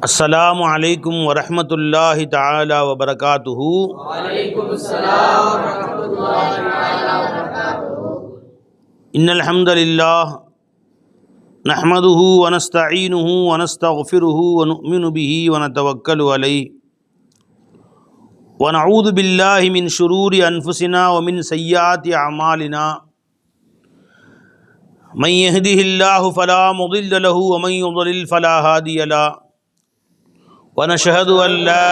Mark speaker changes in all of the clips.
Speaker 1: अस्सलामु अलैकुम वरहमतुल्लाहि तआला वबरकातुहू।
Speaker 2: वालेकुमुस्सलाम वरहमतुल्लाहि तआला वबरकातुहू।
Speaker 1: इन्नल हम्दलिल्लाह नहमदुहु व नस्तईनुहु व नस्तगफिरुहु व नु'मिनु बिही व नतवक्कलु अलैहि व नऊज़ु बिल्लाहि मिन शुरूरि अनफुसिना व मिन सय्यिआति अमालिना। मन यहदिहिल्लाहु फला मुदिल्ल लहु व मन युद्लिल फला हादिय लहु व नशहदु अन ला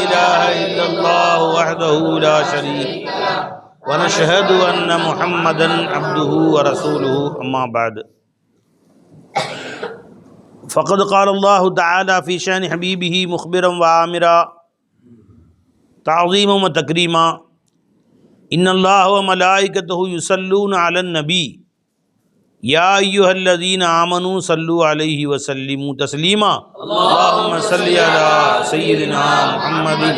Speaker 1: इलाहा इल्लल्लाहु वहदहु ला शरीक लहु व नशहदु अन्न मुहम्मदन अब्दुहु व रसूलुहु अम्मा बाद। फ़क़द क़ाल अल्लाहु तआला फ़ी शान हबीबिही मुख़बिरन व आमिरा ताज़ीमन व तकरीमा। इन्नल्लाह व मलाइकतहु युसल्लूना अलन नबी या अय्युहल्लज़ीना आमनू सल्लु अलैहि व सल्लिमू तस्लीमा। अल्लाहुम्मा सल्लि अला सय्यिदिना मुहम्मदिन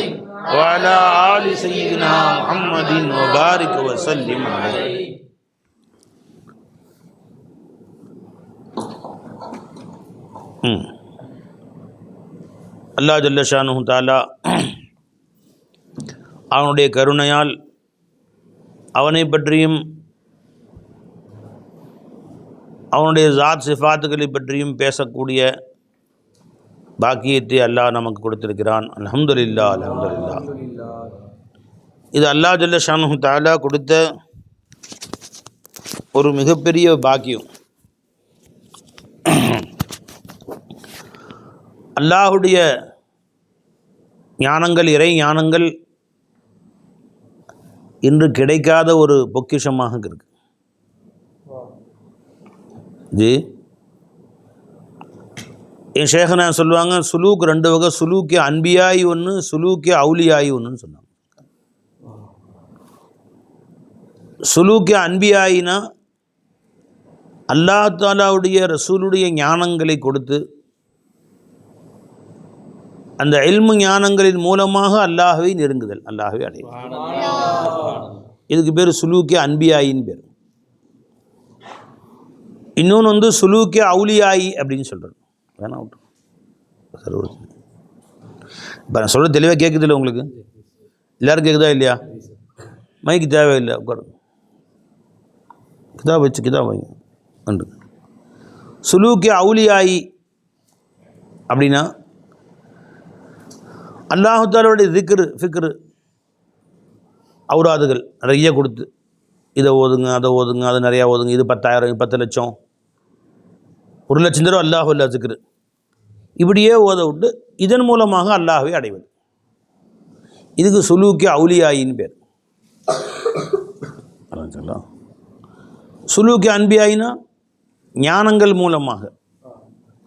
Speaker 1: व अला आलि सय्यिदिना मुहम्मदिन व बारिक व सल्लिम अलैहि। அல்லாஹ் ஜல்ல ஷானுஹு தஆலா அவனுடைய கருணையால் அவனை பற்றியும் அவனுடைய ஜாத் சிஃபாத்துகளை பற்றியும் பேசக்கூடிய பாக்கியத்தை அல்லாஹ் நமக்கு கொடுத்திருக்கிறான். அல்ஹம்துலில்லாஹ் அல்ஹம்துலில்லாஹ். இது அல்லாஹ் ஜல்ல ஷானுஹு தஆலா கொடுத்த ஒரு மிகப்பெரிய பாக்கியம். அல்லாஹுடைய ஞானங்கள், இறை ஞானங்கள் இன்று கிடைக்காத ஒரு பொக்கிஷமாக இருக்கு. ஜி என் ஷேഖனா சொல்லுவாங்க, சுலூக் ரெண்டு வகை, சுலூக்கி அன்பியாயி ஒன்று, சுலூக்கி அவுலியாயி ஒன்றுன்னு சொன்னாங்க. சுலூக்கி அன்பியாயினா அல்லாஹ் தாலாவுடைய ரசூலுடைய ஞானங்களை கொடுத்து அந்த இல்மு ஞானங்களின் மூலமாக அல்லாஹ்வை நெருங்குதல், அல்லாஹ்வை அடைவது. இதுக்கு பேர் சுலூக்கி அன்பியாயின்னு பேர். இன்னொன்று வந்து சுலூக்கி அவுலியாயி அப்படின்னு சொல்கிறது. வேணா விட்டு இப்போ நான் சொல்கிறது தெளிவாக கேட்குதில்ல உங்களுக்கு? எல்லோரும் கேட்குதா இல்லையா? மைக்கு தேவையில்லை, உட்காரு, கிதாப் வச்சு கிதாப் வைங்க. நன்று. சுலூக்கி அவுலியாயி அப்படின்னா அல்லாஹு தஆலாவுடைய திக்ரு, ஃபிக்ரு, அவுராதுகள் நிறைய கொடுத்து இதை ஓதுங்க, அதை ஓதுங்க, அதை நிறையா ஓதுங்க, இது 10,000, 10 லட்சம், 1 லட்சம் தடவை அல்லாஹு அல்லா திக்ரு, இப்படியே ஓத விட்டு இதன் மூலமாக அல்லாஹ்வை அடைவது. இதுக்கு சுலூக்கி அவுலியாயின்னு பேர். சுலூக்கி அன்பியாயினா ஞானங்கள் மூலமாக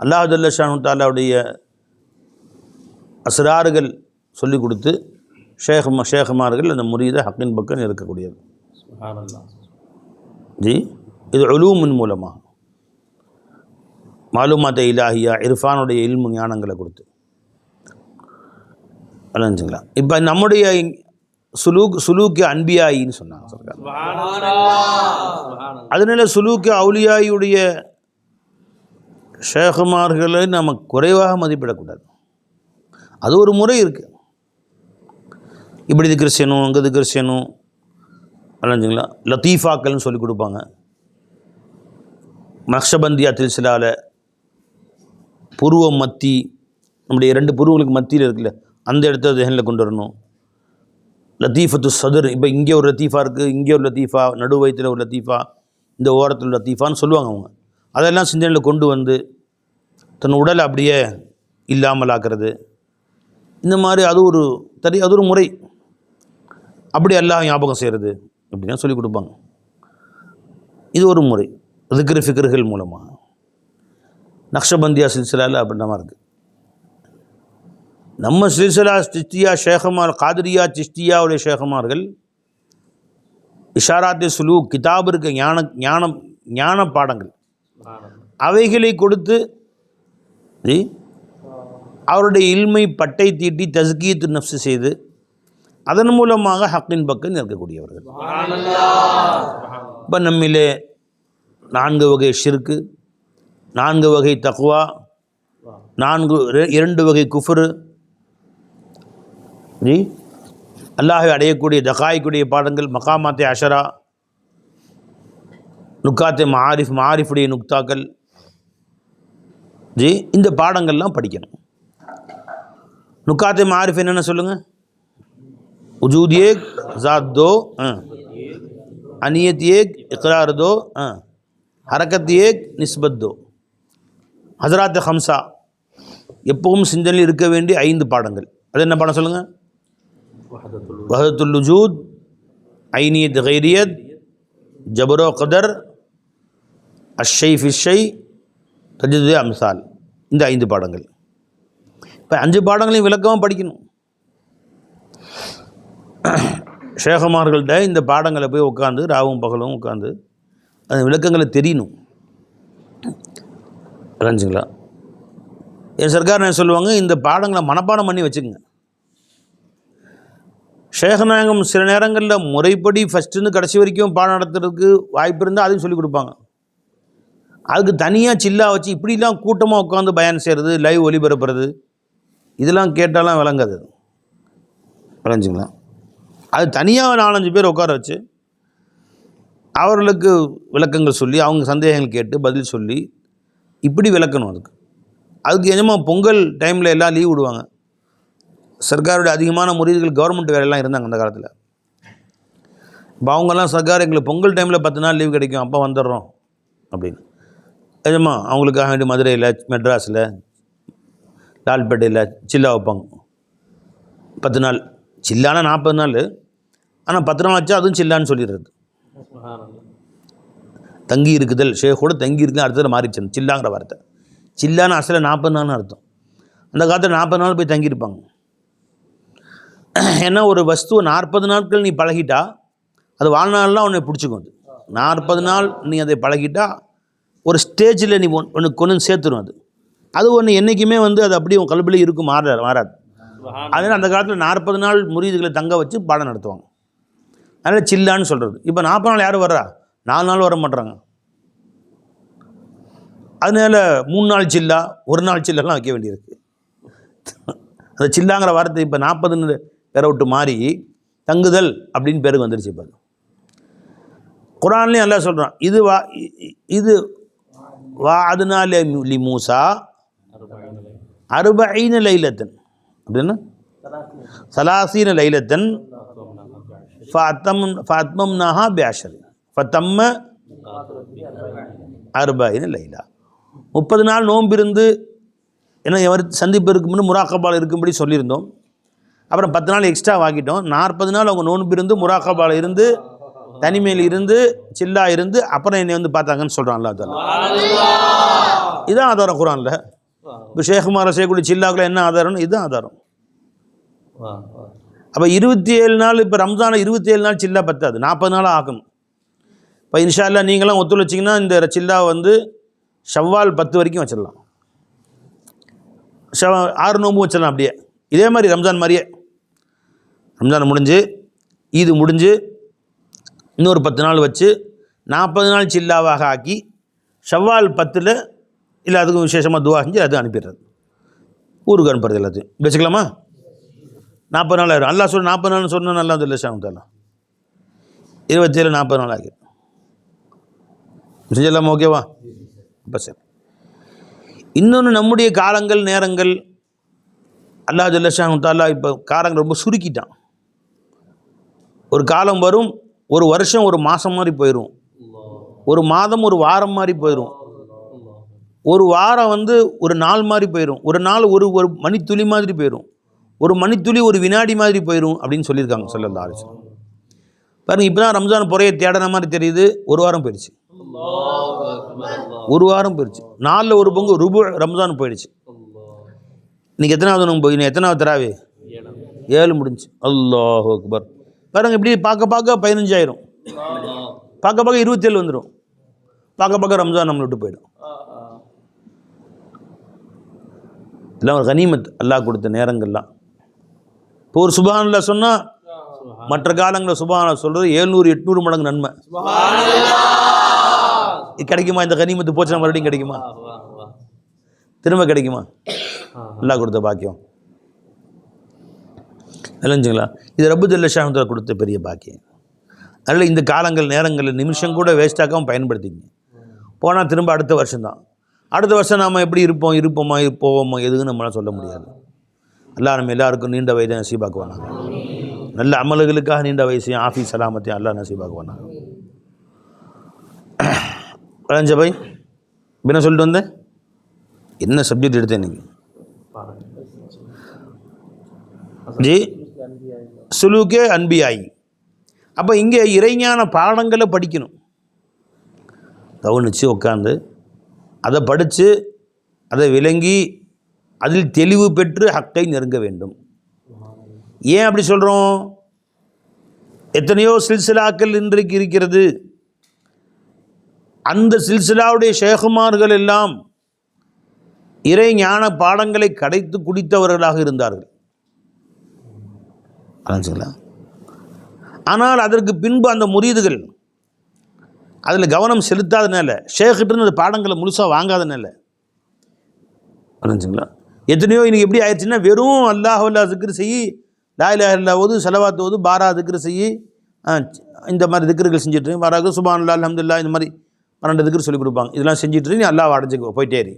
Speaker 1: அல்லாஹ் ஜல்ல ஷானு தஆலாவுடைய அஸ்ராறுகள் சொல்லிக் கொடுத்து ஷேഖமார்கள் அந்த முரீதை ஹக்கின் பக்கம் இருக்கக்கூடியது. ஜி இது உலூமின் மூலமாக மாலுமாத்த இலாஹியா, இர்ஃபானுடைய இல்மு ஞானங்களை கொடுத்து விளைஞ்சுங்களா. இப்போ நம்முடைய சுலூக்கி அன்பியாயின்னு சொன்னாங்க சர்க்கார். அதனால சுலூக்கி அவுலியாயுடைய ஷேഖமார்களை நம்ம குறைவாக மதிப்பிடக்கூடாது. அது ஒரு முறை இருக்குது. இப்படி இது கிறிஸ்டியனும் அங்கே இது கிறிஸ்டியனும் விளைஞ்சுங்களா. லத்தீஃபாக்கள்னு சொல்லி கொடுப்பாங்க. நக்ஷபந்தியா தில்சிலாவில் புருவ மத்தி, நம்முடைய 2 புருவங்களுக்கு மத்தியில் இருக்குல்ல, அந்த இடத்த தேனில் கொண்டு வரணும். லத்தீஃபத்து சதுர், இப்போ இங்கே ஒரு லத்தீஃபா இருக்குது, இங்கே ஒரு லத்தீஃபா, நடு வயிற்றில் ஒரு லத்தீஃபா, இந்த ஓரத்தில் லத்தீஃபான்னு சொல்லுவாங்க அவங்க. அதெல்லாம் சிந்தனையில் கொண்டு வந்து தன் உடலை அப்படியே இல்லாமல் ஆக்கிறது, இந்த மாதிரி அது ஒரு முறை. அப்படி அல்லாஹ் ஞாபகம் செய்கிறது இப்படின்னா சொல்லிக் கொடுப்பாங்க. இது ஒரு முறை திக்ரு ஃபிக்ர்கள் மூலமாக. நக்ஷபந்தியா சில்சிலாவில் அப்படின்னமா இருக்குது. நம்ம சில்சிலா சிஸ்தியா ஷேഖமார், காதிரியா சிஸ்தியாவுடைய ஷேഖமார்கள் இஷாராத்தே சுலூக் கிதாப் இருக்க ஞான பாடங்கள் அவைகளை கொடுத்து அவருடைய இல்மை பட்டை தீட்டி தஸ்கீத்து நஃப்ஸ் செய்து அதன் மூலமாக ஹக்கின் பக்கம் இருக்கக்கூடியவர்கள். இப்போ நம்மிலே 4 வகை ஷிர்க்கு, 4 வகை தக்வா, இரண்டு வகை குஃபுரு, ஜி அல்லாஹை அடையக்கூடிய தகாய்க்குடைய பாடங்கள், மகாமாத்தே அஷரா, நுக்காத்தே மாரிஃபுடைய நுக்தாக்கள், ஜி இந்த பாடங்கள்லாம் படிக்கணும். நுக்காத்தே மாரிஃப் என்னென்ன சொல்லுங்கள்? वजूद एक, ज़ात दो, अनियत एक, इकरार दो, हरकत एक, निस्बत दो. ஹசராத் ஹம்சா எப்பவும் சிந்தனையில் இருக்க வேண்டிய 5 பாடங்கள். அது என்ன பாடம் சொல்லுங்கள்? வஹதத்துல் வஜூத், ஐனியத் கைரியத், ஜபரோ கதர், அஷ்ஷை ஃபிஷ்ஷை, தஜ்துதே அம்சால். இந்த 5 பாடங்கள். இப்போ 5 பாடங்களையும் விளக்கமாக படிக்கணும். ஷேகுமார்கள்ட்ட இந்த பாடங்களை போய் உட்காந்து ராவும் பகலும் உட்காந்து அந்த விளக்கங்களை தெரியணும். புரிஞ்சுங்களா? என் சர்க்கார் என்ன சொல்லுவாங்க, இந்த பாடங்களை மனப்பாடம் பண்ணி வச்சுக்கோங்க. ஷேகநாயகம் சில நேரங்களில் முறைப்படி ஃபஸ்ட்டுன்னு கடைசி வரைக்கும் பாடம் நடத்துறதுக்கு வாய்ப்பு இருந்தால் அதையும் சொல்லிக் கொடுப்பாங்க. அதுக்கு தனியாக சில்லா வச்சு இப்படிலாம் கூட்டமாக உட்காந்து பயான் செய்கிறது, லைவ் ஒளிபரப்புறது, இதெல்லாம் கேட்டாலாம் விளங்காது. புரிஞ்சுங்களா? அது தனியாக 4-5 பேர் உட்கார வச்சு அவர்களுக்கு விளக்கங்கள் சொல்லி அவங்க சந்தேகங்கள் கேட்டு பதில் சொல்லி இப்படி விளக்கணும். அதுக்கு என்னமோ பொங்கல் டைமில் எல்லாம் லீவ் விடுவாங்க. சர்க்காருடைய அதிகமான முரீதுகள் கவர்மெண்ட் வேலையெல்லாம் இருந்தாங்க அந்த காலத்தில். இப்போ அவங்கெல்லாம் சர்க்கார் எங்களுக்கு பொங்கல் டைமில் 10 நாள் லீவ் கிடைக்கும், அப்போ வந்துடுறோம் அப்படின்னு. நிஜமா அவங்களுக்காக வேண்டி மதுரையில், மெட்ராஸில், லால்பேட்டையில் சில்லா வைப்பாங்க. 10 நாள் சில்லானா 40 நாள், ஆனால் 10 நாள் ஆச்சா அதுவும் சில்லான்னு சொல்லிடுறது. தங்கி இருக்குதல், ஷேக்கோடு தங்கி இருக்குன்னு அர்த்தத்தில் மாறிடுச்சு சில்லாங்கிற வார்த்தை. சில்லான்னு அசலில் 40 நாள்னு அர்த்தம். அந்த காலத்தில் 40 நாள் போய் தங்கியிருப்பாங்க. ஏன்னா ஒரு வஸ்துவை 40 நாட்கள் நீ பழகிட்டா அது வாழ்நாள்லாம் உன்னை பிடிச்சிக்கும். அது 40 நாள் நீ அதை பழகிட்டா ஒரு ஸ்டேஜில் நீ ஒன்று கொண்டு சேர்த்துடும். அது ஒன்று என்றைக்குமே அது அப்படியே உன் கல்வியில் இருக்கும், மாறாது. அதனால் அந்த காலத்தில் 40 நாள் முரீதுகளை தங்க வச்சு பாடம் நடத்துவாங்க. அதனால் சில்லான்னு சொல்கிறது. இப்போ 40 நாள் யாரும் வர்றா? 4 நாள் வர மாட்டுறாங்க. அதனால் 3 நாள் சில்லா, 1 நாள் சில்லாம் வைக்க வேண்டியிருக்கு. அந்த சில்லாங்கிற வார்த்தை இப்போ 40ன்னு பேரை விட்டு மாறி தங்குதல் அப்படின்னு பேருக்கு வந்துருச்சு. இப்போ குர்ஆன்லேயும் அல்லாஹ் சொல்கிறான், இது வா அதுனால லி மூசா 40 லைலத்தன் அப்படின்னா 30 லைலத்தன் ஃபஅத்மம்னாஹா பிஅஷர் ஃபதம்ம 40 லைலா. 30 நாள் நோன்பு இருந்து ஏன்னா எவர் சந்திப்பு இருக்கும்னு முராக்கபால் இருக்கும்படி சொல்லியிருந்தோம். அப்புறம் 10 நாள் எக்ஸ்ட்ரா வாங்கிட்டோம். 40 நாள் அவங்க நோன்பு இருந்து முராக்கபால் இருந்து தனிமையில் இருந்து சில்லா இருந்து அப்புறம் என்னை பார்த்தாங்கன்னு சொல்கிறான் அல்லாஹ் தஆலா. இதுதான் ஆதாரம் குர்ஆனில். இப்போ ஷேகுமார செய்யக்கூடிய சில்லாக்குள்ள என்ன ஆதாரம்னு இதுதான் ஆதாரம். அப்போ 27 நாள், இப்போ ரம்ஜானை 27 நாள் சில்லா பத்தாது, 40 நாளாக ஆக்கணும். இப்போ இன்ஷா அல்லாஹ் நீங்களாம் ஒத்துழைச்சிங்கன்னா இந்த சில்லா ஷவ்வால் 10 வரைக்கும் வச்சிடலாம். 6 நோம்பு வச்சிடலாம். அப்படியே இதே மாதிரி ரம்ஜான் மாதிரியே ரம்ஜான் முடிஞ்சு ஈது முடிஞ்சு இன்னொரு 10 நாள் வச்சு 40 நாள் சில்லாவாக ஆக்கி ஷவ்வால் 10 இல்லை அதுக்கும் விசேஷமாக துவா செஞ்சு அது அனுப்பிடுறது, ஊருக்கு அனுப்புறது எல்லாத்தையும் வச்சுக்கலாமா? 40 நாள் ஆயிரும். அல்லாஹ் சொல்லி 40 நாள்னு சொன்னால் நல்லா இல்லை ஷாமத்தாலாம் 27 40 நாள் ஆகிடும். செஞ்சலாமா? ஓகேவா? இப்போ சரி. இன்னொன்று நம்முடைய காலங்கள் நேரங்கள் அல்லாஹ் ஜல்ல ஷாமத்தாலா இப்போ காலங்கள் ரொம்ப சுருக்கிட்டான். ஒரு காலம் வரும், ஒரு வருஷம் ஒரு மாதம் மாதிரி போயிடும், ஒரு மாதம் ஒரு வாரம் மாதிரி போயிடும், ஒரு வாரம் ஒரு நாள் மாதிரி போயிடும், ஒரு நாள் ஒரு மணித்துளி மாதிரி போயிடும், ஒரு மணித்துளி ஒரு வினாடி மாதிரி போயிடும் அப்படின்னு சொல்லியிருக்காங்க ஸல்லல்லாஹு அலைஹி வஸல்லம். பாருங்கள், இப்போ தான் ரம்ஜான் புறைய தேடன மாதிரி தெரியுது. ஒரு வாரம் போயிடுச்சு, ஒரு வாரம் போயிடுச்சு. 4ல் ஒரு பங்கு ருபு ரம்ஜான் போயிடுச்சு. இன்றைக்கி எத்தனாவது நோன்பு? இன்னும் எத்தனாவது தராவே? 7 முடிஞ்சு. அல்லாஹு அக்பர். பாருங்கள், இப்படி பார்க்க 15 ஆயிரும், பார்க்க 27 வந்துடும், பார்க்க ரம்ஜான் நம்மளை விட்டு போயிடும். இதெல்லாம் ஒரு கனிமத் அல்லாஹ் கொடுத்த நேரங்கள்லாம். இப்போ ஒரு சுப்ஹானல்லாஹ் சொன்னால் மற்ற காலங்களில் சுப்ஹானல்லாஹ் சொல்கிறது 700-800 மடங்கு நன்மை கிடைக்குமா? இந்த கனிமத்து போச்சுன்னா மறுபடியும் கிடைக்குமா? திரும்ப கிடைக்குமா? அல்லாஹ் கொடுத்த பாக்கியம் இல்லைங்களா? இது ரப்பு ஜல்ல ஷாஹு கொடுத்த பெரிய பாக்கியம். அதனால் இந்த காலங்கள் நேரங்களில் நிமிஷம் கூட வேஸ்ட்டாக்காமல் பயன்படுத்திங்க. போனால் திரும்ப அடுத்த வருஷம்தான். அடுத்த வருஷம் நாம் எப்படி இருப்போமா போவோமா எதுன்னு நம்மளால் சொல்ல முடியாது. அல்லாஹ் நம்ம எல்லாருக்கும் நீண்ட வயதை நசீபாக்குவாங்க. நல்ல அமல்களுக்காக நீண்ட வயசையும் ஆஃபீஸ் சலாமத்தையும் அல்லாஹ் நசீபாக்குவாங்க. வளஞ்ச பை என்ன சொல்லிட்டு வந்தேன்? என்ன சப்ஜெக்ட் எடுத்தேன் நீங்கள்? ஜி சுலூக்கே அன்பியாயி. அப்போ இங்கே இறைஞான பாடங்களை படிக்கணும். கவனித்து உட்காந்து அதை படித்து அதை விளங்கி அதில் தெளிவு பெற்று ஹக்கை நெருங்க வேண்டும். ஏன் அப்படி சொல்கிறோம்? எத்தனையோ சில்சிலாக்கள் இன்றைக்கு இருக்கிறது. அந்த சில்சிலாவுடைய ஷேகுமார்கள் எல்லாம் இறை ஞான பாடங்களை கடைத்து குடித்தவர்களாக இருந்தார்கள். ஆனால் அதற்கு பின்பு அந்த முரீதுகள் அதில் கவனம் செலுத்தாதனால, ஷேக்கிட்ட அந்த பாடங்களை முழுசாக வாங்காதனால புரிஞ்சுங்களா, எத்தனையோ இன்றைக்கி எப்படி ஆயிடுச்சுன்னா வெறும் அல்லாஹ் அல்லா திக்ரு செய்யி, லா இலாஹ இல்லல்லாஹ் ஓது, ஸலவாத் ஓது, பாரா திக்ரு செய்யி, இந்த மாதிரி திக்ருகள் செஞ்சுட்டு வராது. சுப்ஹானல்லாஹ் அல்ஹம்துலில்லாஹ் இந்த மாதிரி 12 திக்ரு சொல்லிக் கொடுப்பாங்க. இதெல்லாம் செஞ்சுட்டு நீ அல்லாஹ் அடைஞ்சிக்க போயிட்டேரி.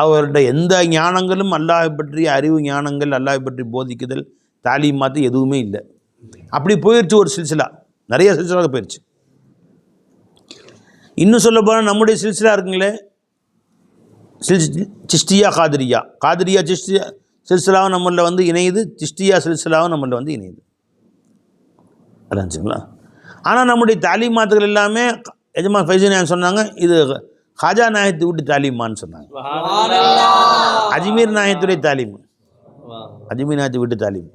Speaker 1: அவருடைய எந்த ஞானங்களும் அல்லாஹை பற்றிய அறிவு ஞானங்கள், அல்லாஹை பற்றி போதிக்குதல், தாலீமாத்து எதுவுமே இல்லை. அப்படி போயிடுச்சு ஒரு சில்சிலா. நிறைய சில்சிலாக போயிடுச்சு. இன்னும் சொல்ல போனால் நம்முடைய சில்சிலா இருக்குங்களே, சிஷ்டியா காதிரியா சிஷ்டியா சில்சிலாவும் நம்மளில் வந்து இணையுது, சிஷ்டியா சில்சிலாவும் நம்மளில் வந்து இணையுது. அதாச்சுங்களா. ஆனால் நம்முடைய தாலீமாத்துகள் எல்லாமே எஜமா ஃபைசன் சொன்னாங்க, இது ஹாஜா நாயத்து வீட்டு தாலீமான்னு சொன்னாங்க. அஜ்மீர் நாயத்துடைய தாலீம், அஜ்மீர் நாயத்து வீட்டு தாலீம்.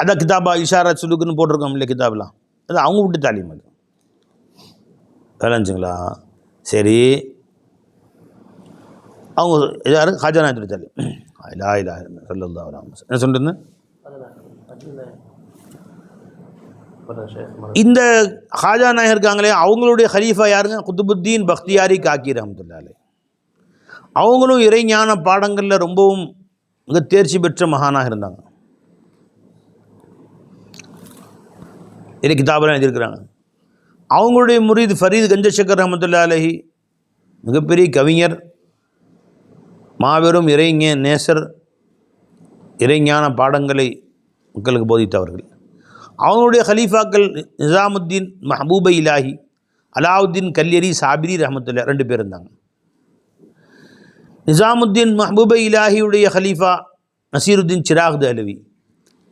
Speaker 1: அதான் கிதாபா இஷாரா சுலுக்குன்னு போட்டிருக்கோம் இல்லை கிதாப்லாம், அது அவங்க விட்டு தாலீம். அது வேலைஞ்சுங்களா. சரி, அவங்க யார்? ஹாஜா நாயத்துடைய தாலீம். இல்லா இல்லா ஸல்லல்லாஹு அலைஹி வஸல்லம் என்ன சொல்லிட்டு இந்த ஹாஜா நாயர் இருக்காங்களே, அவங்களுடைய ஹலீஃபா யாருங்க? குத்துபுத்தீன் பக்தியாரி காக்கி ரஹ்மத்துல்லாஹி அலைஹி. அவங்களும் இறைஞான பாடங்களில் ரொம்பவும் மிக தேர்ச்சி பெற்ற மகானாக இருந்தாங்க. இறை கிதாபெல்லாம் எழுதியிருக்கிறாங்க. அவங்களுடைய முரீத் ஃபரீத் கஞ்சசக்கர் ரஹ்மத்துல்லாஹி அலைஹி மிகப்பெரிய கவிஞர், மாபெரும் நேசர், இறைஞான பாடங்களை மக்களுக்கு போதித்தவர்கள். அவங்களுடைய ஹலீஃபாக்கள் நிசாமுத்தீன் மஹபூபை இலாஹி, அலாவுத்தீன் கல்யரி சாபிரி ரஹமத்துல்லா 2 பேர் இருந்தாங்க. நிசாமுத்தீன் மஹபூபை இலாஹியுடைய ஹலீஃபா நசீருத்தீன் சிராக் தஹ்லவி,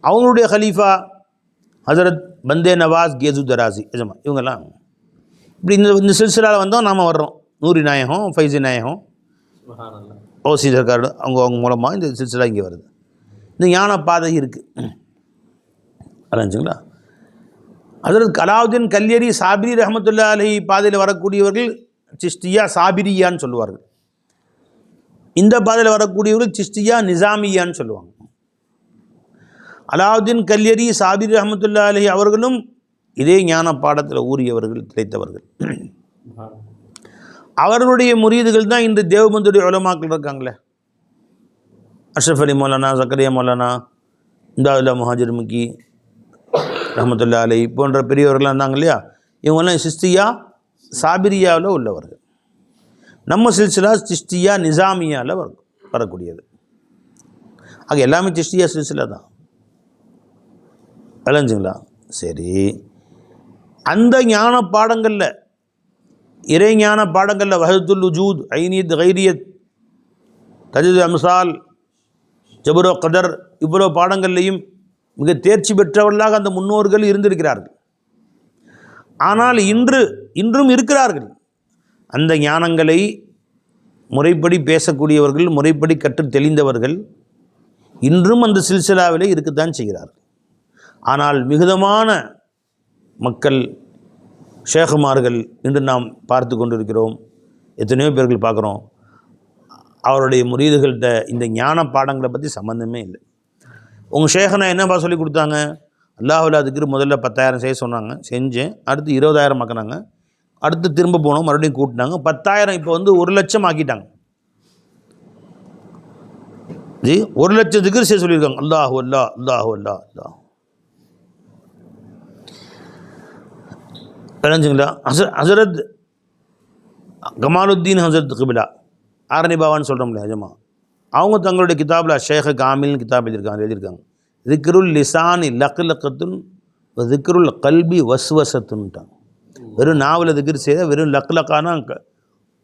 Speaker 1: அவங்களுடைய ஹலீஃபா ஹசரத் பந்தே நவாஸ் கேசு தராசி. எஜமா இவங்கெல்லாம் இப்படி இந்த சில்சிலாவில் வந்தோம். நாம் வர்றோம். நூரி நாயகம், ஃபைசி நாயகம், ஓசி சர்க்கார் அவங்க மூலமாக இந்த சில்சிலா இங்கே வருது. இந்த ஞான பாதை இருக்குது. அரைஞ்சுங்களா. ஹசரத் அலாவுத்தீன் கல்யரி சாபிரி ரஹமத்துல்லாஹி அலைஹி பாதையில் வரக்கூடியவர்கள் சிஷ்டியா சாபிரியான்னு சொல்லுவார்கள். இந்த பாதையில் வரக்கூடியவர்கள் சிஷ்டியா நிசாமியான்னு சொல்லுவாங்க. அலாவுத்தீன் கல்யரி சாபிரி ரஹமத்துல்லாஹி அலைஹி அவர்களும் இதே ஞான பாடத்தில் ஊறியவர்கள், திளைத்தவர்கள். அவர்களுடைய முரீதுகள் தான் இன்று தேவபந்துடைய உலமாக்கள் இருக்காங்களே, அஷ்ரஃப் அலி மௌலானா, ஜக்கரியா மௌலானா, இந்தாதுல்லா முஹாஜிர் மக்கி ரஹமத்துல்லாஹி அலைஹி போன்ற பெரியவர்களாக இருந்தாங்க இல்லையா. இவங்கெல்லாம் சிஷ்டியா சாபிரியாவில் உள்ளவர்கள். நம்ம சில்சிலா சிஷ்டியா நிசாமியாவில் வரக்கூடியது. ஆக எல்லாமே சிஷ்டியா சில்சிலா தான். விளைஞ்சுங்களா. சரி, அந்த ஞான பாடங்களில், இறை ஞான பாடங்களில் வஹதுல் உஜூத், ஐனியத், கைரியத், தஜீதுல் அம்சால், ஜபுரோ கதர், இவ்வளோ பாடங்கள்லையும் மிக தேர்ச்சி பெற்றவர்களாக அந்த முன்னோர்கள் இருந்திருக்கிறார்கள். ஆனால் இன்றும் இருக்கிறார்கள். அந்த ஞானங்களை முறைப்படி பேசக்கூடியவர்கள், முறைப்படி கற்று தெளிந்தவர்கள் இன்றும் அந்த சில்சிலாவிலே இருக்கத்தான் செய்கிறார்கள். ஆனால் மிகுதமான மக்கள், ஷேகுமார்கள் இன்று நாம் பார்த்து கொண்டிருக்கிறோம். எத்தனையோ பேர்கள் பார்க்குறோம், அவருடைய முரீதுகள்கிட்ட இந்த ஞான பாடங்களை பற்றி சம்மந்தமே இல்லை. உங்கள் ஷேகனை என்னப்பா சொல்லி கொடுத்தாங்க? அல்லாஹ் திக்ரு முதல்ல 10,000 செய்ய சொன்னாங்க, செஞ்சேன். அடுத்து 20,000 ஆக்குனாங்க. அடுத்து திரும்ப போனோம், மறுபடியும் கூட்டினாங்க. 10,000 இப்போ வந்து 1,00,000 ஆக்கிட்டாங்க. ஜி 1,00,000 திக்ர் செய்ய சொல்லியிருக்காங்க. அல்லாஹு அல்லா அல்லாஹு அல்லா அல்லாஹ். விளைஞ்சுங்களா? ஹசரத் கமாலுத்தீன் ஹசரத் கிபிலா ஆரணி பாவான்னு சொல்கிறோம்ல ஹஜமா, அவங்க தங்களுடைய கிதாபில் ஷேக் காமில்னு கிதாப் எழுதியிருக்காங்க. திக்ருல் லிசானி லக்லக்கத்துன் திக்ருல் கல்பி வஸ்வசத்துன்ட்டாங்க. வெறும் நாவல திக்ர் செய்த வெறும் லக்லக்கானா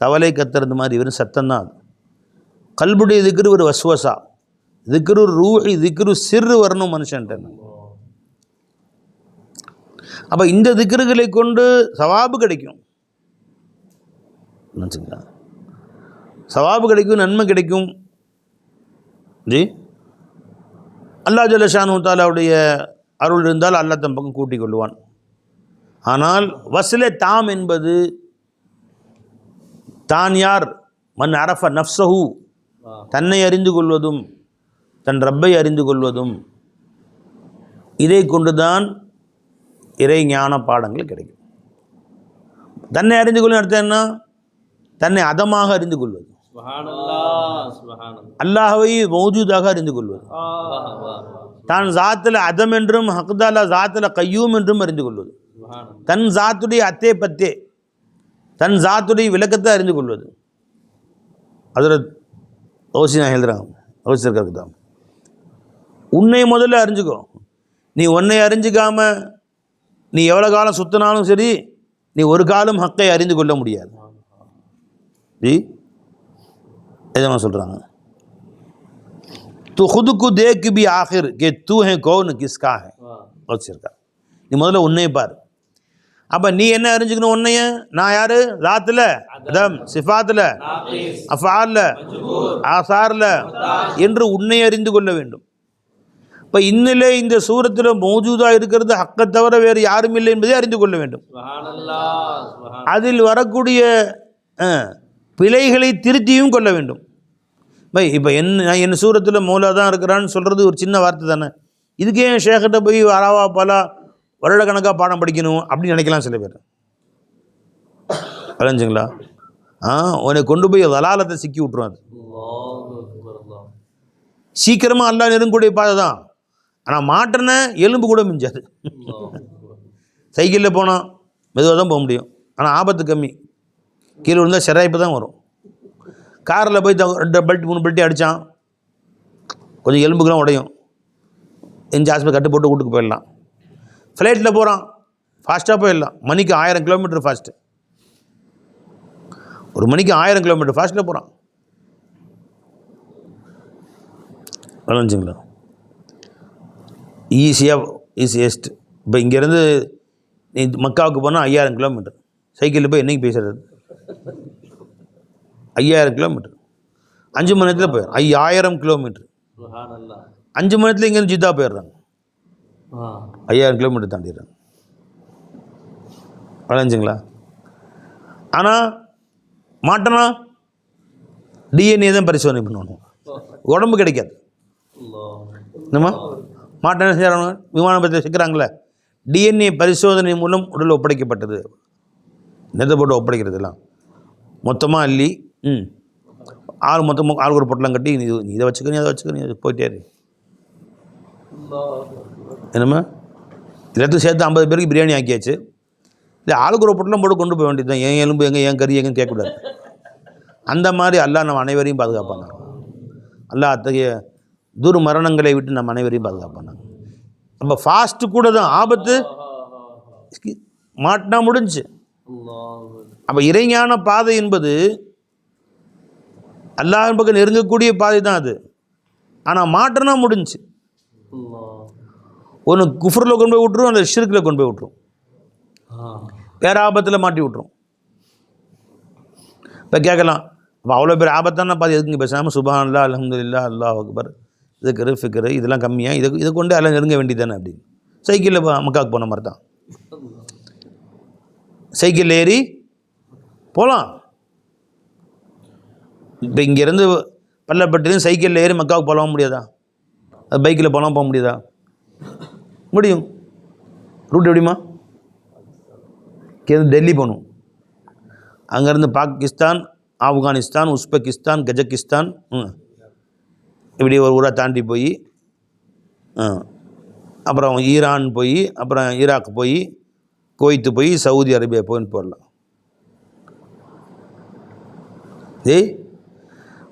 Speaker 1: தவளை கத்துறது மாதிரி வெறும் சத்தம் தான். அது கல்புடைய திக்ரு ஒரு வஸ்வசா, திக்ரு ரூஹி திக்ரு சிறு வரணும் மனுஷன்ட்டு. அப்போ இந்த திக்ருகளை கொண்டு சவாபு கிடைக்கும், நினச்சிங்களா? சவாபு கிடைக்கும், நன்மை கிடைக்கும். ஜி அல்லாஹ் ஜல்ல ஷானு தஆலாவுடைய அருள் இருந்தால் அல்லாஹ் தன் பக்கம் கூட்டிக் கொள்வான். ஆனால் வஸ்லே தாம் என்பது தான் யார், மன் அரஃப நஃப்ஸஹு, தன்னை அறிந்து கொள்வதும் தன் ரப்பை அறிந்து கொள்வதும், இதை கொண்டுதான் இறை ஞான பாடங்கள் கிடைக்கும். தன்னை அறிந்து கொள்ளும் அர்த்தம் என்ன? தன்னை அதமாக அறிந்து கொள்வது, அல்லாஹ்வை மௌஜூதாக அறிந்து கொள்வது, தான் ஜாத்தில் அதம் என்றும் ஹக்தாலா ஜாத்தில் கையூம் என்றும் அறிந்து கொள்வது, தன் ஜாத்துடைய அத்தே பத்தே தன் ஜாத்துடைய விளக்கத்தை அறிந்து கொள்வது. ஹஜ்ரத் ஓசினா எழுதுறாங்க, ஓசிருக்கிறது தான். உன்னை முதல்ல அறிஞ்சுக்கோ. நீ உன்னை அறிஞ்சிக்காம நீ எவ்வளோ காலம் சுற்றினாலும் சரி, நீ ஒரு காலம் ஹக்கை அறிந்து கொள்ள முடியாது. ஜி எதனா சொல்கிறாங்க, தூ खुद தேக் பி ஆஹிர் கே தூ ஹே கௌன் கிஸ்கா ஹே வச்சிருக்கா. நீ முதல்ல உன்னைய பாரு. அப்போ நீ என்ன அறிஞ்சுக்கணும்? உன்னைய நான் யார், ராத்தில் அதம் சிஃபாத்தில் அஃபாலில் ஆசாரில் என்று உன்னை அறிந்து கொள்ள வேண்டும். இப்போ இன்னிலே இந்த சூரத்தில் மௌஜூதாக இருக்கிறது ஹக்கை தவிர வேறு யாரும் இல்லை என்பதை அறிந்து கொள்ள வேண்டும். அதில் வரக்கூடிய பிழைகளை திருத்தியும் கொள்ள வேண்டும். பை இப்போ என் சூரத்தில் மௌலா தான் இருக்கிறான்னு சொல்கிறது ஒரு சின்ன வார்த்தை தானே. இதுக்கே என் ஷேக்கிட்ட போய் அராவா பல வருடக்கணக்காக பாடம் படிக்கணும் அப்படின்னு நினைக்கலாம் சில பேர். விளைஞ்சுங்களா? உன்னை கொண்டு போய் வலாலத்தை சிக்கி விட்ருவோம். அது சீக்கிரமாக அல்லா நெருங்கக்கூடிய பாதை தான். ஆனால் மாட்டின எலும்பு கூட மிஞ்சாது. சைக்கிளில் போனால் மெதுவாக தான் போக முடியும், ஆனால் ஆபத்து கம்மி. கீழே விழுந்தால் சிராய்ப்பு தான் வரும். காரில் போய் 2 பெல்ட் 3 பெல்ட்டி அடித்தான், கொஞ்சம் எலும்புக்கெல்லாம் உடையும். எஞ்சி ஹாஸ்பிட்டல் கட்டு போட்டு வீட்டுக்கு போயிடலாம். ஃப்ளைட்டில் போகிறான், ஃபாஸ்ட்டாக போயிடலாம். மணிக்கு 1000 கிலோமீட்டர் ஃபாஸ்ட்டு, ஒரு மணிக்கு 1000 கிலோமீட்டர் ஃபாஸ்ட்டில் போகிறான். வளைஞ்சிங்களா? ஈஸியஸ்ட். இப்போ இங்கேருந்து நீ மக்காவுக்கு போனால் 5000 கிலோமீட்டர். சைக்கிளில் போய் என்றைக்கு பேசுகிறது? 5000 கிலோமீட்டர் 5 மணி நேரத்தில் போயிடும். 5000 கிலோமீட்டர் 5 மணி நேரத்தில் இங்கேருந்து ஜித்தா போயிடுறாங்க. 5000 கிலோமீட்டர் தாண்டிடுறாங்க. வளைஞ்சிங்களா? ஆனால் மாட்டனா டிஎன்ஏ தான் பரிசோதனை பண்ணணும், உடம்பு கிடைக்காது. என்னம்மா மாட்டேன் செய்கிறாங்க, விமானத்தை சிக்கிறாங்களே, டிஎன்ஏ பரிசோதனை மூலம் உடல் ஒப்படைக்கப்பட்டது. நெத்தை போட்டு ஒப்படைக்கிறதுலாம் மொத்தமாக அள்ளி மொத்தமாக ஆள் ஒரு பொட்டலாம் கட்டி நீ இதை வச்சுக்க நீ அதை வச்சுக்க நீ போயிட்டே இரு. என்னம்மா எல்லாத்தையும் சேர்த்து 50 பேருக்கு பிரியாணி ஆக்கியாச்சு. இல்லை ஆளுக்கு ஒரு பொட்டலாம் போட்டு கொண்டு போக வேண்டியது தான். என் எலும்பு எங்கே, என் கறி எங்கன்னு கேட்கக்கூடாது. அந்த மாதிரி அல்லாஹ் நம்ம அனைவரையும் பாதுகாப்பாங்க. அல்லாஹ் அத்தகைய துர்மரணங்களை விட்டு நம்ம அனைவரையும் பாதுகாப்பாங்க. நம்ம ஃபாஸ்ட்டு கூட தான் ஆபத்து, மாட்டினா முடிஞ்சு. அப்போ இறைஞான பாதை என்பது அல்லாஹ்வின் பக்கம் நெருங்கக்கூடிய பாதை தான் அது. ஆனால் மாட்டினா முடிஞ்சு. ஒன்று குஃப்ரில் கொண்டு போய் விட்டுரும், அந்த ஷிர்கில் கொண்டு போய் விட்டுரும், வேறு ஆபத்தில் மாட்டி விட்டுரும். இப்போ கேட்கலாம், அப்போ அவ்வளோ பேர் ஆபத்தான பாதை எதுக்குங்க பேசாமல் சுப்ஹானல்லாஹ் அல்ஹம்துலில்லாஹ் அல்லாஹ் அக்பர் இதுக்கு ஃபிக்ரு இதெல்லாம் கம்மியாக இதை கொண்டு எல்லாம் நெருங்க வேண்டியதானே அப்படின்னு. சைக்கிளில் மக்காவுக்கு போன மாதிரி தான். சைக்கிளில் ஏறி போகலாம். இப்போ இங்கேருந்து பள்ளப்பட்டிலையும் சைக்கிளில் ஏறி மக்காவுக்கு போகலாம் முடியாதா? அது பைக்கில் போகலாம் போக முடியாதா? முடியும். ரூட் எப்படிமா? டெல்லி போகணும், அங்கேருந்து பாகிஸ்தான், ஆப்கானிஸ்தான், உஸ்பெகிஸ்தான், கஜகிஸ்தான், இப்படி ஒரு ஊரை தாண்டி போய் அப்புறம் ஈரான் போய் அப்புறம் ஈராக் போய் குவைத்து போய் சவுதி அரேபியா போயின்னு போடலாம்.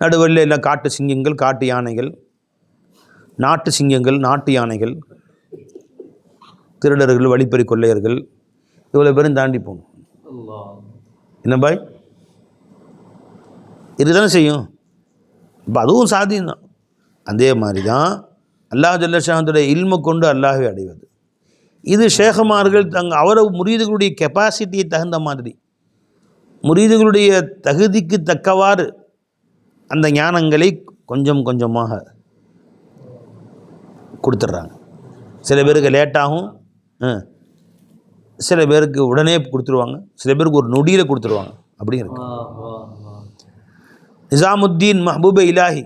Speaker 1: நடுவரில் எல்லாம் காட்டு சிங்கங்கள், காட்டு யானைகள், நாட்டு சிங்கங்கள், நாட்டு யானைகள், திருடர்கள், வழிப்பறி கொள்ளையர்கள், இவ்வளோ பேரும் தாண்டி போகணும். என்ன பாய் இதுதானே செய்யும். இப்போ அதுவும் சாத்தியம்தான். அதே மாதிரி தான் அல்லாஹ் ஜல்லஷானுடைய இல்மை கொண்டு அல்லாஹ்வை அடைவது. இது ஷேഖமார்கள் அவரை முரீதுகளுடைய கெப்பாசிட்டியை தகுந்த மாதிரி, முரீதுகளுடைய தகுதிக்கு தக்கவாறு அந்த ஞானங்களை கொஞ்சம் கொஞ்சமாக கொடுத்துட்றாங்க. சில பேருக்கு லேட்டாகும், சில பேருக்கு உடனே கொடுத்துருவாங்க, சில பேருக்கு ஒரு நொடியில் கொடுத்துருவாங்க. அப்படி இருக்கு. நிசாமுத்தீன் மஹபூப இலாஹி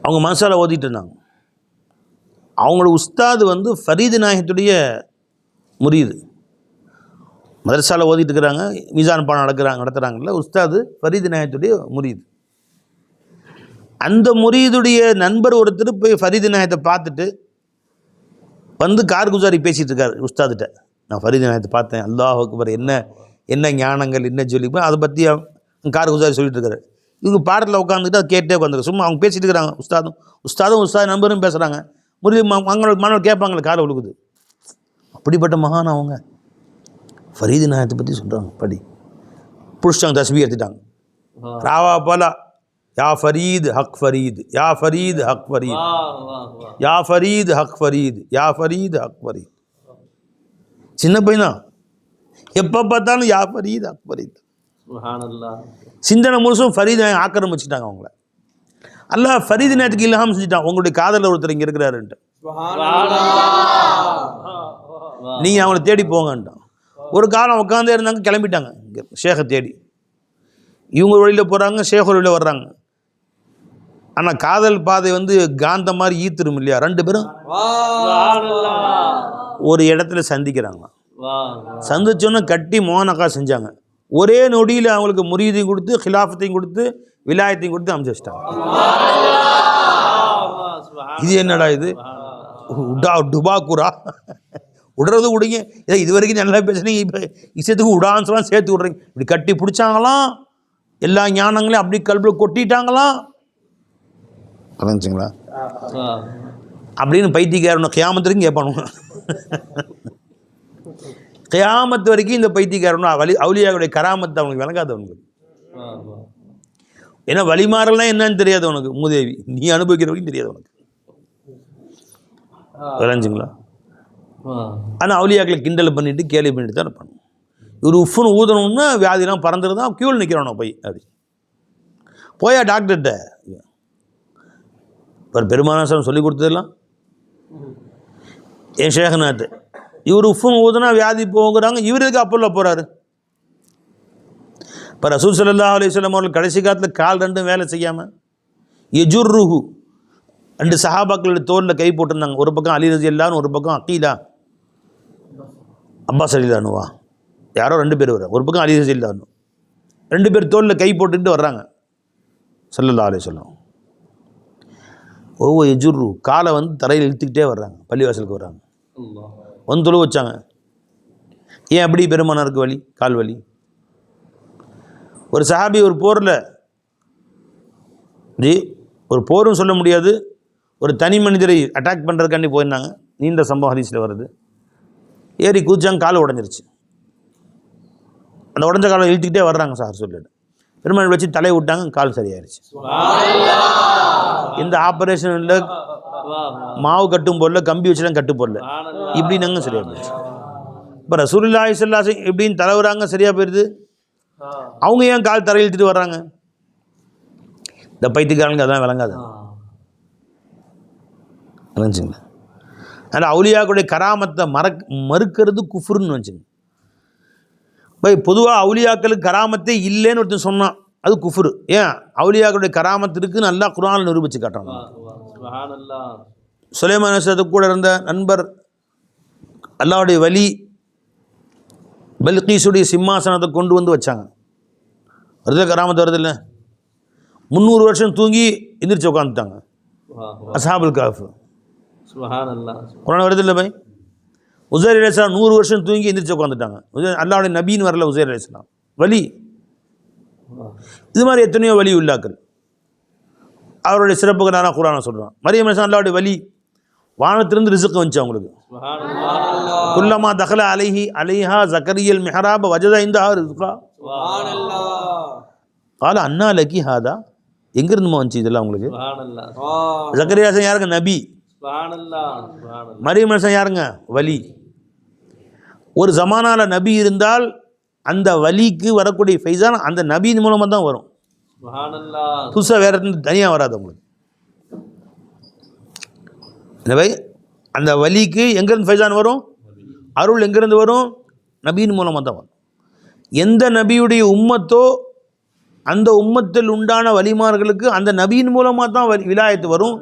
Speaker 1: அவங்க மனசால ஓதிட்டு இருந்தாங்க. அவங்களோட உஸ்தாது வந்து ஃபரீது நாயகத்துடைய முரீது. மதரசால ஓதிட்டு இருக்கிறாங்க, மீசான் பாடம் நடத்துகிறாங்கல்ல, உஸ்தாது ஃபரீது நாயகத்துடைய முரீது. அந்த முரீதுடைய நண்பர் ஒருத்தர் போய் ஃபரீது நாயகத்தை பார்த்துட்டு வந்து கார்குசாரி பேசிகிட்டு இருக்கார் உஸ்தாதுகிட்ட. நான் ஃபரீது நாயகத்தை பார்த்தேன், அல்லாஹ் அக்பர், என்ன ஞானங்கள், என்ன சொல்லிப்போ அதை பற்றி கார்குசாரி சொல்லிட்டு இருக்காரு. இவங்க பாடத்தில் உட்காந்துட்டு அதை கேட்டே உட்காந்துருக்கு. சும்மா அவங்க பேசிகிட்டு இருக்கிறாங்க. உஸ்தாதும் நண்பரும் பேசுகிறாங்க. முரீது மாணவர் கேட்பாங்களே, காலை விழுகுது. அப்படிப்பட்ட மகான் அவங்க ஃபரீது நாயகத்தை பற்றி சொல்கிறாங்க. படி புடிச்சிட்டாங்க, தஸ்பீஹ் எடுத்துட்டாங்க. ராவா போலா யா ஃபரீத் ஹக் ஃபரீத், யா ஃபரீத் ஹக் ஃபரீத், யா ஃபரீத் ஹக் ஃபரீத், யா ஃபரீத் ஹக் ஃபரீத். சின்ன பையனா, எப்போ பார்த்தாலும் யா ஃபரீத் ஹக் ஃபரீத். சிந்தனை முழுசும் ஃபரீத் நாயகம் ஆக்கிரமிச்சுட்டாங்க அவங்கள. அல்லாஹ் ஃபரீது நாயகத்துக்கு இல்ஹாம் செஞ்சுட்டான், உங்களுடைய காதலில் ஒருத்தர் இங்கே இருக்கிறாருன்ட்டு, நீங்கள் அவங்கள தேடி போங்கன்ட்டான். ஒரு காலம் உட்காந்தே இருந்தாங்க, கிளம்பிட்டாங்க ஷேகை தேடி. இவங்க வழியில் போகிறாங்க, ஷேக் வழியில் வர்றாங்க. ஆனால் காதல் பாதை வந்து காந்த மாதிரி ஈத்துரும் இல்லையா, ரெண்டு பேரும் ஒரு இடத்துல சந்திக்கிறாங்க. சந்திச்சோன்னு கட்டி மோனக்கா செஞ்சாங்க. ஒரே நொடியில் அவங்களுக்கு முரீதையும் கொடுத்து, ஹிலாஃபத்தையும் கொடுத்து, விலாயத்தையும் கொடுத்து அமைச்சு வச்சிட்டாங்க. இது என்னடா இது, டுபாக்குரா, விடுறது விடுங்க, இதை இது வரைக்கும் நல்லா பேசுனீங்க, இப்போ இசத்துக்கு உடான்னு சொல்லலாம் சேர்த்து விட்றீங்க. இப்படி கட்டி பிடிச்சாங்களாம், எல்லா ஞானங்களையும் அப்படி கல்வியில் கொட்டிட்டாங்களாம். புரிஞ்சுங்களா? அப்படின்னு பைத்தியக்காரன் கியாமத்து வரைக்கும் கேட்பானுங்க. கியாமத்து வரைக்கும் இந்த பைத்தியக்காரனும் அவுலியாவுடைய கராமத்தை அவனுக்கு விளங்காதவனுக்கு. ஏன்னா வழிமாறல்னா என்னன்னு தெரியாது உனக்கு, மூதேவி நீ அனுபவிக்கிற வரைக்கும் தெரியாது உனக்கு. விளைஞ்சுங்களா? ஆனால் அவுலியாக்களை கிண்டல் பண்ணிட்டு கேலி பண்ணிட்டு தான் இருப்பாங்க. இவர் உஃப்னு ஊதணும்னா வியாதிலாம் பறந்துருதான், கியூவில் நிற்கிறானோ போய். அப்படி போயா டாக்டர்கிட்ட, இப்போ பெருமானாசனம் சொல்லி கொடுத்ததெல்லாம் என் ஷேகநாத்து. இவர் உஃப்னு ஊதுனா வியாதி போங்கிறாங்க, இவர் எதுக்கு அப்பல்ல போகிறாரு? இப்போ ரசூல் ஸல்லல்லாஹு அலைஹி வஸல்லம் அவர்கள் கடைசி காலத்தில் கால் ரெண்டும் வேலை செய்யாமல் யஜுர்ருஹு, ரெண்டு சஹாபாக்களுடைய தோளில் கை போட்டிருந்தாங்க. ஒரு பக்கம் அலி ரலியல்லாஹு, ஒரு பக்கம் அக்கீலா அப்பாஸ் ரலியல்லாஹுவா, யாரோ ரெண்டு பேர் வர, ஒரு பக்கம் அலி ரலியல்லாஹு, ரெண்டு பேர் தோளில் கை போட்டுக்கிட்டு வர்றாங்க ஸல்லல்லாஹு அலைஹி வஸல்லம். ஒவ்வொரு யஜுர்ரு, காலை வந்து தரையில் இழுத்துக்கிட்டே வர்றாங்க, பள்ளிவாசலுக்கு வர்றாங்க. வந்து தொழு வச்சாங்க. ஏன் அப்படி பெருமானாருக்கு வலி, கால் வலி? ஒரு சஹாபி ஒரு போரில், ஒரு போரும் சொல்ல முடியாது, ஒரு தனி மனிதரை அட்டாக் பண்ணுறதுக்காண்டி போயிருந்தாங்க. நீண்ட சம்பவம் ஹதீஸில் வருது. ஏறி கூச்சாங்க, கால் உடஞ்சிருச்சு. அந்த உடஞ்ச காலை இழுத்துக்கிட்டே வர்றாங்க சார் சொல்லிட்டு. பெருமாள் வச்சு தலையை விட்டாங்க, கால் சரியாயிருச்சு. இந்த ஆப்ரேஷன் இல்லை, மாவு கட்டும் போடல, கம்பி வச்சுலாம் கட்டு போடல, இப்படி நாங்கள் சரியாக போயிடுச்சு. இப்போ ரசூலுல்லாஹி ஸல்லல்லாஹு அலைஹி வஸல்லம் எப்படின்னு தலைவராங்க, சரியாக போயிடுது. அவங்க ஏன் கால் தரையில் இழுத்துட்டு வர்றாங்க? இந்த பைத்தியக்காரனுக்கு அதெல்லாம் விளங்காது. விளங்குச்சுங்களா? அதனால் அவுலியாக்களுடைய கராமத்தை மறுக்கிறது குஃப்ருன்னு வச்சுங்க. பை பொதுவாக அவுலியாக்களுக்கு கராமத்தே இல்லைன்னு ஒருத்தர் சொன்னான், அது குஃப்ரு. ஏன் அவுலியாக்களுடைய கராமத்து இருக்குன்னு நல்லா குர்ஆனில் நிரூபித்து காட்டுறாங்க. சுலைமான் அலைஹிஸ்ஸலாத்துக்கு கூட இருந்த நண்பர், அல்லாஹ்வுடைய வலி, பல்கீஸுடைய சிம்மாசனத்தை கொண்டு வந்து வச்சாங்க. வருது கராமத்து வருது இல்லை, 300 வருஷம் தூங்கி எந்திரிச்சு உட்காந்துட்டாங்க. அஸ்ஹாபுல் கஹஃப் குர்ஆன் வருது இல்லை பை. உசைர் அலைஹிஸ்ஸலாம் 100 வருஷம் தூங்கி எந்திரிச்சு உட்காந்துட்டாங்க. அல்லாஹ்வுடைய நபின்னு வரல உசைர் அலைஹிஸ்ஸலாம், வலி. இது மாதிரி எத்தனையோ வலி உள்ளாக்கள். அவருடைய சிறப்புக்கு நான் குர்ஆனை சொல்கிறான். மரியம் அலைஹிஸ்ஸலாம் அல்லாஹ்வுடைய வலி, வானத்திலிருந்து ரிஸ்க் வந்துச்சு அவங்களுக்கு. குல்லமா தகல அலைஹா ஜக்கரியல் மிஹராப வஜத இந்தஹா ரிஸ்கா கால அன்னா லக்கி ஹாதா, எங்கிருந்துமா வந்துச்சு இதெல்லாம் உங்களுக்கு? ஜக்கரியா யாருங்க? நபி. மரியம் அலைஹிஸ்ஸலாம் யாருங்க? வலி. ஒரு ஜமானால நபி இருந்தால் அந்த வலிக்கு வரக்கூடிய ஃபைசான் அந்த நபியின் மூலமாக தான் வரும். புதுசாக வேற தனியாக வராது உங்களுக்கு. எனவே அந்த வலிக்கு எங்கேருந்து ஃபைசான் வரும்? அருள் எங்கேருந்து வரும்? நபியின் மூலமாக தான் வரும். எந்த நபியுடைய உம்மத்தோ அந்த உம்மத்தில் உண்டான வலிமார்களுக்கு அந்த நபியின் மூலமாக தான் விலாயத்து வரும்,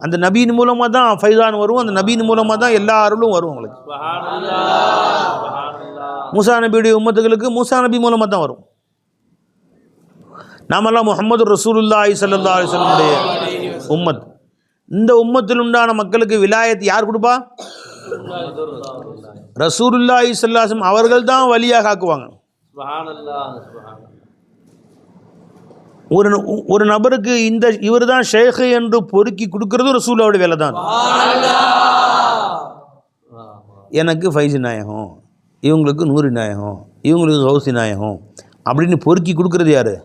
Speaker 1: அந்த நபியின் மூலமாக தான் ஃபைசான் வரும், அந்த நபியின் மூலமாக தான் எல்லா அருளும் வரும் உங்களுக்கு. மூசா நபியுடைய உம்மத்துகளுக்கு மூசா நபி மூலமாக தான் வரும். நாமெல்லாம் முஹம்மது ரசூலுல்லாஹி ஸல்லல்லாஹு அலைஹி வஸல்லமுடைய உம்மத். இந்த உம்மத்தில் உண்டான மக்களுக்கு விலாயத் யார் கொடுப்பா? ரசூலுல்லாஹி ஸல்லல்லாஹு அலைஹி வஸல்லம் அவர்கள் தான் வலியாக ஆக்குவாங்க. ஒரு நபருக்கு இந்த இவர் தான் ஷேக் என்று பொறுக்கி கொடுக்கறது ரசூலுல்லாஹ்வுடைய வேலை தான். எனக்கு ஃபைசி நாயகம், இவங்களுக்கு நூறு நாயகம், இவங்களுக்கு கௌசி நாயகம் அப்படின்னு பொறுக்கி கொடுக்கறது யாரு?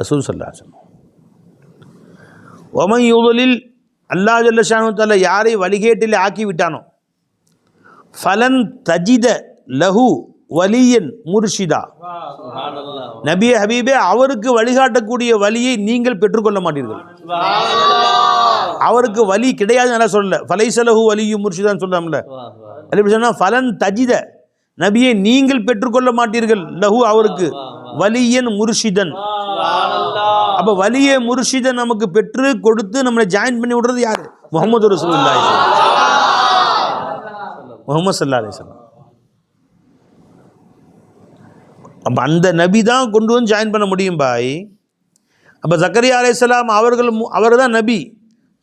Speaker 1: ரசூல் ஸல்லல்லாஹு அலைஹி வஸல்லம். ஒமன் யூதலில் அல்லாஹ் ஜல்ல ஷானு தஆலா யாரை வழிகேட்டில் ஆக்கி விட்டானோ ஃபலன் தஜித லஹு வலியன் முர்ஷிதா, நபியே ஹபீபே அவருக்கு வழிகாட்டக்கூடிய வலியை நீங்கள் பெற்றுக்கொள்ள மாட்டீர்கள். அவருக்கு வலி கிடையாது நல்லா சொல்லல, ஃபலைசலஹு வலியும் முர்ஷிதான்னு சொல்றாங்கல்ல, அப்படி சொன்னா ஃபலன் தஜித நபியை நீங்கள் பெற்றுக்கொள்ள மாட்டீர்கள் லஹு அவருக்கு வலியன் முர்ஷிதன். அப்ப வலிய முர்ஷிதன் நமக்கு பெற்று கொடுத்து நம்மளை ஜாயின் பண்ணி விடுறது யாரு? முஹம்மது ரசூலுல்லாஹி முஹம்மது ஸல்லல்லாஹு அலைஹி வஸல்லம். அப்போ அந்த நபி தான் கொண்டு வந்து ஜாயின் பண்ண முடியும் பாய். அப்போ ஜக்கரியா அலைஹிஸ்ஸலாம் அவர் தான் நபி,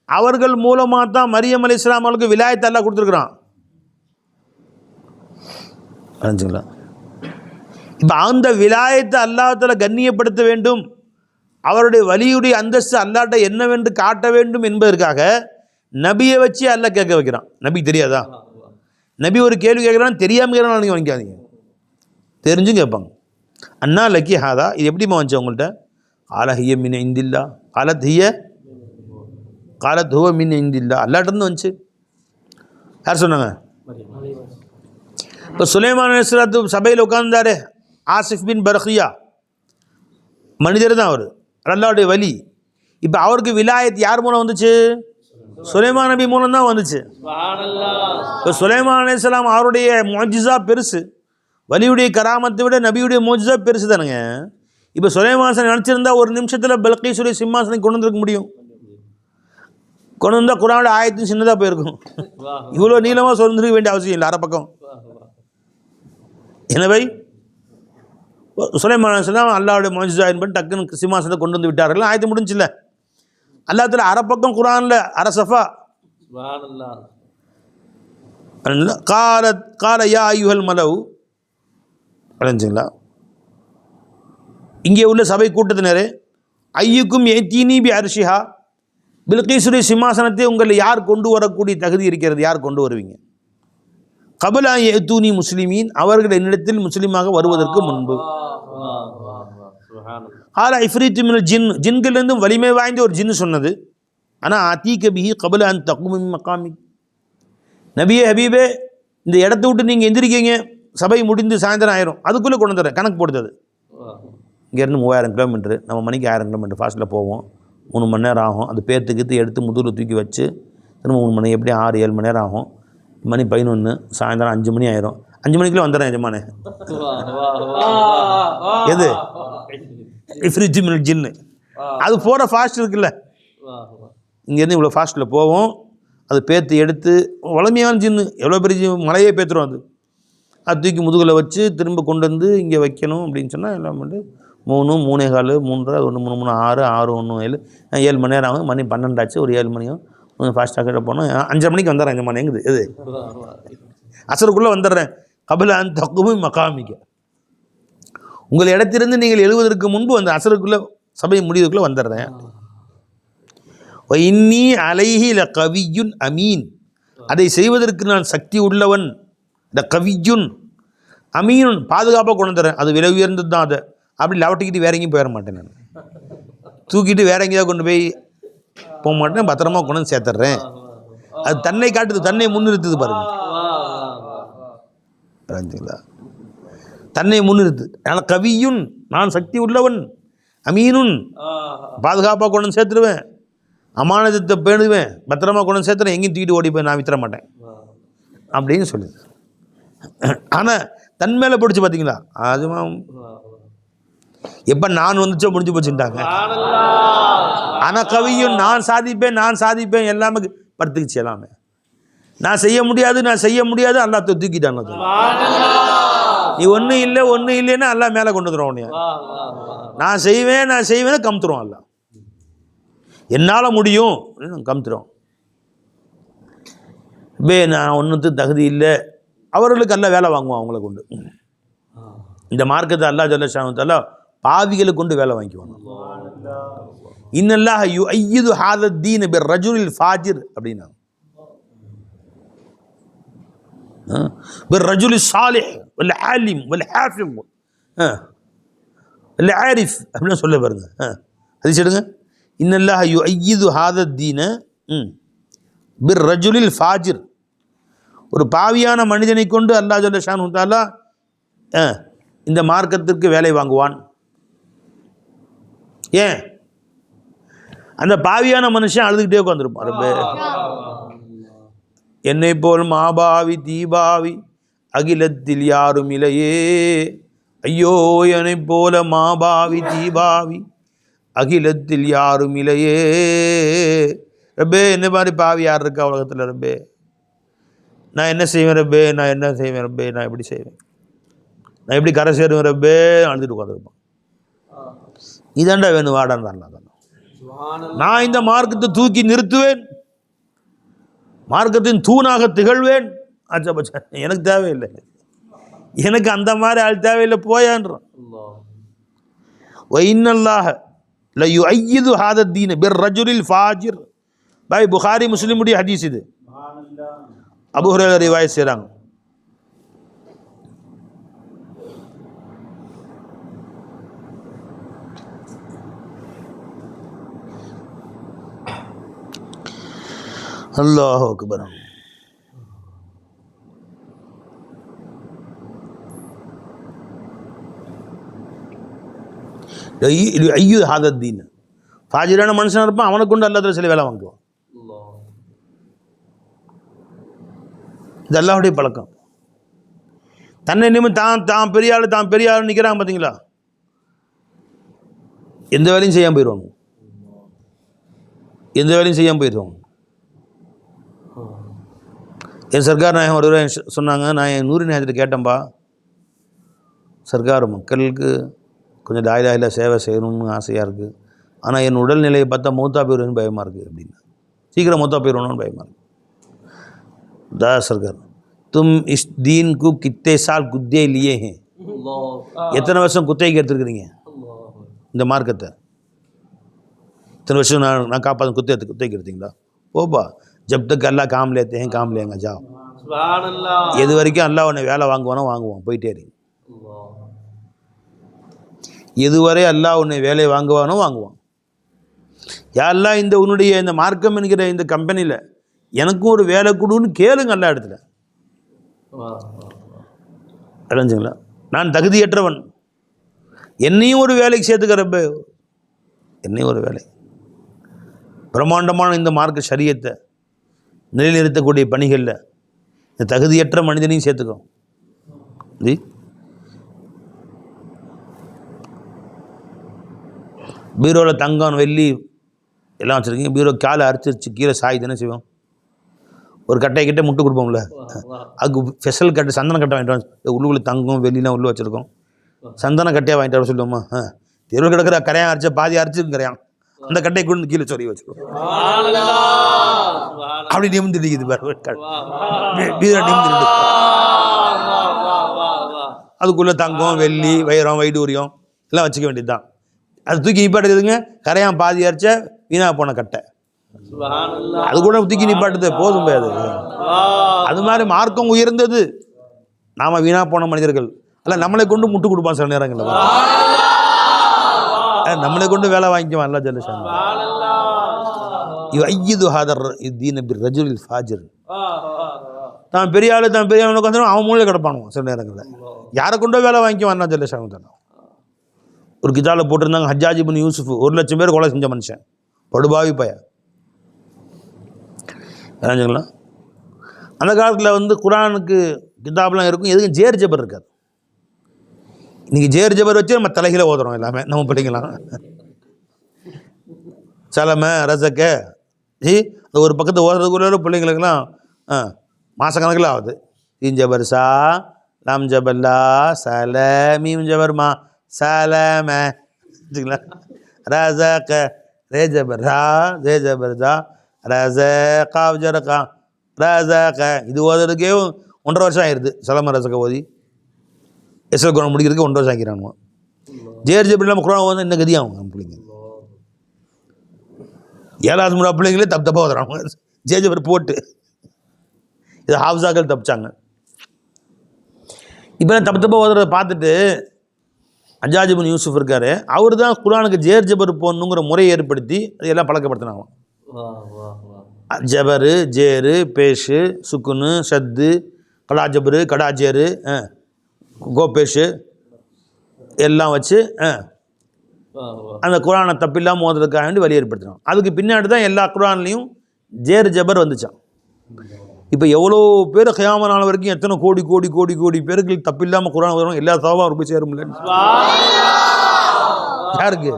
Speaker 1: அவர்கள் மூலமாக தான் மரியம் அலைஹிஸ்ஸலாம் அவர்களுக்கு விலாயத்தை அல்லாஹ் கொடுத்துருக்குறான். புரிஞ்சுங்களா? இப்போ அந்த விலாயத்தை அல்லாஹ்வுத்தாலா கண்ணியப்படுத்த வேண்டும், அவருடைய வலியுடைய அந்தஸ்து அல்லாஹ்ட்ட என்னவென்று காட்ட வேண்டும் என்பதற்காக நபியை வச்சு அல்லாஹ் கேட்க வைக்கிறான். நபிக்கு தெரியாதா? நபி ஒரு கேள்வி கேட்குறான்னு தெரியாமல் கேட்கறான், நீங்கள் வாங்கிக்காதீங்க, தெரிஞ்சும் கேட்பாங்க. அண்ணா லக்கி ஹாதா, இது எப்படிமா வந்துச்சு உங்கள்கிட்ட? ஆலஹிய மின் இந்தில்லா காலத் ஹுவ மின் இந்தில்லா, அல்லாஹ்ட்டருந்து வந்துச்சு. யார் சொன்னாங்க? இப்போ சுலைமான் அலைஹிஸ்ஸலாத்து சபையில் உட்கார்ந்தாரு, ஆசிஃப் பின் பர்கியா மனிதர் தான் அவர், அல்லாஹ்வுடைய வலி. இப்போ அவருக்கு விலாயத் யார் மூலம் வந்துச்சு? சுலைமான் நபி மூலம் தான் வந்துச்சு. இப்போ சுலைமான் அலைஹிஸ்ஸலாம் அவருடைய முஅஜிஸா பெருசு, வலியுடைய கராமத்தை விட நபியுடைய முஅஜிஸா பெருசு தானுங்க. இப்போ சுலைமான் நினச்சிருந்தா ஒரு நிமிஷத்தில் பல்கீஸுடைய சிம்மாசனை கொண்டு வந்துருக்க முடியும். கொண்டு வந்தால் குர்ஆனோட ஆயத்தும் சின்னதாக போயிருக்கும். இவ்வளோ நீளமாக சொல்லிருக்க வேண்டிய அவசியம் இல்லை அரை பக்கம். எனவே சுலைமான் அலைஹிஸ்ஸலாம் அல்லாஹ்வுடைய முஅஜிஸா என்பது டக்குன்னு சிம்மாசனத்தை கொண்டு வந்து விட்டார்கள், ஆயத்து முடிஞ்சில்ல. அல்லாஹ் தஆலா அரை பக்கம் குர்ஆனில் அரை சஃபா கால யா அய்யுஹல் மலவு அடைஞ்சுங்களா. இங்கே உள்ள சபை கூட்டத்தினரே, ஐயுக்கும் ஏத்தீனி பி அர்ஷிஹா, பில்கீஸுடைய சிம்மாசனத்தை உங்களை யார் கொண்டு வரக்கூடிய தகுதி இருக்கிறது? யார் கொண்டு வருவீங்க? கபல ஏத்தூனி முஸ்லிமீன், அவர்கள் என்னிடத்தில் முஸ்லீமாக வருவதற்கு முன்பு. ஆலா இஃப்ரீத்து மினல் ஜின், ஜின்களிலிருந்து வலிமை வாய்ந்த ஒரு ஜின்னு சொன்னது, ஆனால் அத்தீக பிஹி கபல அன் தகுமி மகாமி, நபியே ஹபீபே இந்த இடத்த விட்டு நீங்கள் எந்திரிக்கீங்க, சபை முடிந்து சாயந்தரம் ஆயிரும், அதுக்குள்ளே கொண்டு வந்துடுறேன். கணக்கு போடுறது, இங்கேருந்து 3000 கிலோமீட்டரு, நம்ம மணிக்கு 1000 கிலோமீட்டர் ஃபாஸ்ட்டில் போவோம், 3 மணி நேரம் ஆகும். அது பேர்த்துக்கு எடுத்து முதுகில் தூக்கி வச்சு திரும்ப 3 மணி, எப்படி 6-7 மணி நேரம் ஆகும். மணி 11, சாயந்தரம் 5 மணி ஆயிரும். 5 மணிக்குள்ளே வந்துடுறேன் எஜமானே. எது? இஃப்ரிஜ் மினல் ஜின்னு, அது போகிற ஃபாஸ்ட் இருக்குல்ல, இங்கேருந்து இவ்வளோ ஃபாஸ்ட்டில் போவோம். அது பேர்த்து எடுத்து வளமையான ஜின்னு, எவ்வளோ பெரிய மலையே பேத்துரும். அது அது தூக்கி முதுகில் வச்சு திரும்ப கொண்டு வந்து இங்கே வைக்கணும் அப்படின்னு சொன்னால் எல்லாம் வந்து 3, 3:15, 3:30, 1, 3, 3, 6, 6, 1, 7, 7 மணி நேரம் ஆகும். மணி 12 ஆச்சு. ஒரு 7 மணியும் கொஞ்சம் ஃபாஸ்ட்டாக கிட்ட போனோம். 5:30 மணிக்கு வந்துடுறேன். 5 மணி எங்குது எது அசருக்குள்ளே வந்துடுறேன். கபில அந்த தக்குவும் மகாமிக்க உங்கள் இடத்திலிருந்து நீங்கள் எழுவதற்கு முன்பு அந்த அசருக்குள்ளே சபை முடிவதற்குள்ளே வந்துடுறேன். இன்னி அலைஹி ல கவியுன் அமீன், அதை செய்வதற்கு நான் சக்தி உள்ளவன். இந்த கவியுன் அமீனுன், பாதுகாப்பாக கொண்டு வந்துடுறேன். அது விலை உயர்ந்தது தான். அதை அப்படி லவட்டிக்கிட்டு வேற எங்கேயும் போயிட மாட்டேன். நான் தூக்கிட்டு வேற எங்கேயாவது கொண்டு போய் போக மாட்டேன். பத்திரமா கொண்டு வந்து சேர்த்துட்றேன். அது தன்னை காட்டுது, தன்னை முன்னிறுத்துது பாருங்க. தன்னை முன்னிறுத்து. ஆனால் கவியுன், நான் சக்தி உள்ளவன். அமீனுன், பாதுகாப்பாக கொண்டு வந்து சேர்த்துருவேன். அமானதத்தை பேணுவேன், பத்திரமா கொண்டு வந்து சேர்த்துறேன். எங்கேயும் தூக்கிட்டு ஓடி போய் நான் வித்துற மாட்டேன் அப்படின்னு சொல்லுது. ஆனால் தன் மேலே பிடிச்சி பார்த்தீங்களா, அதுமா எப்போ நான் வந்துச்சோ முடிஞ்சு போச்சுட்டாங்க. ஆனால் கவியும் நான் சாதிப்பேன், நான் சாதிப்பேன், எல்லாமே படுத்துக்குச்சு. எல்லாமே நான் செய்ய முடியாது, நான் செய்ய முடியாது, அல்லா தூக்கிட்டாங்க. நீ ஒன்றும் இல்லை, ஒன்றும் இல்லைன்னா அல்லா மேலே கொண்டு வந்துடும். உன்னைய நான் செய்வேன், நான் செய்வேன், கமுத்துருவோம். அல்லா என்னால் முடியும் கமுத்துறோம். நான் ஒன்றுத்துக்கு தகுதி இல்லை, அவர்களுக்கு அல்ல வேலை வாங்குவோம். அவங்கள கொண்டு இந்த மார்க்கத்தை அல்லா ஜல்லஷானு பாவிகளை கொண்டு வேலை வாங்கிக்குவாங்க. இன்னல்லாஹ் யுஅய்யிது ஹாதத் தீன பிர் ரஜுலில் ஃபாஜிர் அப்படின்னா, பிர் ரஜுலில் சாலிஹ் வல் ஆலிம் வல் ஹாஃபிஸ் வல் ஆரிஃப் அப்படின்னு சொல்ல பாருங்க. அது சொல்லுங்க. இன்னல்லாஹ் யுஅய்யிது ஹாதத் தீன பிர் ரஜுலில் ஃபாஜிர், ஒரு பாவியான மனிதனை கொண்டு அல்லாஹ் ஜல்லஷானு தஆலா இந்த மார்க்கத்திற்கு வேலை வாங்குவான். ஏன்? அந்த பாவியான மனுஷன் அழுதுகிட்டே உட்காந்துருப்பான். ரப்பே என்னை போல் மாபாவி தீபாவி அகிலத்தில் யாரும் இல்லையே, ஐயோ என்னை போல மாபாவி தீபாவி அகிலத்தில் யாரும் இல்லையே. ரப்பே என்ன மாதிரி பாவி யார் இருக்கா உலகத்தில்? ரப்பே நான் என்ன செய்வேன் ரப்பே, நான் என்ன செய்வேன் ரப்பே, நான் எப்படி செய்வேன், நான் எப்படி கரை சேருவேன் ரப்பே, அழுதுட்டு உட்காந்துருப்பான். இதாண்டா வேணும், வாடான்னு. நான் இந்த மார்க்கத்தை தூக்கி நிறுத்துவேன், மார்க்கத்தின் தூணாக திகழ்வேன். அச்சா எனக்கு தேவையில்லை, எனக்கு அந்த மாதிரி ஆள் தேவையில்லை, போயான்றான். இன்னல்லாஹ ல யுஅய்யிது ஹாதத் தீன பிர் ரஜுலில் ஃபாஜிர். பாய் புகாரி முஸ்லிமுடைய ஹதீஸ் இது. அபூ ஹுரைரா ரிவாயத் செய்றாங்க. அல்லாஹு அக்பர். ஐயோ ஹாதத் தீன், ஃபாஜிரான மனுஷனாக இருப்பான், அவனை கொண்டு அல்லாஹ் சில வேலை வாங்குவான். இது அல்லாஹ்வுடைய பழக்கம். தன்னை நிமிடம் தான் பெரிய ஆள் நிற்கிறாங்க பார்த்தீங்களா, எந்த வேலையும் செய்யாமல் போயிடுவாங்க. என் சர்க்கார் நாயகம் ஒரு சொன்னாங்க, நான் என் நூறு நேரத்தில் கேட்டேன்பா, சர்க்கார் மக்களுக்கு கொஞ்சம் தாயிலாயில சேவை செய்யணும்னு ஆசையாக இருக்குது, ஆனால் என் உடல்நிலையை பார்த்தா மூத்தா போயிடுவேன்னு பயமாக இருக்குது அப்படின்னு, சீக்கிரம் மூத்தா போயிடணும்னு பயமாக இருக்குது. दा सरकार तुम इस दीन को कितने साल गुद्दे लिए हैं, எத்தனை வருஷம் குத்தகைக்கு எடுத்துருக்கிறீங்க இந்த மார்க்கத்தை? இத்தனை வருஷம் நான் காப்பாற்ற குத்தகைக்கு எடுத்தீங்களா? ஓப்பா ஜப் தக் அல்லா காம் லேத்தே ஹேன் காம் லேங்க ஜாओ. எது வரைக்கும் அல்லாஹ் உன்னை வேலை வாங்குவான், போயிட்டே இருக்கு. எதுவரை அல்லாஹ் உன்னை வேலை வாங்குவான். யாரெல்லாம் இந்த உன்னுடைய இந்த மார்க்கம் என்கிற இந்த கம்பெனியில் எனக்கும் ஒரு வேலை கொடுன்னு கேளுங்க எல்லா இடத்துல. அடைஞ்சுங்களா? நான் தகுதியற்றவன், என்னையும் ஒரு வேலைக்கு சேர்த்துக்கிறப்ப, என்னையும் ஒரு வேலை, பிரம்மாண்டமான இந்த மார்க்க ஷரியத்தை நிலைநிறுத்தக்கூடிய பணிகளில் இந்த தகுதியற்ற மனிதனையும் சேர்த்துக்கோ. பீரோவில் தங்கம் வெள்ளி எல்லாம் வச்சுருக்கீங்க, பீரோ காலை அரைச்சிருச்சு கீழே சாய் தானே செய்வோம். ஒரு கட்டையை கிட்டே முட்டு கொடுப்போம்ல, அதுக்கு ஸ்பெஷல் கட்டை சந்தன கட்டை வாங்கிட்டு வந்து உள்ளுக்குள்ளே தங்கம் வெளியெலாம் உள்ளே வச்சுருக்கோம். சந்தன கட்டையாக வாங்கிட்டு வர சொல்லுவோமா? தெருவில் கிடக்கிற கரையான் அரைச்ச பாதி அரைச்சிருக்கு கரையான், அந்த கட்டையை கொண்டு கீழே சொல்லி வச்சுருக்கோம். அப்படி நிமிந்துடுக்குது பாரு, நிமிந்துட்டு அதுக்குள்ளே தங்கம் வெள்ளி வைரம் வைடூரியம் எல்லாம் வச்சுக்க வேண்டியது தான். அது தூக்கி நிப்பாட்டுதுங்க, கரையான் பாதி அரைச்ச வீணா போன கட்டை, அது கூட தூக்கி நிப்பாட்டுது போதும் அது. அது மாதிரி மார்க்கம் உயர்ந்தது, நாம வீணா போன மனிதர்கள் அல்ல. நம்மளை கொண்டு முட்டு கொடுப்பான் சில நேரங்களில், நம்மளை கொண்டு வேலை வாங்கிக்குவான் அல்ல ஜல்லஷான். தான் பெரிய ஆளு உட்காந்து அவன் மூலையில் கிடப்பானுவான் சில நேரங்களில், யாரை கொண்டோ வேலை வாங்கிக்குவான் அல்ல ஜல்லஷான் தானே. ஒரு கிதாபில் போட்டிருந்தாங்க, ஹஜ்ஜாஜ் இப்னு யூசுஃப் 1,00,000 பேர் கொலை செஞ்ச மனுஷன், படுபாவி பய. தெரிஞ்சுக்கலாம். அந்த காலத்தில் வந்து குரானுக்கு கிதாப்லாம் இருக்கும், எதுக்கும் ஜேர் ஜபர் இருக்காது. இன்றைக்கி ஜேர் ஜபர் வச்சு நம்ம தலைகளை ஓதுறோம் எல்லாமே, நம்ம படிக்கலாம். சலமை ரசக்க அந்த ஒரு பக்கத்தை ஓதுறதுக்குள்ள பிள்ளைங்களுக்கெல்லாம் மாதக்கணக்கில் ஆகுது. தீன் ஜபர் சா, லாம் ஜபல்லா, சல, மீம் ஜபர் மா, சலம, ரசக்க, ரே ஜபர் ரா, ஜே ஜபர் ஜா, ரச காவ் ஜரக்கா, ரசக. இது ஓதுறதுக்கே 1.5 வருஷம் ஆயிடுது. சலம ரசக்க ஓதி எஸ்எல் குரான் முடிக்கிறதுக்கு 1.5 வருஷம் ஆக்கிறானுவோம். ஜேர் ஜபர் இல்லாமல் குரான் ஓதுனா என்ன கதியாகும் நம்ம பிள்ளைங்க? 7வது முறை பிள்ளைங்களே தப்பாக ஓதுறாங்க ஜேர் ஜபர் போட்டு. இது ஹாஃப்ஸாக்கள் தப்பிச்சாங்க. இப்போ தப்பாக ஓதுறதை பார்த்துட்டு ஹஜ்ஜாஜ் இப்னு யூசுஃப் இருக்காரு, அவர் தான் குரானுக்கு ஜேர் ஜபர் போடணுங்கிற முறையை ஏற்படுத்தி அது எல்லாம் பழக்கப்படுத்தினாங்க. ஜபரு, ஜேரு, பேஷு, சுக்குனு, ஷத்து, கடா ஜபரு, கடா ஜேரு, கோபேஷு எல்லாம் வச்சு அந்த குரானை தப்பில்லாமல் ஓதுறதுக்காக வேண்டி வழி ஏற்படுத்தினோம். அதுக்கு பின்னாடி தான் எல்லா குரான்லேயும் ஜேர் ஜபர் வந்துச்சான். இப்போ எவ்வளோ பேர் கியாமத் நாள் வரைக்கும் எத்தனை கோடி கோடி கோடி கோடி பேருக்கு தப்பில்லாமல் குரான் ஓதுறோம், எல்லா சவாவும் அவர் போய் சேரும் இல்லை. யாருக்கு?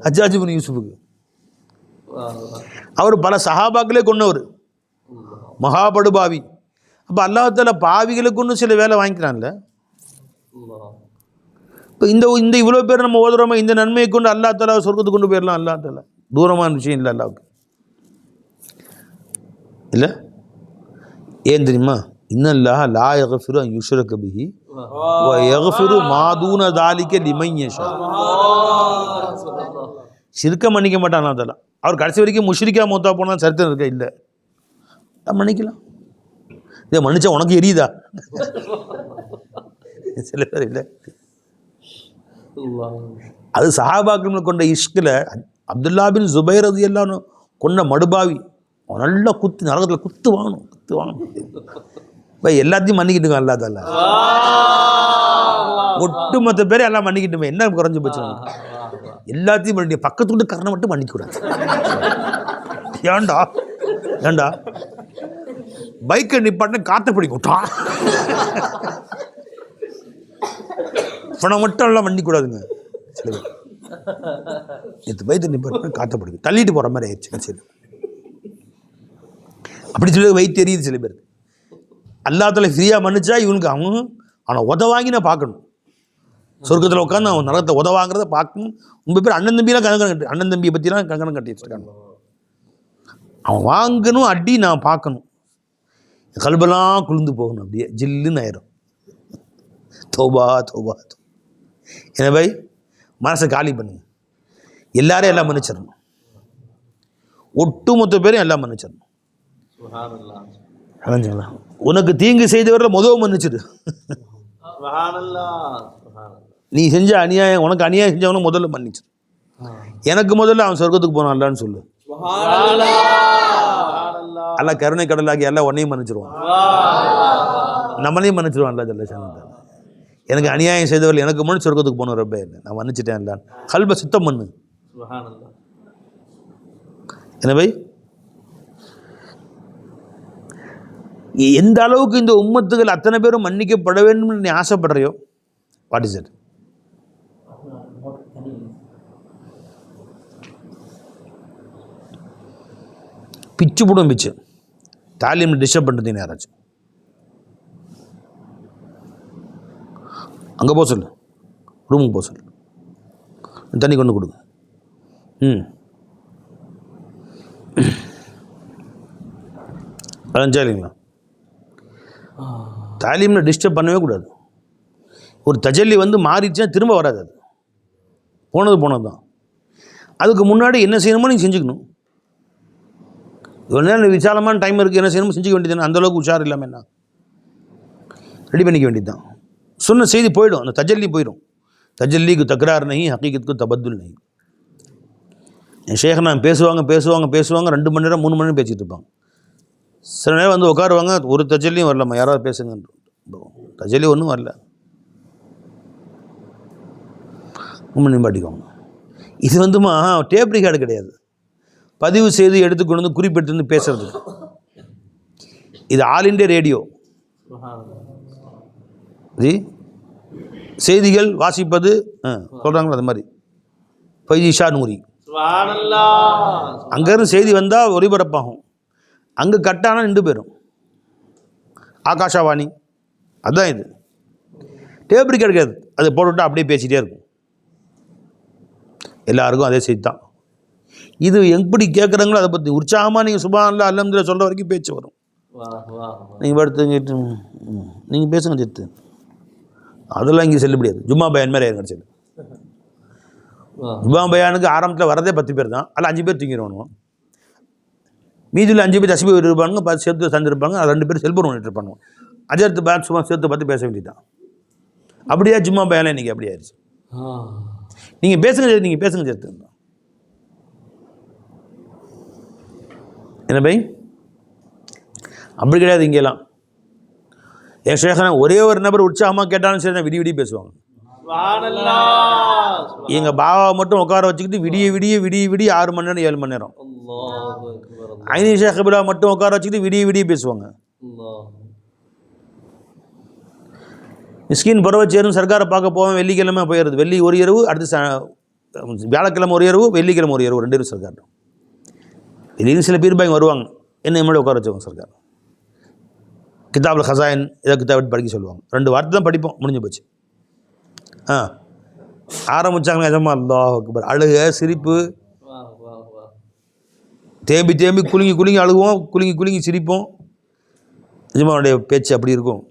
Speaker 1: ஹஜ்ஜாஜ் இப்னு யூசுஃபுக்கு. அவர் பல சஹாபாக்களே கொண்டவர், மகாபடுபாவி. அப்போ அல்லாஹ் தஆலா பாவிகளுக்கு ஒன்று சில வேலை வாங்கிக்கிறான்ல. இப்போ இந்த இவ்வளோ பேர் நம்ம ஓதுறோமா, இந்த நன்மையை கொண்டு அல்லாஹ் தஆலா சொர்க்கத்துக்கு கொண்டு போயிடலாம். அல்லாஹ் தஆலா தூரமான விஷயம் இல்லை அல்லாவுக்கு. இல்லை ஏன் தெரியுமா? இன்னல்லாஹ லா யக்ஃபிரு அன் யுஷ்ரக பிஹி வ யக்ஃபிரு மா தூன ஸாலிக லிமன் யஷா. ஷிர்க்க மன்னிக்க மாட்டான் அல்லாஹ் தஆலா. அவர் கடைசி வரைக்கும் முஷ்ரிக்கா மௌத்தா போனால் சரித்திரம் இருக்க இல்லை, மன்னிக்கலாம். இதை மன்னிச்சா உனக்கு எரியுதா? சில பேர் இல்லை. அது சஹாபாக்கள் கொண்ட இஷ்கில் அப்துல்லா பின் ஜுபைர் ரலியல்லாஹு அன்ஹு கொண்ட மடுபாவி. அவன் நல்லா குத்து நரகத்தில் குத்து வாங்கணும். இப்போ எல்லாத்தையும் மன்னிக்கிட்டுங்க அல்லாஹ் தஆலா. ஒட்டுமொத்த பேரை எல்லாம் மன்னிக்கிட்டுமே, என்ன குறைஞ்சி போச்சு? எல்லாத்தையும் பண்ணி பக்கத்து விட்டு கரணை மட்டும் மன்னிக்கூடாது. ஏண்டா ஏண்டா பைக்கை நிப்பாட்ட காற்றை பிடிக்க விட்டான், பணம் மட்டும் எல்லாம் மன்னிக்கூடாதுங்க. சில பேர் நேற்று பைக்கை நிப்பாட்ட காற்றை பிடிக்கும் தள்ளிட்டு போகிற மாதிரி ஆயிடுச்சு. சரி அப்படி சொல்லி வயிற்று எரியுது சில பேருக்கு. அல்லாஹ் தஆலா ஃப்ரீயாக மன்னிச்சா இவனுக்கு அவனை உதவாங்கி நான் பார்க்கணும். சொர்க்கத்தில் உட்காந்து அவன் நரகத்தை உதவாங்கிறத பார்க்கணும். உங்கள் பேர் அண்ணன் தம்பிலாம் கங்கணம் கட்டி, அண்ணன் தம்பியை பற்றிலாம் கங்கணம் கட்டி வச்சுருக்காங்க. அவன் வாங்கணும் அடி நான் பார்க்கணும், கல்பெல்லாம் குளிர்ந்து போகணும், அப்படியே ஜில்லுன்னு ஆயிரும். தௌபா தௌபா. என்ன பை மனசை காலி பண்ணுங்க. எல்லாரையும் எல்லாம் மன்னிச்சிடணும், ஒட்டுமொத்த பேரும் எல்லாம் மன்னிச்சிடணும். உனக்கு தீங்கு செய்தவர்கள் முதல் மன்னிச்சிடு. நீ செஞ்ச அநியாயம், உனக்கு அநியாயம் செஞ்சவன முதல்ல மன்னிச்சிடு. எனக்கு முதல்ல அவன் சொர்க்கத்துக்கு போனான்லான்னு சொல்லு. எல்லாம் கருணை கடலாகி எல்லாம் உன்னையும் மன்னிச்சிருவான், நம்மளையும் மன்னிச்சிருவான். அல்லா ஜல்ல ஷானஹு. எனக்கு அநியாயம் செய்தவர்கள் எனக்கு முன்னாடி சொர்க்கத்துக்கு போன ரப்பே, நான் மன்னிச்சிட்டேன். இல்லை கல்பை சுத்தம் பண்ணு. என்ன பை, எந்த அளவுக்கு இந்த உம்மத்துகள் அத்தனை பேரும் மன்னிக்கப்பட வேண்டும் நீ ஆசைப்படுறியோ, வாட் இஸ் இட்? பிச்சு போடும் பிச்சு. தாலீம் டிஸ்டர்ப் பண்ணுறீங்க யாராச்சும் அங்கே போக சொல்லு, ரூமுக்கு போக சொல்லு, தண்ணி கொண்டு கொடுங்க. அதான் இல்லைங்களா? தாலீமில் டிஸ்டர்ப் பண்ணவே கூடாது. ஒரு தஜல்லி வந்து மாறிடுச்சுன்னா திரும்ப வராது, அது போனது தான். அதுக்கு முன்னாடி என்ன செய்யணுமோ நீங்கள் செஞ்சுக்கணும். இவ்வளோ நேரம் விசாலமான டைம் இருக்குது, என்ன செய்யணுமோ செஞ்சுக்க வேண்டியது. அந்தளவுக்கு உஷார் இல்லாமல் என்ன ரெடி பண்ணிக்க வேண்டியது தான். சொன்ன செய்தி போயிடும், அந்த தஜல்லி போயிடும். தஜல்லிக்கு தக்ரார் நஹி, ஹக்கீகத்துக்கு தபத்துல் நஹி. என் ஷேக் நான் பேசுவாங்க 2 மணி நேரம் 3 மணி நேரம் பேசிகிட்டு இருப்பாங்க. சில நேரம் வந்து உட்காருவாங்க, ஒரு தஜல்லியும் வரலம்மா, யாராவது பேசுங்க, தஜல்லி ஒன்றும் வரல, நிப்பாட்டிக்குவாங்க. இது வந்துமா டேப் ரிகார்டு கிடையாது, பதிவு செய்து எடுத்துக்கொண்டு வந்து குறிப்பெடுத்து வந்து பேசுறது. இது ஆல் இண்டியா ரேடியோ. ஜி செய்திகள் வாசிப்பது சொல்கிறாங்களோ அது மாதிரி ஃபைஜிஷா நூரி. அங்கேருந்து செய்தி வந்தால் ஒலிபரப்பாகும், அங்கே கட்டானா நின்று போயிடும். ஆகாஷவாணி அதுதான் இது. டேப் ரிகார்டு கிடையாது, அதை போட்டுவிட்டா அப்படியே பேசிகிட்டே இருக்கும். எல்லாருக்கும் அதே செய்தி தான். இது எப்படி கேட்குறாங்களோ அதை பற்றி உற்சாகமாக நீங்கள் சுப்ஹானல்லாஹ் அல்ஹம்துலில்லாஹ் சொல்கிற வரைக்கும் பேச்சு வரும். நீங்கள் படுத்துங்கிட்டு நீங்கள் பேசுங்க சேர்த்து, அதெல்லாம் இங்கே செல்லுபடியாது. ஜும்மா பயான் மாதிரி ஆயிரம் கிடச்சிது. ஜும்மா பயானுக்கு ஆரம்பத்தில் வரதே 10 பேர் தான், அதில் 5 பேர் தூங்கிடுவானுவோம். மீதியில் 5 பேர் தஸ்பீஹ் இருப்பாங்க, 10 சேர்த்து தந்துருப்பாங்க, அது 2 பேர் செல்போன் பண்ணிட்டு இருப்பாங்க. அஜர்த்து பேர் சும்மா சேர்த்து பார்த்து பேச வேண்டியதான். அப்படியே ஜும்மா பயானில் இன்றைக்கி அப்படி ஆயிடுச்சு. நீங்கள் பேசுங்க சேர்த்து என்ன பை, அப்படி கிடையாது. இங்கெல்லாம் என் ஷேഖனா ஒரே ஒரு நபர் உற்சாகமாக கேட்டாலும் சரி தான் விடிய பேசுவாங்க. எங்கள் பாபாவை மட்டும் உட்கார வச்சுக்கிட்டு விடிய 6 மணி நேரம் 7 மணி நேரம். ஐனி ஷேக் கபிலா மட்டும் உட்கார வச்சுக்கிட்டு விடிய பேசுவாங்க. மிஸ்கின் பருவச்சேரும் சர்க்காரை பார்க்க போவேன், வெள்ளிக்கிழமை போயிடுறது. வெள்ளி ஒரு இரவு, அடுத்து வியாழக்கிழமை ஒரு இரவு, வெள்ளிக்கிழமை ஒரு இரவு, 2 இரவு சர்க்கார். வெளியில் சில பேர் பாங்க வருவாங்க, என்ன முன்னாடி உட்கார வச்சுவாங்க சர்க்கார். கிதாபுல் ஹசாயின் ஏதோ கிதாப் படிக்க சொல்லுவாங்க, 2 வார்த்தை தான் படிப்போம், முடிஞ்சு போச்சு. ஆரம்பித்தாங்க எஜமா அல்லாஹ் அக்பர், அழுக சிரிப்பு, தேம்பி குலுங்கி அழுகுவோம், குலுங்கி சிரிப்போம். எஜமானுடைய பேச்சு அப்படி இருக்கும்.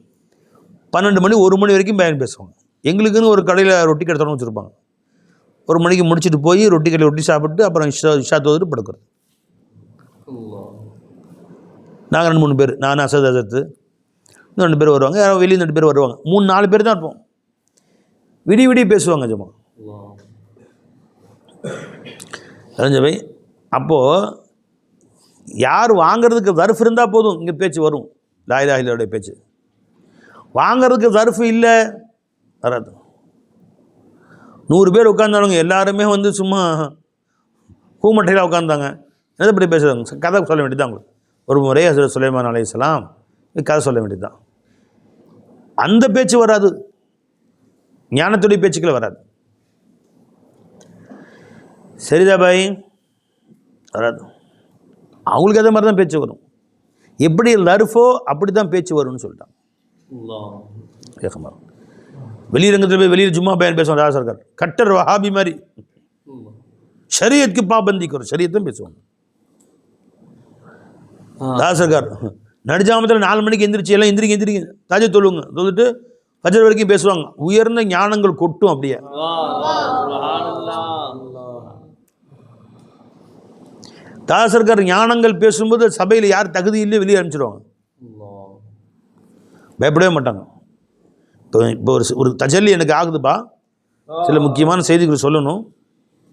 Speaker 1: 12 மணி 1 மணி வரைக்கும் பயன் பேசுவாங்க. எங்களுக்குன்னு ஒரு கடையில் ரொட்டி கடை தொடர்ந்து வச்சுருப்பாங்க. 1 மணிக்கு முடிச்சுட்டு போய் ரொட்டி சாப்பிட்டு அப்புறம் இஷா தோதுட்டு படுக்கிறது. நாங்கள் 2-3 பேர், நான் அசத்து இன்னும் 2 பேர் வருவாங்க, யாரும் வெளியே 2 பேர் வருவாங்க, 3-4 பேர் தான் இருப்போம். விடிய பேசுவாங்க ஜமா தெரிஞ்சவை. அப்போது யார் வாங்கிறதுக்கு தர்ஃப் இருந்தால் போதும், இங்கே பேச்சு வரும். லா இலாஹ இல்லல்லாஹ்வுடைய பேச்சு. வாங்கிறதுக்கு தர்ஃப் இல்லை, வராது. 100 பேர் உட்காந்தானுங்க, எல்லாருமே வந்து சும்மா கூமட்டையில் உட்காந்தாங்க, எதை பற்றி பேசுகிறாங்க, கதை சொல்ல வேண்டியது அவங்களுக்கு. ஒரு முறை ஹஸரத் சுலைமான் அலைஹிஸ்ஸலாம் கதை சொல்ல வேண்டியது தான். அந்த பேச்சு வராது, ஞானத்துடைய பேச்சுக்களை வராது. சரிதா பாய், வராது. அவங்களுக்கு அதே மாதிரி தான் பேச்சு வரும். எப்படி லர்ஃபோ அப்படி தான் பேச்சு வரும்னு சொல்லிட்டாங்க. வெளிரங்கத்தில் போய் வெளியில் ஜும்மா பயான் பேசுவாங்க ராஜா சர்க்கார், கட்டர் வஹாபி மாதிரி ஷரியத்துக்கு பாபந்திக்கு ஒரு ஷரியத்தும் பேசுவாங்க. ராஜா சர்க்கார் நடுஜாமத்தில் 4 மணிக்கு எந்திரிச்சு எல்லாம் எந்திரிங்க தாஜ தொழுவுங்க, தொழுதுட்டு ஃபஜர் வரைக்கும் பேசுவாங்க. உயர்ந்த ஞானங்கள் கொட்டும் அப்படியே. தாஜ சர்க்கார் ஞானங்கள் பேசும்போது சபையில் யார் தகுதி இல்லை வெளியே அனுப்பிச்சிடுவாங்க, பயப்படவே மாட்டாங்க. இப்போ ஒரு தஜல்லி எனக்கு ஆகுதுப்பா, சில முக்கியமான செய்திகள் சொல்லணும்,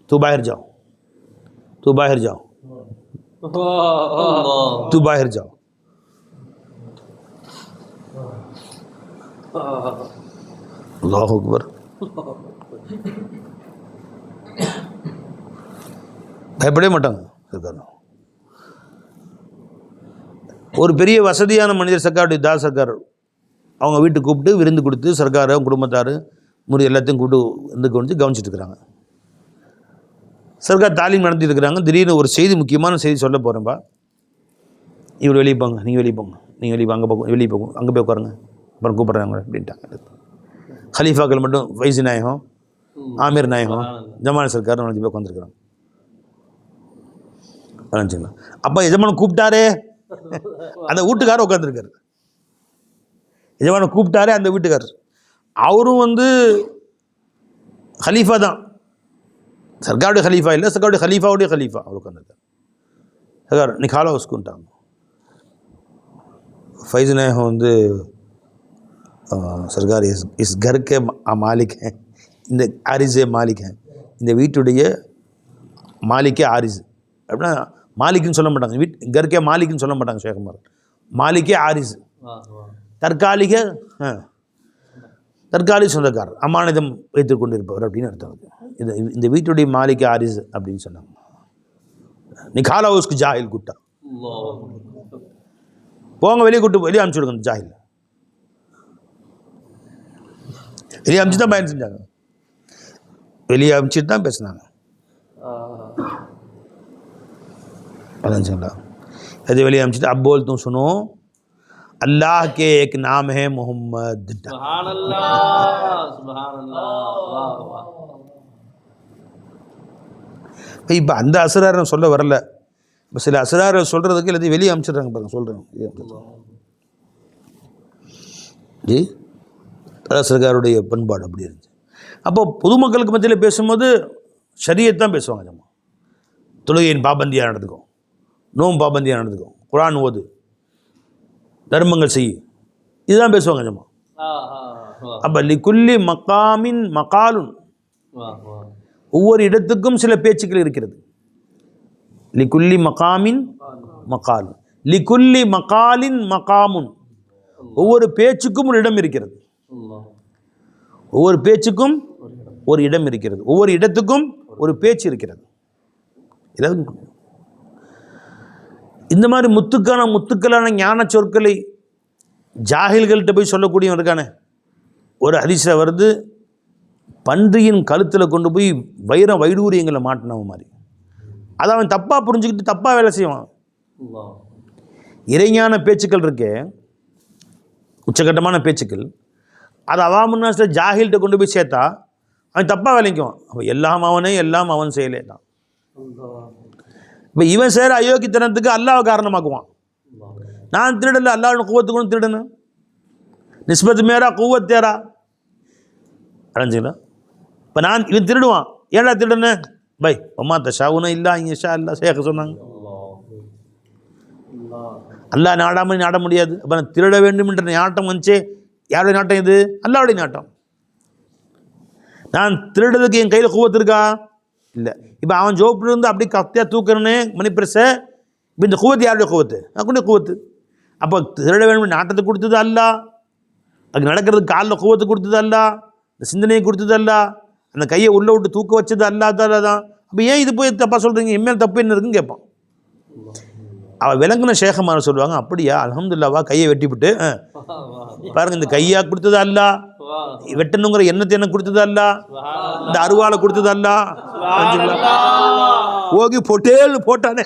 Speaker 1: தூ பாஹிர் ஜாओ அல்லாஹ் அக்பர். பயப்படவே மாட்டாங்க. ஒரு பெரிய வசதியான மனிதர் சர்க்காருடைய தாஸ் சர்க்கார் அவங்க வீட்டுக்கு கூப்பிட்டு விருந்து கொடுத்து சர்க்கார் அவங்க குடும்பத்தார் முறை எல்லாத்தையும் கூப்பிட்டு வந்து கவனிச்சிட்டு இருக்கிறாங்க. சர்க்கார் தாலீம் நடத்திட்டு இருக்கிறாங்க. திடீர்னு ஒரு செய்தி, முக்கியமான செய்தி சொல்ல போகிறேன்ப்பா. இவர் வெளியே போங்க, நீங்கள் வெளியே போங்க, நீங்கள் வெளியே அங்கே போங்க, வெளியே போங்க, அங்கே போய் உட்காருங்க, அப்புறம் கூப்பிட்றாங்க அப்படின்ட்டாங்க. ஹலீஃபாக்கள் மட்டும் ஃபைசி நாயகம், ஆமீர் நாயகம், ஜமான் சர்க்கார் 4 பேர் உட்காந்துருக்குறாங்க. அப்போ எஜமான் கூப்பிட்டாரே, அந்த வீட்டுக்காரர் உட்காந்துருக்காரு. எஜமான கூப்பிட்டாரே அந்த வீட்டுக்காரர், அவரும் வந்து ஹலீஃபா தான், சர்க்காருடைய ஹலீஃபா இல்லை, சர்க்காருடைய ஹலீஃபாவுடைய ஹலீஃபா. அவர் உட்காந்துருக்கார். சர்க்கார் நீ காலா வச்சுக்கிட்டாங்க. ஃபைஸ் நாயகம் வந்து சர்க்கார் இஸ் கர்க்கே மாலிக் ஹே, இந்த ஆரிஸே மாலிக் ஹே, இந்த வீட்டுடைய மாலிக்கே ஆரிஸ் அப்படின்னா மாலிக்குன்னு சொல்ல மாட்டாங்க, கர்க்கே மாலிக்குன்னு சொல்ல மாட்டாங்க ஷேகுமார், மாலிக்கே ஆரிஸ், தற்காலிக தற்காலிக சொந்தக்காரர், அமானிதம் வைத்து கொண்டிருப்பவர் அப்படின்னு அர்த்தம். இந்த வீட்டுடைய மாலிக் ஆரிஸ் அப்படின்னு சொன்னாங்க. நிகாலா உஸ்கு ஜாஹில் கூட்டா, போங்க வெளியே கூட்டு வெளியே அனுப்பிச்சுடுங்க. இந்த ஜாஹில் வெளியே அனுப்பிச்சு தான் பயன் செஞ்சாங்க, வெளியே அனுப்பிச்சிட்டு தான் பேசினாங்க. अल्लाह வெளியே அனுப்பிச்சிட்டு अब बोल तुम सुनो अल्लाह के एक नाम है मोहम्मद. सुभान अल्लाह, सुभान अल्लाह, वाह वाह. இப்போ அந்த அஸ்ராரை சொல்ல வரல, இப்போ சில அஸ்ராரை சொல்கிறதுக்கு எல்லாத்தையும் வெளியே அனுப்பிச்சிடுறாங்க பாருங்க. சொல்கிறேன் ஜி, சர்க்காருடைய பண்பாடு அப்படி இருந்துச்சு. அப்போ பொதுமக்களுக்கு மத்தியில் பேசும்போது ஷரியத்தான் பேசுவாங்க. ஜம்மா தொழுகையின் பாபந்தியாக நடந்துக்கும், நோம் பாபந்தியாக நடந்துக்கும், குரான் ஓது, தர்மங்கள் செய், இதுதான் பேசுவாங்க. ஜம்மா அப்போ லிகுல்லி மகாமின் மகாலுன், ஒவ்வொரு இடத்துக்கும் சில பேச்சுக்கள் இருக்கிறது. லிகுல்லி மகாமின் மகாலுன், லிகுல்லி மகாலின் மகாமுன், ஒவ்வொரு பேச்சுக்கும் ஒரு இடம் இருக்கிறது, ஒவ்வொரு பேச்சுக்கும் ஒரு இடம் இருக்கிறது, ஒவ்வொரு இடத்துக்கும் ஒரு பேச்சு இருக்கிறது. இந்த மாதிரி முத்துக்களான ஞான சொற்களை ஜாஹில்கள்கிட்ட போய் சொல்லக்கூடியவன் இருக்கானே. ஒரு ஹதீஸ்ல வருது, பன்றியின் கழுத்தில் கொண்டு போய் வைடூரியங்களை மாட்டினவன் மாதிரி. அதை அவன் தப்பாக புரிஞ்சுக்கிட்டு தப்பாக வேலை செய்வான். இறைஞான பேச்சுக்கள் இருக்கே, உச்சகட்டமான பேச்சுக்கள், அதை அவாமுன்னாஸ்ல ஜாஹில்கிட்ட கொண்டு போய் சேர்த்தா அவன் தப்பாக விளைக்குவான். அப்போ எல்லாம் அவனே, எல்லாம் அவன் செயலே தான். இப்போ இவன் செய்கிற அயோக்கியத்தனத்துக்கு அல்லாஹ் காரணமாக்குவான். நான் திருடல, அல்லாஹ் குவத்துக்கு திருடனு, நிஸ்பத் மேரா குவத் தேரா, அடைஞ்சிங்களா? இப்போ இவன் திருடுவான், ஏடா திருடனு பை அம்மா தஷாவுன்னு இல்லா இங்கே ஷா இல்லா சேர்க்க சொன்னாங்க. அல்லாஹ் நாடாமல் நாட முடியாது. அப்போ நான் திருட வேண்டும் என்ற நாட்டம் வந்துச்சே, யாருடைய நாட்டம் இது? அல்லாஹ்வுடைய நாட்டம். நான் திருடுறதுக்கு என் கையில் குவத்து இருக்கா? இல்லை. இப்போ அவன் ஜோப்பிலிருந்து அப்படி கத்தியாக தூக்குறனே மணி பிரஸை, இப்போ இந்த குவத்து யாருடைய குவத்து? நான் குவத்து. அப்போ திருட வேண்டும் நாட்டத்தை கொடுத்தது அல்லாஹ், அது நடக்கிறதுக்கு காலில் குவத்து கொடுத்தது அல்லாஹ், இந்த சிந்தனையை கொடுத்தது அல்லாஹ், அந்த கையை உள்ளே விட்டு தூக்க வச்சது அல்லாஹ் தாலா தான். அப்போ ஏன் இது போய் தப்பாக சொல்கிறீங்க, எம்மையில் தப்பு என்ன இருக்குன்னு கேட்பான். அவள் விளங்குன ஷேகமான சொல்லுவாங்க, அப்படியா அல்ஹம்துலில்லாஹ், கையை வெட்டிவிட்டு பாருங்க, இந்த கையா கொடுத்தது அல்லாஹ், வெட்டணுங்கிற எண்ணத்தை என்ன கொடுத்தது அல்லாஹ், இந்த அருவாளை கொடுத்தது அல்லாஹ், ஓகி பொட்டேல் போட்டானே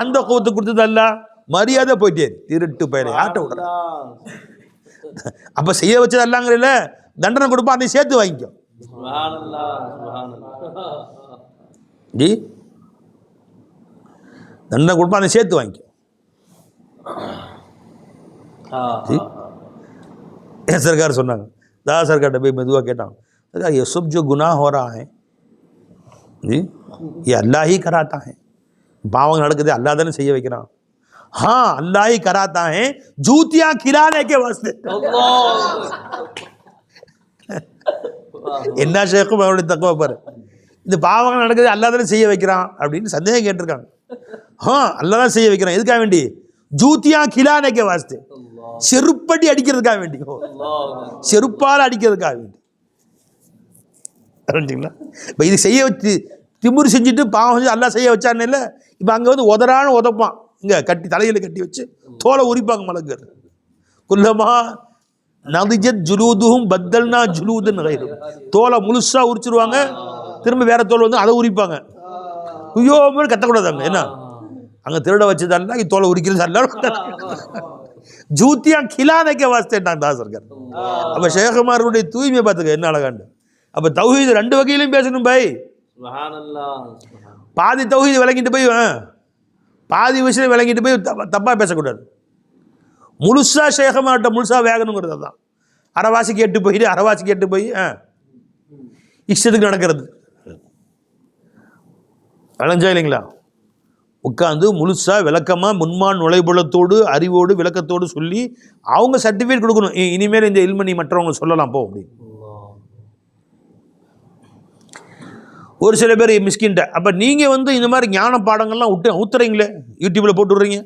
Speaker 1: அந்த கோத்து கொடுத்தது அல்லாஹ். மரியாதை போயிட்டே திருட்டு பயிரை ஆட்ட விடுற. அப்ப செய்ய வச்சது அல்லாங்கிறல, தண்டனை கொடுப்பா, அதை சேர்த்து வாங்கிக்கோ ஜி, தண்டனை கொடுப்பா, அதை சேர்த்து வாங்கிக்கோ. सरकार சொன்னாங்க, दादा सरकार डब्बे में दुआ கேட்டாங்க, ये सब जो गुनाह हो रहा है जी, ये अल्लाह ही कराता है. பாவம் நடக்குது, அல்லாஹ் தானே செய்ய வைக்கிறான். हाँ, अल्लाह ही कराता है, जूतियां खिलाने के वास्ते. என்ன ஷேக்கும் அவருடைய தக்குவா பாரு. இந்த பாவங்கள் நடக்குது, அல்லாஹ் தானே செய்ய வைக்கிறான் அப்படின்னு சந்தேகம் கேட்டிருக்காங்க. அல்லாஹ் தான் செய்ய வைக்கிறான். எதுக்காக வேண்டி? ஜூத்தியா கிலானே வாஸ்தே, செருப்படி அடிக்கிறதுக்காக வேண்டி, செருப்பால் அடிக்கிறதுக்காக வேண்டி. இப்போ இது செய்ய வச்சு திமுரு செஞ்சுட்டு பாவம் செஞ்சு அல்லாஹ் செய்ய வச்சான்னு இல்லை. இப்போ அங்கே வந்து உதறான்னு உதப்பான், இங்கே கட்டி தலையில் கட்டி வச்சு தோலை உரிப்பாங்க மலங்கர். குல்லமா நதிஜத் ஜுலூதுஹும் பத்தல்னா ஜுலூதுன்னு கைது, தோலை முழுசாக உரிச்சிருவாங்க, திரும்ப வேற தோல் வந்து அதை உரிப்பாங்க. ஐயோ கத்தக்கூடாதாங்க, என்ன அங்கே திருட வச்சதல்ல தோலை உரிக்கிறது அல்ல ஜூத்தியா கிலானைக்க வாஸ்தேட்டான் தான் சர்க்கார். அப்போ ஷேகுமாருடைய தூய்மை பார்த்துக்க என்ன அழகாண்டு. அப்போ தௌஹீது ரெண்டு வகையிலும் பேசணும் பை. பாதி தௌஹீது விளங்கிட்டு போய் பாதி விஷயம் விளங்கிட்டு போய் தப்பாக பேசக்கூடாது. முழுசா ஷேகுமார்கிட்ட முழுசா வேகணுங்கிறது தான். அரைவாசிக்கு எட்டு போயிட்டு அரைவாசிக்கு எட்டு போய் இஷ்டத்துக்கு நடக்கிறது விளைஞ்சா இல்லைங்களா. உட்காந்து முழுசா விளக்கமாக முன்மான் நுழைபுலத்தோடு அறிவோடு விளக்கத்தோடு சொல்லி அவங்க சர்டிஃபிகேட் கொடுக்கணும். இனிமேல் இந்த இல்ம நீ மற்றவங்க சொல்லலாம் போ அப்படி. ஒரு சில பேர் மிஸ்கின்ட்ட அப்போ நீங்கள் இந்த மாதிரி ஞான பாடங்கள்லாம் ஊத்துறீங்களே, யூடியூப்பில் போட்டுடுறீங்க,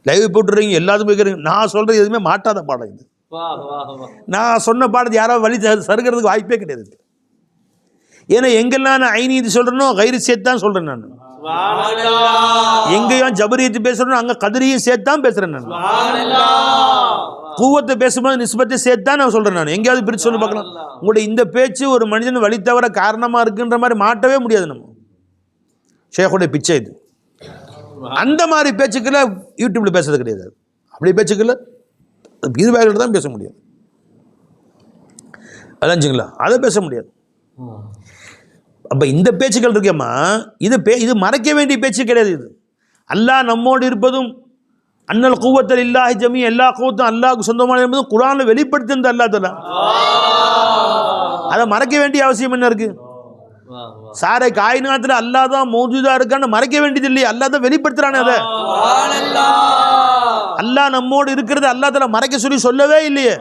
Speaker 1: லைவ் போட்டுடுறீங்க, எல்லாத்துக்கும் கேட்குறீங்க. நான் சொல்கிறது எதுவுமே மாட்டாத பாடம் இது. நான் சொன்ன பாடத்தை யாராவது வழி சறுக்கிறதுக்கு வாய்ப்பே கிடையாது. ஏன்னா எங்கெல்லாம் நான் ஐநீதி சொல்கிறேனோ கைரி சேர்த்தான் சொல்கிறேன். நான் எங்கேயும் ஜபரியத்து பேசுகிறேனோ அங்கே கதிரியும் சேர்த்தான் பேசுகிறேன். நான் கூவத்தை பேசும்போது நிஸ்பத்தை சேர்த்தான் நான் சொல்கிறேன். நான் எங்கேயாவது பிரித்து சொல்லி பார்க்கலாம். உங்களுடைய இந்த பேச்சு ஒரு மனிதன் வழி தவிர காரணமாக இருக்குன்ற மாதிரி மாட்டவே முடியாது. நம்ம ஷேக்குடைய பிச்சை இது. அந்த மாதிரி பேச்சுக்களை யூடியூப்பில் பேசுறது கிடையாது. அப்படி பேச்சுக்களை பீர்வாய்கள் தான் பேச முடியாது. அலைஞ்சுங்களா, அதை பேச முடியாது. அப்போ இந்த பேச்சுக்கள் இருக்கேம்மா, இது மறைக்க வேண்டிய பேச்சு கிடையாது. இது அல்லாஹ் நம்மோடு இருப்பதும் அன்னல் கூவத்தல் இல்லாஹி ஜமீ, எல்லா கூவத்தும் அல்லாஹ்வுக்கு சொந்தமான என்பதும் குர்ஆனில் வெளிப்படுத்தி அல்லாஹ் தஆலா. அதை மறைக்க வேண்டிய அவசியம் என்ன இருக்கு? சாரை காயினாத்துல அல்லாஹ் தான் மௌஜூதா இருக்கான்னு மறைக்க வேண்டியது இல்லையே, அல்லாஹ் தான் வெளிப்படுத்துறானே. அதை அல்லாஹ் நம்மோடு இருக்கிறது அல்லாஹ் தஆலா மறைக்க சொல்லவே இல்லையே.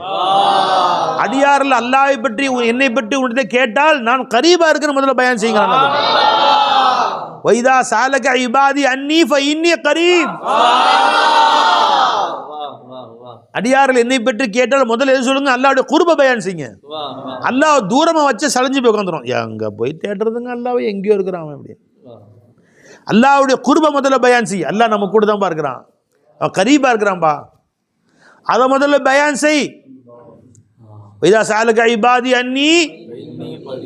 Speaker 1: அடியாரில் அல்லாஹ்வை பற்றி என்னை பற்றி உன்னிட்ட கேட்டால் நான் கரீபா இருக்கிற முதல்ல பயான் செய்யுங்க. வைதா சாலக இபாதி அன்னி ஃபஇன்னி கரீப். அடியாரில் என்னை பற்றி கேட்டால் முதல்ல எது சொல்லுங்க? அல்லாஹ்வுடைய குர்ப பயான் செய்யுங்க. அல்லாஹ் தூரமா வச்சு சலஞ்சு போய் உட்காந்துரும். எங்க போய் தேடுறதுங்க, அல்லாஹ் எங்கேயோ இருக்கிறான் அப்படி. அல்லாஹ்வுடைய குர்ப முதல்ல பயான் செய். அல்லாஹ் நம்ம கூட தான் பார்க்கிறான், அவன் கரீபா இருக்கிறான்பா. அதை முதல்ல பயான் செய். வைதா சாலக இபாதி அன்னி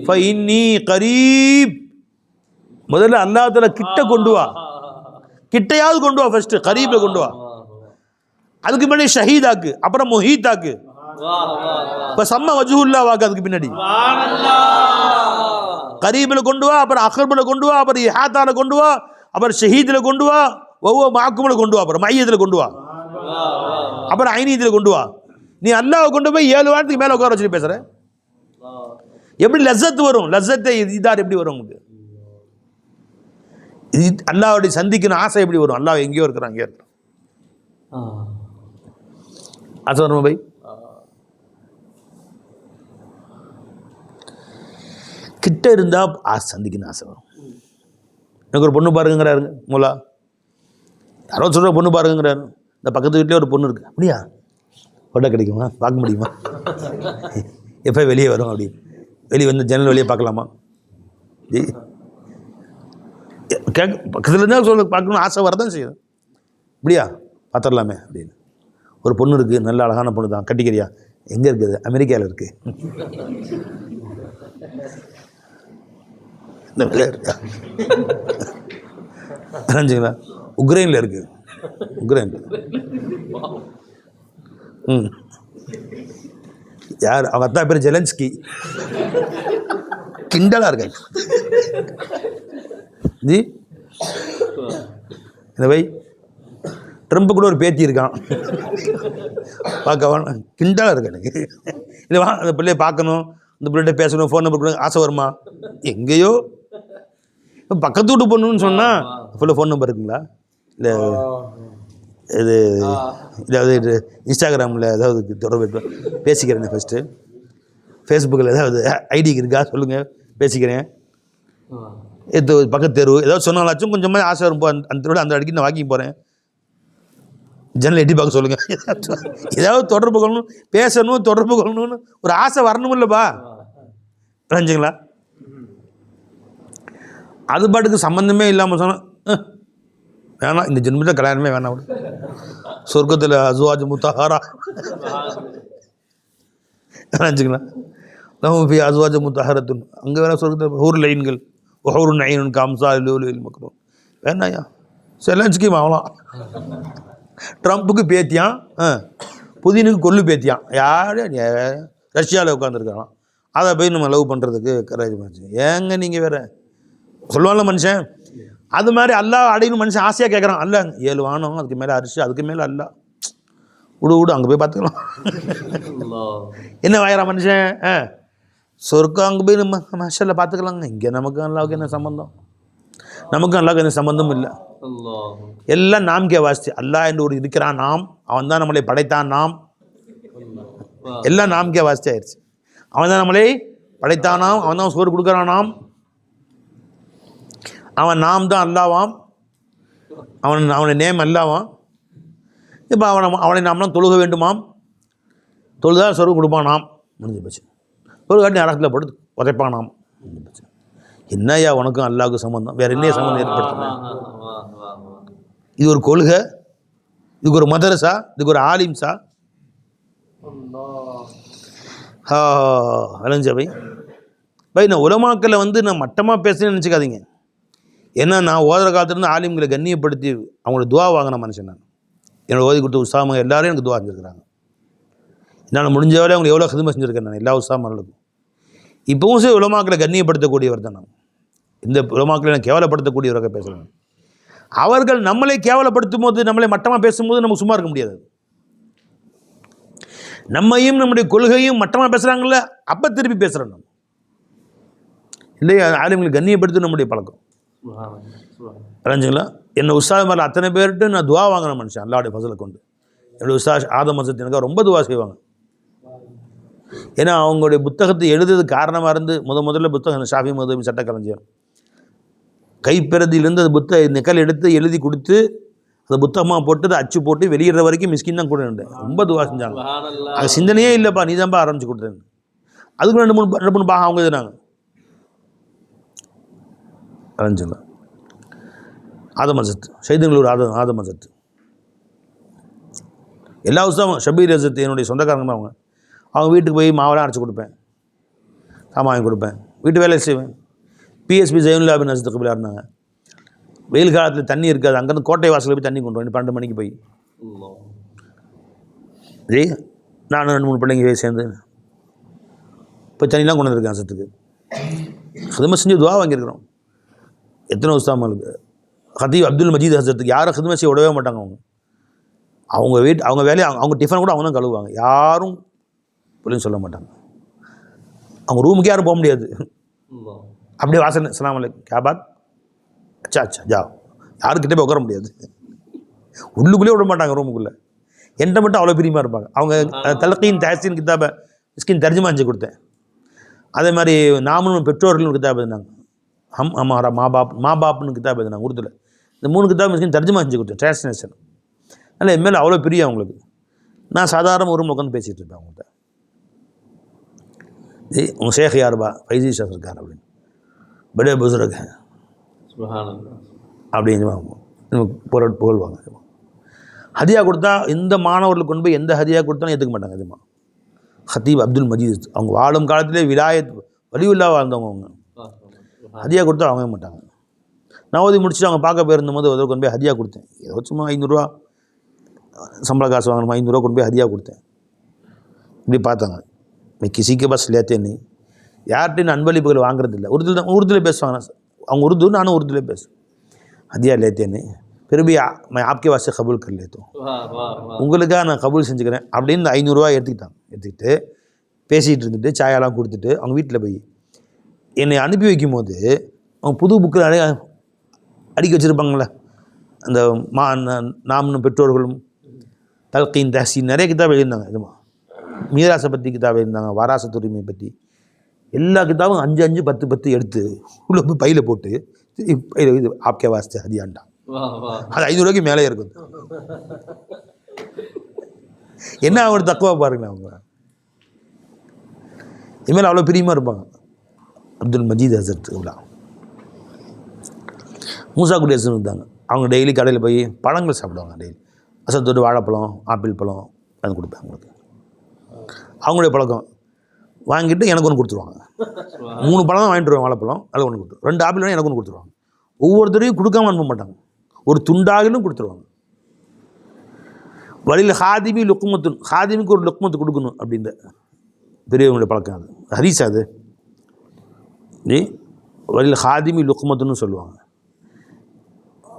Speaker 1: ஃபஇன்னி கரீப். முதல்ல அல்லாஹ் தஆலா கிட்ட கொண்டு வா, கிட்டையாவது கொண்டு வா. ஃபர்ஸ்ட் கரீப்ல கொண்டு வா, அதுக்கு முன்னாடி ஷஹீதாக்கு, அப்புறம் முஹீத்தாக்கு, இப்ப சம்ம வஜ்ஹுல்லா வாக்கு. அதுக்கு பின்னாடி கரீப்ல கொண்டு வா, அப்புறம் அக்ரப்ல கொண்டு வா, அப்புறம் இஹாத்தால கொண்டு வா, அப்புறம் ஷஹீத்ல கொண்டு வா, ஒவ்வொரு மாக்கும்ல கொண்டு வா, அப்புறம் மையத்துல கொண்டு வா, அப்புறம் ஐநீத்துல கொண்டு வா. நீ அல்லாஹ்வை கொண்டு போய் 7 வாரத்துக்கு மேல உட்கார வச்சுட்டு பேசுற, எப்படி லஸ்ஸத் வரும்? லஸ்ஸத்தை இதார் எப்படி வரும் உங்களுக்கு? அல்லாஹ்வுடைய சந்திக்கணும் ஆசை எப்படி வரும்? அல்லாஹ் எங்கேயோ இருக்கிறான், அங்கேயோ இருக்கிறான். ஆசை வரும் பை. கிட்ட இருந்தா சந்திக்கணும் ஆசை வரும். எனக்கு ஒரு பொண்ணு பாருங்கிறாருங்க மூலா, யாரோ சொல்ற பொண்ணு பாருங்கிறாரு. இந்த பக்கத்து வீட்டிலே ஒரு பொண்ணு இருக்கு. அப்படியா? ஃபோட்டோ கிடைக்குமா? பார்க்க முடியுமா? எப்போ வெளியே வரும்? அப்படி வெளியே வந்து ஜன்னல் வெளியே பார்க்கலாமா? பக்கத்தில் இருந்தால் சொல்ல பார்க்கணும்னு ஆசை வரதான் செய்யும். இப்படியா பார்த்துடலாமே அப்படின்னு. ஒரு பொண்ணு இருக்குது, நல்ல அழகான பொண்ணு தான், கட்டிக்கிறியா? எங்கே இருக்குது? அமெரிக்காவில் இருக்குது. இந்த விளையாடுறியா? தெரிஞ்சுங்களா? உக்ரைனில் இருக்குது. உக்ரைன். யார்? அவங்க அத்தா பேர் ஜெலன்ஸ்கி. கிண்டலாக இருக்காங்க ஜி. இந்த வை ட்ரம்ப் கூட ஒரு பேத்தி இருக்கான், பார்க்க வேணாம். கிண்டலாக இருக்கு எனக்கு. இல்லை வா, அந்த பிள்ளைய பார்க்கணும், இந்த பிள்ளைகிட்ட பேசணும், ஃபோன் நம்பர் கொடுங்க, ஆசை வருமா? எங்கேயோ பக்கத்து வீட்டு பொண்ணுன்னு சொன்னால் ஃபுல்லாக ஃபோன் நம்பர் இருக்குங்களா? இல்லை இது ஏதாவது இன்ஸ்டாகிராமில் ஏதாவது தொடர்பு பேசிக்கிறேன். ஃபஸ்ட்டு ஃபேஸ்புக்கில் ஏதாவது ஐடி இருக்கா சொல்லுங்கள், பேசிக்கிறேன். பக்கத்து தெருவு ஏதாவது சொன்னாலாச்சும் கொஞ்சமாக ஆசை வரும். அந்த தெருவில் அந்த அடிக்கடி நான் வாக்கிங் போகிறேன், ஜன்னல் எட்டி பார்க்க சொல்லுங்கள். ஏதாவது தொடர்பு கொள்ளணும், பேசணும், தொடர்பு கொள்ளணும்னு ஒரு ஆசை வரணும் இல்லைப்பா? புரிஞ்சுங்களா? அது பாட்டுக்கு சம்மந்தமே இல்லாமல் சொன்னால் வேணாம், இந்த ஜென்மத்தில் கல்யாணமே வேணாம். சொர்க்கத்தில் அஸ்வாஜ் முத்தஹரா நினச்சிங்களா? நம்ம அஸ்வாஜ் முத்தஹரத்துன் அங்கே வேணால் சொர்க்கத்தில் ஊர் லைன்கள் ஒவ்வொரு நயனும் காம்சா லூலில் மக்களும் வேணாயா? செலன்ஸ்கியும் ஆகலாம். ட்ரம்ப்புக்கு பேத்தியான், புதினுக்கு கொல்லு பேத்தியான். யார் ரஷ்யாவில் உட்காந்துருக்கான். அதை போய் நம்ம லவ் பண்ணுறதுக்கு கரேஜ் பண்ணுச்சு. ஏங்க நீங்கள் வேறு சொல்லுவாங்கல்ல மனுஷன். அது மாதிரி அல்லாஹ் அடையணும் மனுஷன் ஆசையாக கேட்குறான். அல்ல 7 வானம், அதுக்கு மேலே அரிசி, அதுக்கு மேலே அல்ல விடு அங்கே போய் பார்த்துக்கலாம். என்ன வாயிறான் மனுஷன்? சொர்க்கம் அங்கே போய் நம்ம மஷல்ல பார்த்துக்கலாங்க. இங்கே நமக்கு அல்லாவுக்கு என்ன சம்பந்தம்? நமக்கும் அல்லாவுக்கு எந்த சம்பந்தமும் இல்லை. எல்லாம் நாம் கே வாஸ்தி. அல்லாஹ் என்று ஒரு இருக்கிறான், நாம். அவன் தான் நம்மளை படைத்தான், நாம். எல்லாம் நாம் கே வாஸ்தி ஆயிடுச்சு. அவன் தான் நம்மளை படைத்தானாம், அவன் தான் சோறு கொடுக்குறானாம், அவன் நாம் தான் அல்லாவாம், அவனை நேம் அல்லாவாம். இப்போ அவனை நாம்லாம் தொழுக வேண்டுமாம், தொழுதான் சொருவு கொடுப்பானாம், முடிஞ்சு போச்சு. ஒரு காட்டி அரசத்தில் போட்டு உதைப்பானாம், முடிஞ்சு போச்சு. என்னையா உனக்கும் அல்லாவுக்கும் சம்பந்தம்? வேறு என்ன சம்பந்தம் ஏற்படுத்தணும்? இது ஒரு கொள்கை, இதுக்கு ஒரு மதரசா, இதுக்கு ஒரு ஆலிம்ஸா? அலைஞ்சவை பை. நான் உலமாக்களை நான் மட்டமாக பேசுகிறேன்னு நினச்சிக்காதீங்க. ஏன்னா நான் ஓதுற காலத்துலேருந்து ஆலிம்களை கண்ணியப்படுத்தி அவங்களோட துவா வாங்கின மனுஷன் நான். என்னோட ஓதி கொடுத்த உஸ்தாமங்க எல்லோரும் எனக்கு துவா செஞ்சுருக்கிறாங்க. என்னால் முடிஞ்ச வேலை அவங்களை எவ்வளோ ஹிதமத் செஞ்சுருக்கேன் நான் எல்லா உஸ்தாமர்களுக்கும். இப்போவும் சரி உலமாக்களை கண்ணியப்படுத்தக்கூடியவர் தான் நான். இந்த உலமாக்களை நான் கேவலப்படுத்தக்கூடியவராக பேசுகிறேன். அவர்கள் நம்மளை கேவலப்படுத்தும் போது, நம்மளை மட்டமாக பேசும்போது நமக்கு சும்மா இருக்க முடியாது. நம்மையும் நம்முடைய கொள்கையும் மட்டமாக பேசுகிறாங்கல்ல, அப்போ திருப்பி பேசுகிறோம் நம்ம. இல்லையா? ஆலிம்களை கண்ணியப்படுத்தி நம்முடைய பழக்கம். அரைஞ்சுங்களா? என்னை உஸ்தாத் மாதிரி அத்தனை பேர்கிட்ட நான் துவா வாங்கின மனுஷன் அல்லாவுடைய ஃபஸலை கொண்டு. என்னுடைய உஸ்தாத் ஆதம் ஹசரத் எனக்கு ரொம்ப துவா செய்வாங்க. ஏன்னா அவங்களுடைய புத்தகத்தை எழுதுறது காரணமாக இருந்து முதல்ல புத்தகம் ஷாஃபி மதுஹப் சட்டக்கலைஞர் கைப்பிரதியிலேருந்து அந்த நெக்கல் எடுத்து எழுதி கொடுத்து அந்த புத்தகமாக போட்டு அதை அச்சு போட்டு வெளியிடுற வரைக்கும் மிஸ்கின் தான் கூட இருந்தேன். ரொம்ப துவா செஞ்சாங்க. அது சிந்தனையே இல்லைப்பா, நீ தான்ப்பா ஆரம்பிச்சு கொடுத்தேன். அதுக்கு ரெண்டு மூணு பாகம் அவங்க எழுதுனாங்க. அரைஞ்சுங்களா? ஆதம் ஹசரத் சைதங்களூர் ஆதம் ஹசரத் எல்லா வருஷமும் ஷபீர் ஹசரத் என்னுடைய சொந்தக்காரங்க தான். அவங்க வீட்டுக்கு போய் மாவெல்லாம் அரைச்சி கொடுப்பேன், சாமான் வாங்கி கொடுப்பேன், வீட்டு வேலை செய்வேன். பிஎஸ்பி ஜெயினுல்லா பின் ஹசரத் கபிலா இருந்தாங்க. வெயில் காலத்தில் தண்ணி இருக்காது, அங்கேருந்து கோட்டை வாசலில் போய் தண்ணி கொண்டு வந்து 12 மணிக்கு போய் நானும் 2-3 பிள்ளைங்க போய் சேர்ந்து போய் தண்ணிலாம் கொண்டு வந்துருக்கேன். ஹசரத்துக்கு ஹிதமத் செஞ்சு துவா வாங்கியிருக்கிறோம். எத்தனை உஸ்தாமங்களுக்கு. ஹதீப் அப்துல் மஜீத் ஹசரத்துக்கு யாரும் ஹிதமத் செய்ய விடவே மாட்டாங்க. அவங்க அவங்க வேலையை அவங்க டிஃபன் கூட அவங்க தான் கழுவுவாங்க. யாரும் பிள்ளைன்னு சொல்ல மாட்டாங்க. அவங்க ரூமுக்கு யாரும் போக முடியாது. அப்படியே வாசல் அஸ்ஸலாமு அலைக்கும் கேபாத் அச்சா ஜா, யாருக்கிட்டே போய் உட்கார முடியாது. உள்ளுக்குள்ளேயே விட மாட்டாங்க ரூமுக்குள்ளே. என்கிட்ட மட்டும் அவ்வளோ பிரியமாக இருப்பாங்க. அவங்க தலக்கீன் தஹசீன் கிதாபை மிஸ்கின் தர்ஜுமா செஞ்சு கொடுத்தேன். அதே மாதிரி நாமளும் பெற்றோர்கள்னு கிதாப் எழுதினாங்க. ஹமாரா மாபாப்னு கிதாப் எழுதினாங்க உருதுல. இந்த 3 கிதாப் மிஸ்கின் தர்ஜுமா செஞ்சு கொடுத்தேன், டிரான்ஸ்லேஷன். அதனால் என் மேலே அவ்வளோ பிரியம் அவங்களுக்கு. நான் சாதாரண ஒரு ரூமில் உட்காந்து பேசிகிட்டு இருப்பேன் அவங்கள்ட்ட. உங்கள் ஷேக் யாருபா? ஃபைசி ஷேக் இருக்கார் அப்படின்னு. படே புசுரக் அப்படின்னு புகழ்வாங்க. ஹதியா கொடுத்தா இந்த மாணவர்களுக்கு கொண்டு போய் எந்த ஹதியா கொடுத்தாலும் ஏற்றுக்க மாட்டாங்க. அதுமா ஹதீப் அப்துல் மஜீத் அவங்க வாழும் காலத்திலே விலாயத் வலியுல்லா வாழ்ந்தவங்க. அவங்க ஹதியா கொடுத்தா வாங்க மாட்டாங்க. நான் ஓதி முடிச்சுட்டு அவங்க பார்க்க போயிருந்தபோது ஒரு கொண்டு போய் ஹதியா கொடுத்தேன். ஏதோ சும்மா 500 ரூபா சம்பள காசு வாங்கணுமா, 500 ரூபா கொண்டு போய் ஹதியா கொடுத்தேன். இப்படி பார்த்தாங்க. கிசிக்கு பஸ் லேத்தே நீ யார்கிட்டையும் அன்பளிப்புகள் வாங்குறது இல்லை. உருதுல பேசுவாங்க. அவங்க உருது, நானும் உருதுல பேசுவேன். ஹதியா லேத்தேன்னு பிறகு ஆப்கே வாசை கபூல் கர் லேத்தோம், உங்களுக்காக நான் கபூல் செஞ்சுக்கிறேன் அப்படின்னு 500 ரூபா எடுத்துக்கிட்டு பேசிகிட்டு இருந்துட்டு சாயெல்லாம் கொடுத்துட்டு அவங்க வீட்டில் போய் என்னை அனுப்பி வைக்கும் போது அவங்க புது புக்கில் அடிக்க வச்சுருப்பாங்களே. அந்த நாமனும் பெற்றோர்களும் தல்கீன் தஹசீன் நிறைய கிதாப் எழுதியிருந்தாங்க. இதுமா மீராசை பற்றி கிதாப் எழுதியிருந்தாங்க, வாராசத்து உரிமை பற்றி. எல்லா கிதாபும் 5-5 10-10 எடுத்து உள்ள போய் பையில் போட்டு இது ஆப்கே வாஸ்தே ஹதியான்டான். அது 500 ரூபாய்க்கு மேலே இருக்குது. என்ன அவங்க தக்குவா பாருங்களேன். அவங்க இனிமேல் அவ்வளோ பிரியமாக இருப்பாங்க. அப்துல் மஜீத் ஹசரத் இவ்வளோ மூசா குடி ஹசரத் இருந்தாங்க. அவங்க டெய்லி கடையில் போய் பழங்கள் சாப்பிடுவாங்க. டெய்லி அசத்தோடு வாழைப்பழம், ஆப்பிள் பழம் அது கொடுப்பேன் அவங்களுக்கு. அவங்களுடைய பழக்கம் வாங்கிட்டு எனக்கு ஒன்று கொடுத்துருவாங்க. 3 பழம் தான் வாங்கிட்டு வருவாங்க. வாழைப்பழம் அதில் ஒன்று கொடுத்துருவோம். 2 ஆப்பிள் எனக்கு ஒன்று கொடுத்துருவாங்க. ஒவ்வொருத்தரையும் கொடுக்காம அனுப்ப மாட்டாங்க. ஒரு துண்டாகிலும் கொடுத்துருவாங்க. வழியில் ஹாதிமி லுக்குமத்துன், ஹாதிமிக்கு ஒரு லுக்குமத்து கொடுக்கணும் அப்படின்ற பெரியவங்களுடைய பழக்கம். அது ஹதீஸ். அது வழியில் ஹாதிமி லுக்குமத்துன்னு சொல்லுவாங்க.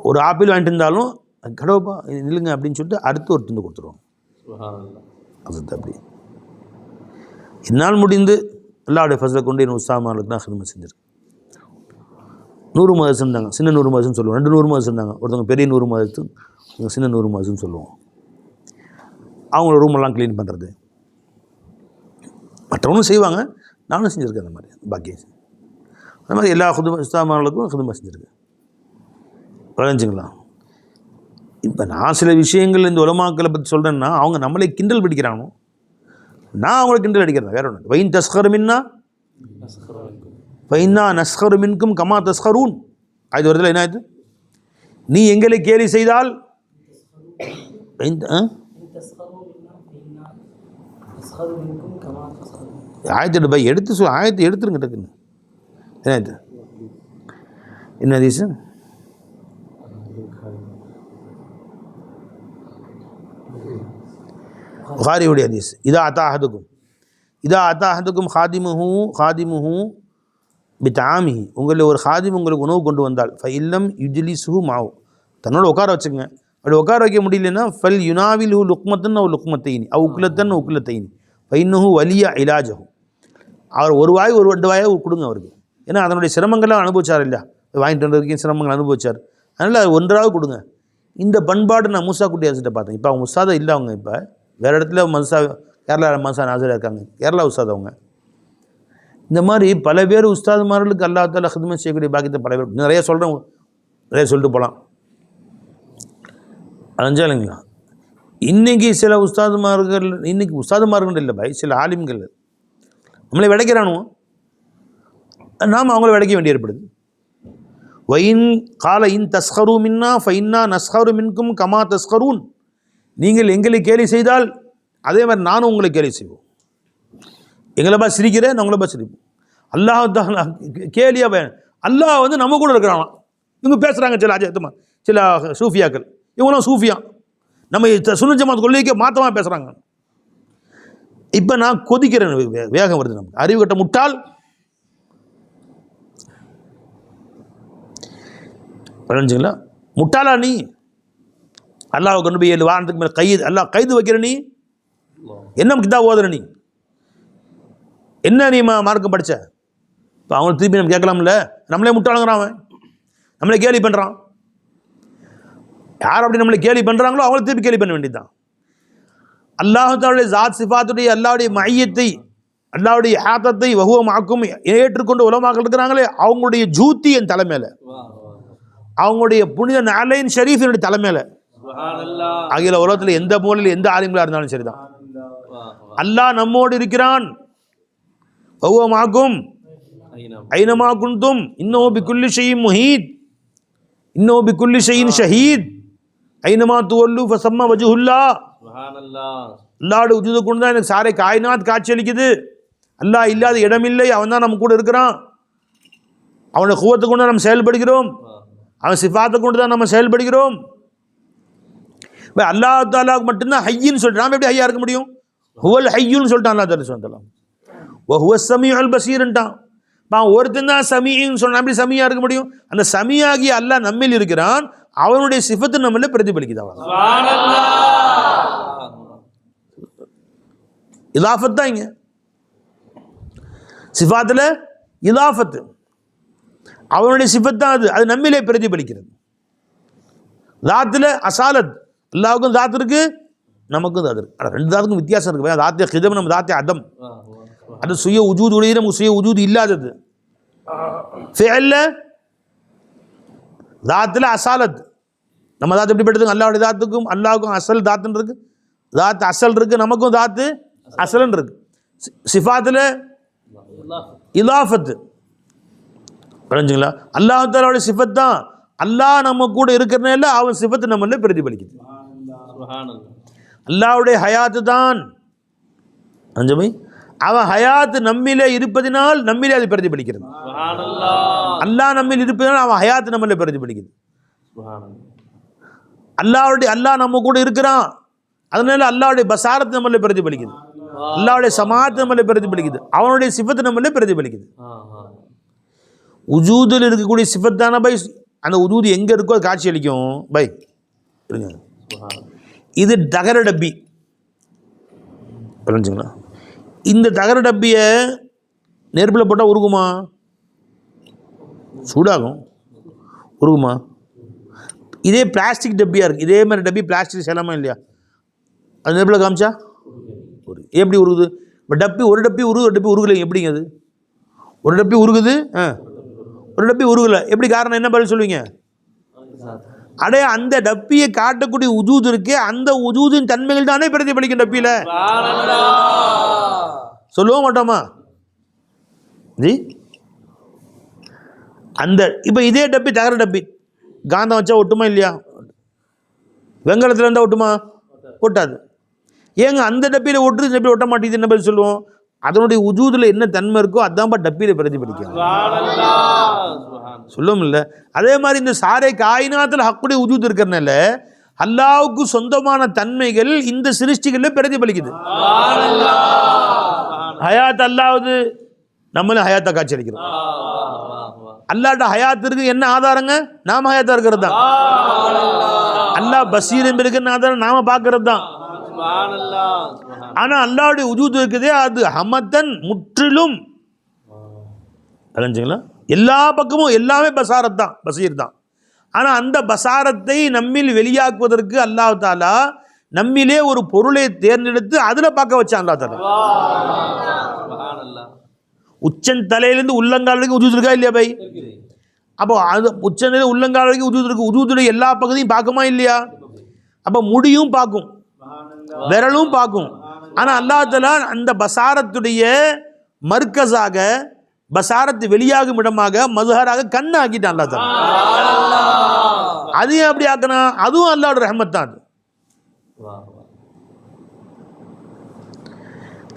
Speaker 1: ஒரு ஆப்பிள் வாங்கிட்டு இருந்தாலும் கடவுப்பா நில்லுங்க அப்படின்னு சொல்லிட்டு அடுத்து ஒரு துண்டு கொடுத்துருவாங்க. அது அப்படி என்னால் முடிந்து அல்லாஹ்வுடைய ஃபஸ்லை கொண்டு என் உஸ்தாமார்களுக்கு தான் ஹிதமத் செஞ்சிருக்கு. 100 மதர்ஸ் இருந்தாங்க, சின்ன 100 மதர்ஸ்னு சொல்லுவோம். 2 100 மதர்ஸ் இருந்தாங்க, ஒருத்தவங்க பெரிய 100 மதர்ஸ், சின்ன 100 மதர்ஸ்னு சொல்லுவோம். அவங்கள ரூமெல்லாம் க்ளீன் பண்ணுறது மற்றவங்களும் செய்வாங்க, நானும் செஞ்சுருக்கேன். அந்த மாதிரி பாக்கியம் அந்த மாதிரி எல்லா உஸ்தாமார்களுக்கும் ஹிதமத் செஞ்சுருக்கேன். விளைஞ்சுங்களா? இப்போ நான் சில விஷயங்கள் இந்த உலமாக்களை பற்றி சொல்கிறேன்னா அவங்க நம்மளே கிண்டல் பிடிக்கிறானோ, நான் அவங்கள கிண்டல் அடிக்கிறேன். வேற ஒன்று. வைன் தஸ்கர் மின்னா வைன்னா நஸ்கர் மின்கும் கமா தஸ்கரூன். அது வருதில்ல, என்ன ஆயிடுது? நீ எங்களை கேலி செய்தால் ஆயத்து பை எடுத்து ஆயத்தை எடுத்துருங்க டக்குன்னு. என்ன ஆயிடுது? என்ன ஹதீஸ்? புகாரியுடைய ஹதீஸ். இதா அத்தாஹதுக்கும் ஹாதிமுஹு பிதாமிஹி. உங்களில் ஒரு ஹாதிம் உங்களுக்கு உணவு கொண்டு வந்தால் ஃபைல்லம் யுஜ்லிசுஹு மாவு, தன்னோட உட்கார வச்சுங்க. அப்படி உட்கார வைக்க முடியலன்னா ஃபல் யுனாவில்ஹு லுக்மத்தன் அவ் லுக்மத்தைனி அவ் உக்குலத்தன் உக்குலத்தைனி ஃபைன்னுஹு வலிய இலாஜஹு. அவர் ஒரு வாய் 2 வாயை கொடுங்க அவருக்கு. ஏன்னா அதனுடைய சிரமங்கள்லாம் அனுபவிச்சார் இல்லையா, வாங்கிட்டு வந்ததுக்கும் சிரமங்கள் அனுபவிச்சார். அதனால் அது ஒன்றாவது கொடுங்க. இந்த பண்பாடு நான் மூசா குட்டி ஹசரத்தை பார்த்தேன். இப்போ அவங்க உஸ்தாதா இல்லை, அவங்க இப்போ வேறு இடத்துல கேரளா மதரசா நாசராக இருக்காங்க, கேரளா உஸ்தாத் அவங்க. இந்த மாதிரி பல பேர் உஸ்தாதுமார்களுக்கு அல்லாஹ் தஆலா ஹிதமத் செய்யக்கூடிய பாக்கியத்தை பல பேர் நிறைய சொல்கிறேன், நிறைய சொல்லிட்டு போகலாம். அலைங்களா? இன்றைக்கி சில உஸ்தாதுமார்கள், இன்றைக்கி உஸ்தாதுமார்கள் இல்லை பாய், சில ஆலிம்கள் நம்மளை விடைக்கிறானுவோ, நாம் அவங்கள விடைக்க வேண்டி ஏற்படுது. வைன் கால இன் தஸ்கரு மின்னா ஃபைன்னா நஸ்கரு மின்கும் கமா தஸ்கரூன். நீங்கள் எங்களை கேலி செய்தால் அதே மாதிரி நானும் உங்களை கேலி செய்வோம். எங்களை பா சிரிக்கிறேன், நான் உங்களை பா சிரிப்போம். அல்லாஹ் கேலியா அல்லாஹ் வந்து நம்ம கூட இருக்கிறாங்களாம். இவங்க பேசுகிறாங்க சில சூஃபியாக்கள், இவங்களாம் சூஃபியா நம்ம சுன்னத் ஜமாத் கொள்கைக்கு மாற்றமாக பேசுகிறாங்க. இப்போ நான் கொதிக்கிறேன், வேகம் வருது நமக்கு. அறிவு கட்ட முட்டாள். புரிஞ்சுங்களா? முட்டாளா நீ? அல்லாஹ் கொண்டு போய் 7 வாரத்துக்கு மேலே அல்லாஹ் கைது வைக்கிற நீ என்ன கிதாப் ஓதுற நீ? என்ன நீ மார்க்கம் படித்த? இப்போ அவங்களை திருப்பி நம்ம கேட்கலாம்ல? நம்மளே முட்டாளுங்கிறான், அவன் நம்மளே கேலி பண்ணுறான். யார் அப்படி நம்மளை கேலி பண்ணுறாங்களோ அவங்கள திருப்பி கேலி பண்ண வேண்டியதுதான். அல்லாஹ்வுடைய ஜாத் சிஃபாத்துடைய அல்லாஹ்வுடைய மையத்தை, அல்லாஹ்வுடைய ஹாத்தத்தை வஹுவமாக்கும் ஏற்றுக்கொண்டு உலமாக்கள் இருக்கிறாங்களே, அவங்களுடைய ஜூத்தி என் தலைமையில், அவங்களுடைய புனித நாலைன் ஷரீஃபினுடைய தலைமையில், அகில உலகத்தில் எந்த மூலையில் எந்த ஆலிம்களாக இருந்தாலும் சரிதான். அல்லாஹ் நம்மோடு இருக்கிறான். வஹுவமாக்கும் ஐனமா குன்தும் இன்னஹு பிகுல்லி ஷைஇன் முஹீத் இன்னஹு பிகுல்லி ஷைஇன் ஷஹீத் ஐனமா துவல்லு ஃபஸம்ம வஜ்ஹுல்லாஹ். அல்லாஹ்வுடைய உஜூதை கொண்டு தான் எனக்கு சாரை காயினாத் காட்சி அளிக்குது. அல்லாஹ் இல்லாத இடமில்லை, அவன் தான் நம்ம கூட இருக்கிறான். அவனுடைய குவத்தை கொண்டு தான் நம்ம செயல்படுகிறோம், அவன் சிஃபாத்தை கொண்டு தான் நம்ம செயல்படுகிறோம். இப்போ அல்லாஹ் தாலாவுக்கு மட்டும்தான் ஹையின்னு சொல்லிட்டு நாம் எப்படி ஹையா இருக்க முடியும்? ஹுவல் ஹையுன்னு சொல்லிட்டான் அல்லாஹ் தாலா சொல்லலாம். ஹுவ ஸமீஉல் பஸீர்ன்ட்டான். நான் ஒருத்தன் தான் சமீன்னு சொன்னால் எப்படி சமியா இருக்க முடியும்? அந்த சமியாகி அல்லாஹ் நம்மில் இருக்கிறான், அவனுடைய சிஃபத்து நம்மள பிரதிபலிக்குது. இலாஃபத் தான் இங்க சிஃபாத்தில் இலாஃபத்து, அவனுடைய சிஃபத் தான் அது, அது நம்மிலே பிரதிபலிக்கிறது. தாத்தில் அசாலத், அல்லாஹுக்கும் தாத்து இருக்கு, நமக்கும் தாத்து இருக்கு. ரெண்டு தாத்துக்கும் வித்தியாசம் இருக்கு. தாத்திய ஹிதம், நம்ம தாத்திய அதம். அது சுய உஜூது உடையது, நமக்கு சுய உஜூது இல்லாதது. ஃபெயல்ல தாத்தில் அசாலத், நம்ம தாத்து எப்படிப்பட்டது? அல்லாஹ்வுடைய தாத்துக்கும் அல்லாஹுக்கும் அசல் தாத்துன்னு இருக்கு, தாத்து அசல் இருக்கு, நமக்கும் தாத்து அசலன் இருக்கு. சிஃபாத்தில் இலாஃபத்து. புரிஞ்சுங்களா? அல்லாஹ் தஆலாவுடைய சிஃபத் தான். அல்லாஹ் நம்ம கூட இருக்கிறனால அவன் சிஃபத்து நம்மள பிரதிபலிக்குது. அல்லாஹ்வுடைய ஹயாத்து தான் அஞ்சமை, அவன் ஹயாத் நம்மிலே இருப்பதினால் நம்மிலே அது பிரதிபலிக்கிறது. அல்லாஹ் நம்மில் இருப்பதனால் அவன் ஹயாத் நம்மள பிரதிபலிக்குது. அல்லாஹ் நம்ம கூட இருக்கிறான். அதனால அல்லாஹ்வுடைய பசாரத் நம்மள பிரதிபலிக்குது, அல்லாஹ்வுடைய சமாத் நம்மள பிரதிபலிக்குது, அவனுடைய சிஃபத் நம்மள பிரதிபலிக்குது. உஜூதில் இருக்கக்கூடிய சிஃபத் தானே பை, அந்த உஜூது எங்கே இருக்கோ அது காட்சி அளிக்கும் பை. இருங்க, இது தகர டப்பி புரிஞ்சுங்களா? இந்த தகர டப்பியை நெருப்பில் போட்டால் உருகுமா? சூடாகும், உருகுமா? இதே பிளாஸ்டிக் டப்பியாக இருக்குது, இதே மாதிரி டப்பி பிளாஸ்டிக் சேலாமா இல்லையா? அது நெருப்பில் காமிச்சா எப்படி உருகுது? இப்போ டப்பி ஒரு டப்பி உருகுது, ஒரு டப்பி உருகலை, எப்படிங்க அது? ஒரு டப்பி உருகுது, ஒரு டப்பி உருகலை, எப்படி காரணம்? என்ன பதில் சொல்லுவீங்க? அடே அந்த டப்பியை காட்டக்கூடிய உஜூது இருக்கு, அந்த உஜூதின் தன்மைகள் தானே பிரதிபலிக்கும் டப்பியில். சொல்லுவோம் மாட்டோமா ஜி? அந்த இப்போ இதே டப்பி தகர டப்பி, காந்தம் வச்சா ஒட்டுமா இல்லையா? வெங்கலத்தில் இருந்தால் ஒட்டுமா? ஒட்டாது. ஏங்க அந்த டப்பியில் ஒட்டுறது, டப்பி ஒட்ட மாட்டேங்குது, என்ன பதில் சொல்லுவோம்? அதனுடைய உஜூதில் என்ன தன்மை இருக்கோ அதான்ப்பா டப்பியில் பிரதிபலிக்கும். சொல்லும் இல்லை. அதே மாதிரி இந்த சாரை காயினாத்தில் ஹக்குடைய உஜூத் இருக்கிறனால அல்லாஹ்வுக்கு சொந்தமான தன்மைகள் இந்த சிருஷ்டிகளில் பிரதிபலிக்குது. ஹயாத் அல்லாஹ்வுது, நம்மளும் ஹயாத்தை காட்சி அளிக்கிறோம். அல்லாஹ்ட்ட ஹயாத் இருக்கு, என்ன ஆதாரங்க? நாம ஹயாத்தா இருக்கிறது தான். அல்லாஹ் பசீர் இருக்கிற ஆதாரம் நாம பார்க்கறது தான். ஆனா அல்லாஹ்வுடைய உஜூத் இருக்குதே அது ஹமத்தன், முற்றிலும் அலைஞ்சுங்களா, எல்லா பக்கமும் எல்லாமே பசாரத் தான், பசீர் தான். ஆனால் அந்த பசாரத்தை நம்மில் வெளியாக்குவதற்கு அல்லாஹ் தாலா நம்மிலே ஒரு பொருளை தேர்ந்தெடுத்து அதில் பார்க்க வச்சான். அல்லாஹ் தாலா உச்சன் தலையிலேருந்து உள்ளங்கால் வரைக்கும் உஜூத் இருக்கா இல்லையா பை? அப்போ அது உச்சநிலை உள்ளங்கால் வரைக்கும் உஜூத் இருக்கு, உஜூத்துடைய எல்லா பகுதியும் பார்க்குமா இல்லையா? அப்போ முடியும் பார்க்கும், விரலும் பார்க்கும். ஆனால் அல்லாஹ் தாலா அந்த பசாரத்துடைய மர்கஸாக, பசாரத்து வெளியாகும் இடமாக, மதுஹராக கண்ணு ஆக்கிட்டான் அல்லாஹ் தாலா. அதையும் அப்படி ஆக்கணும், அதுவும் அல்லாஹ்வுடைய ரஹ்மத் தான்.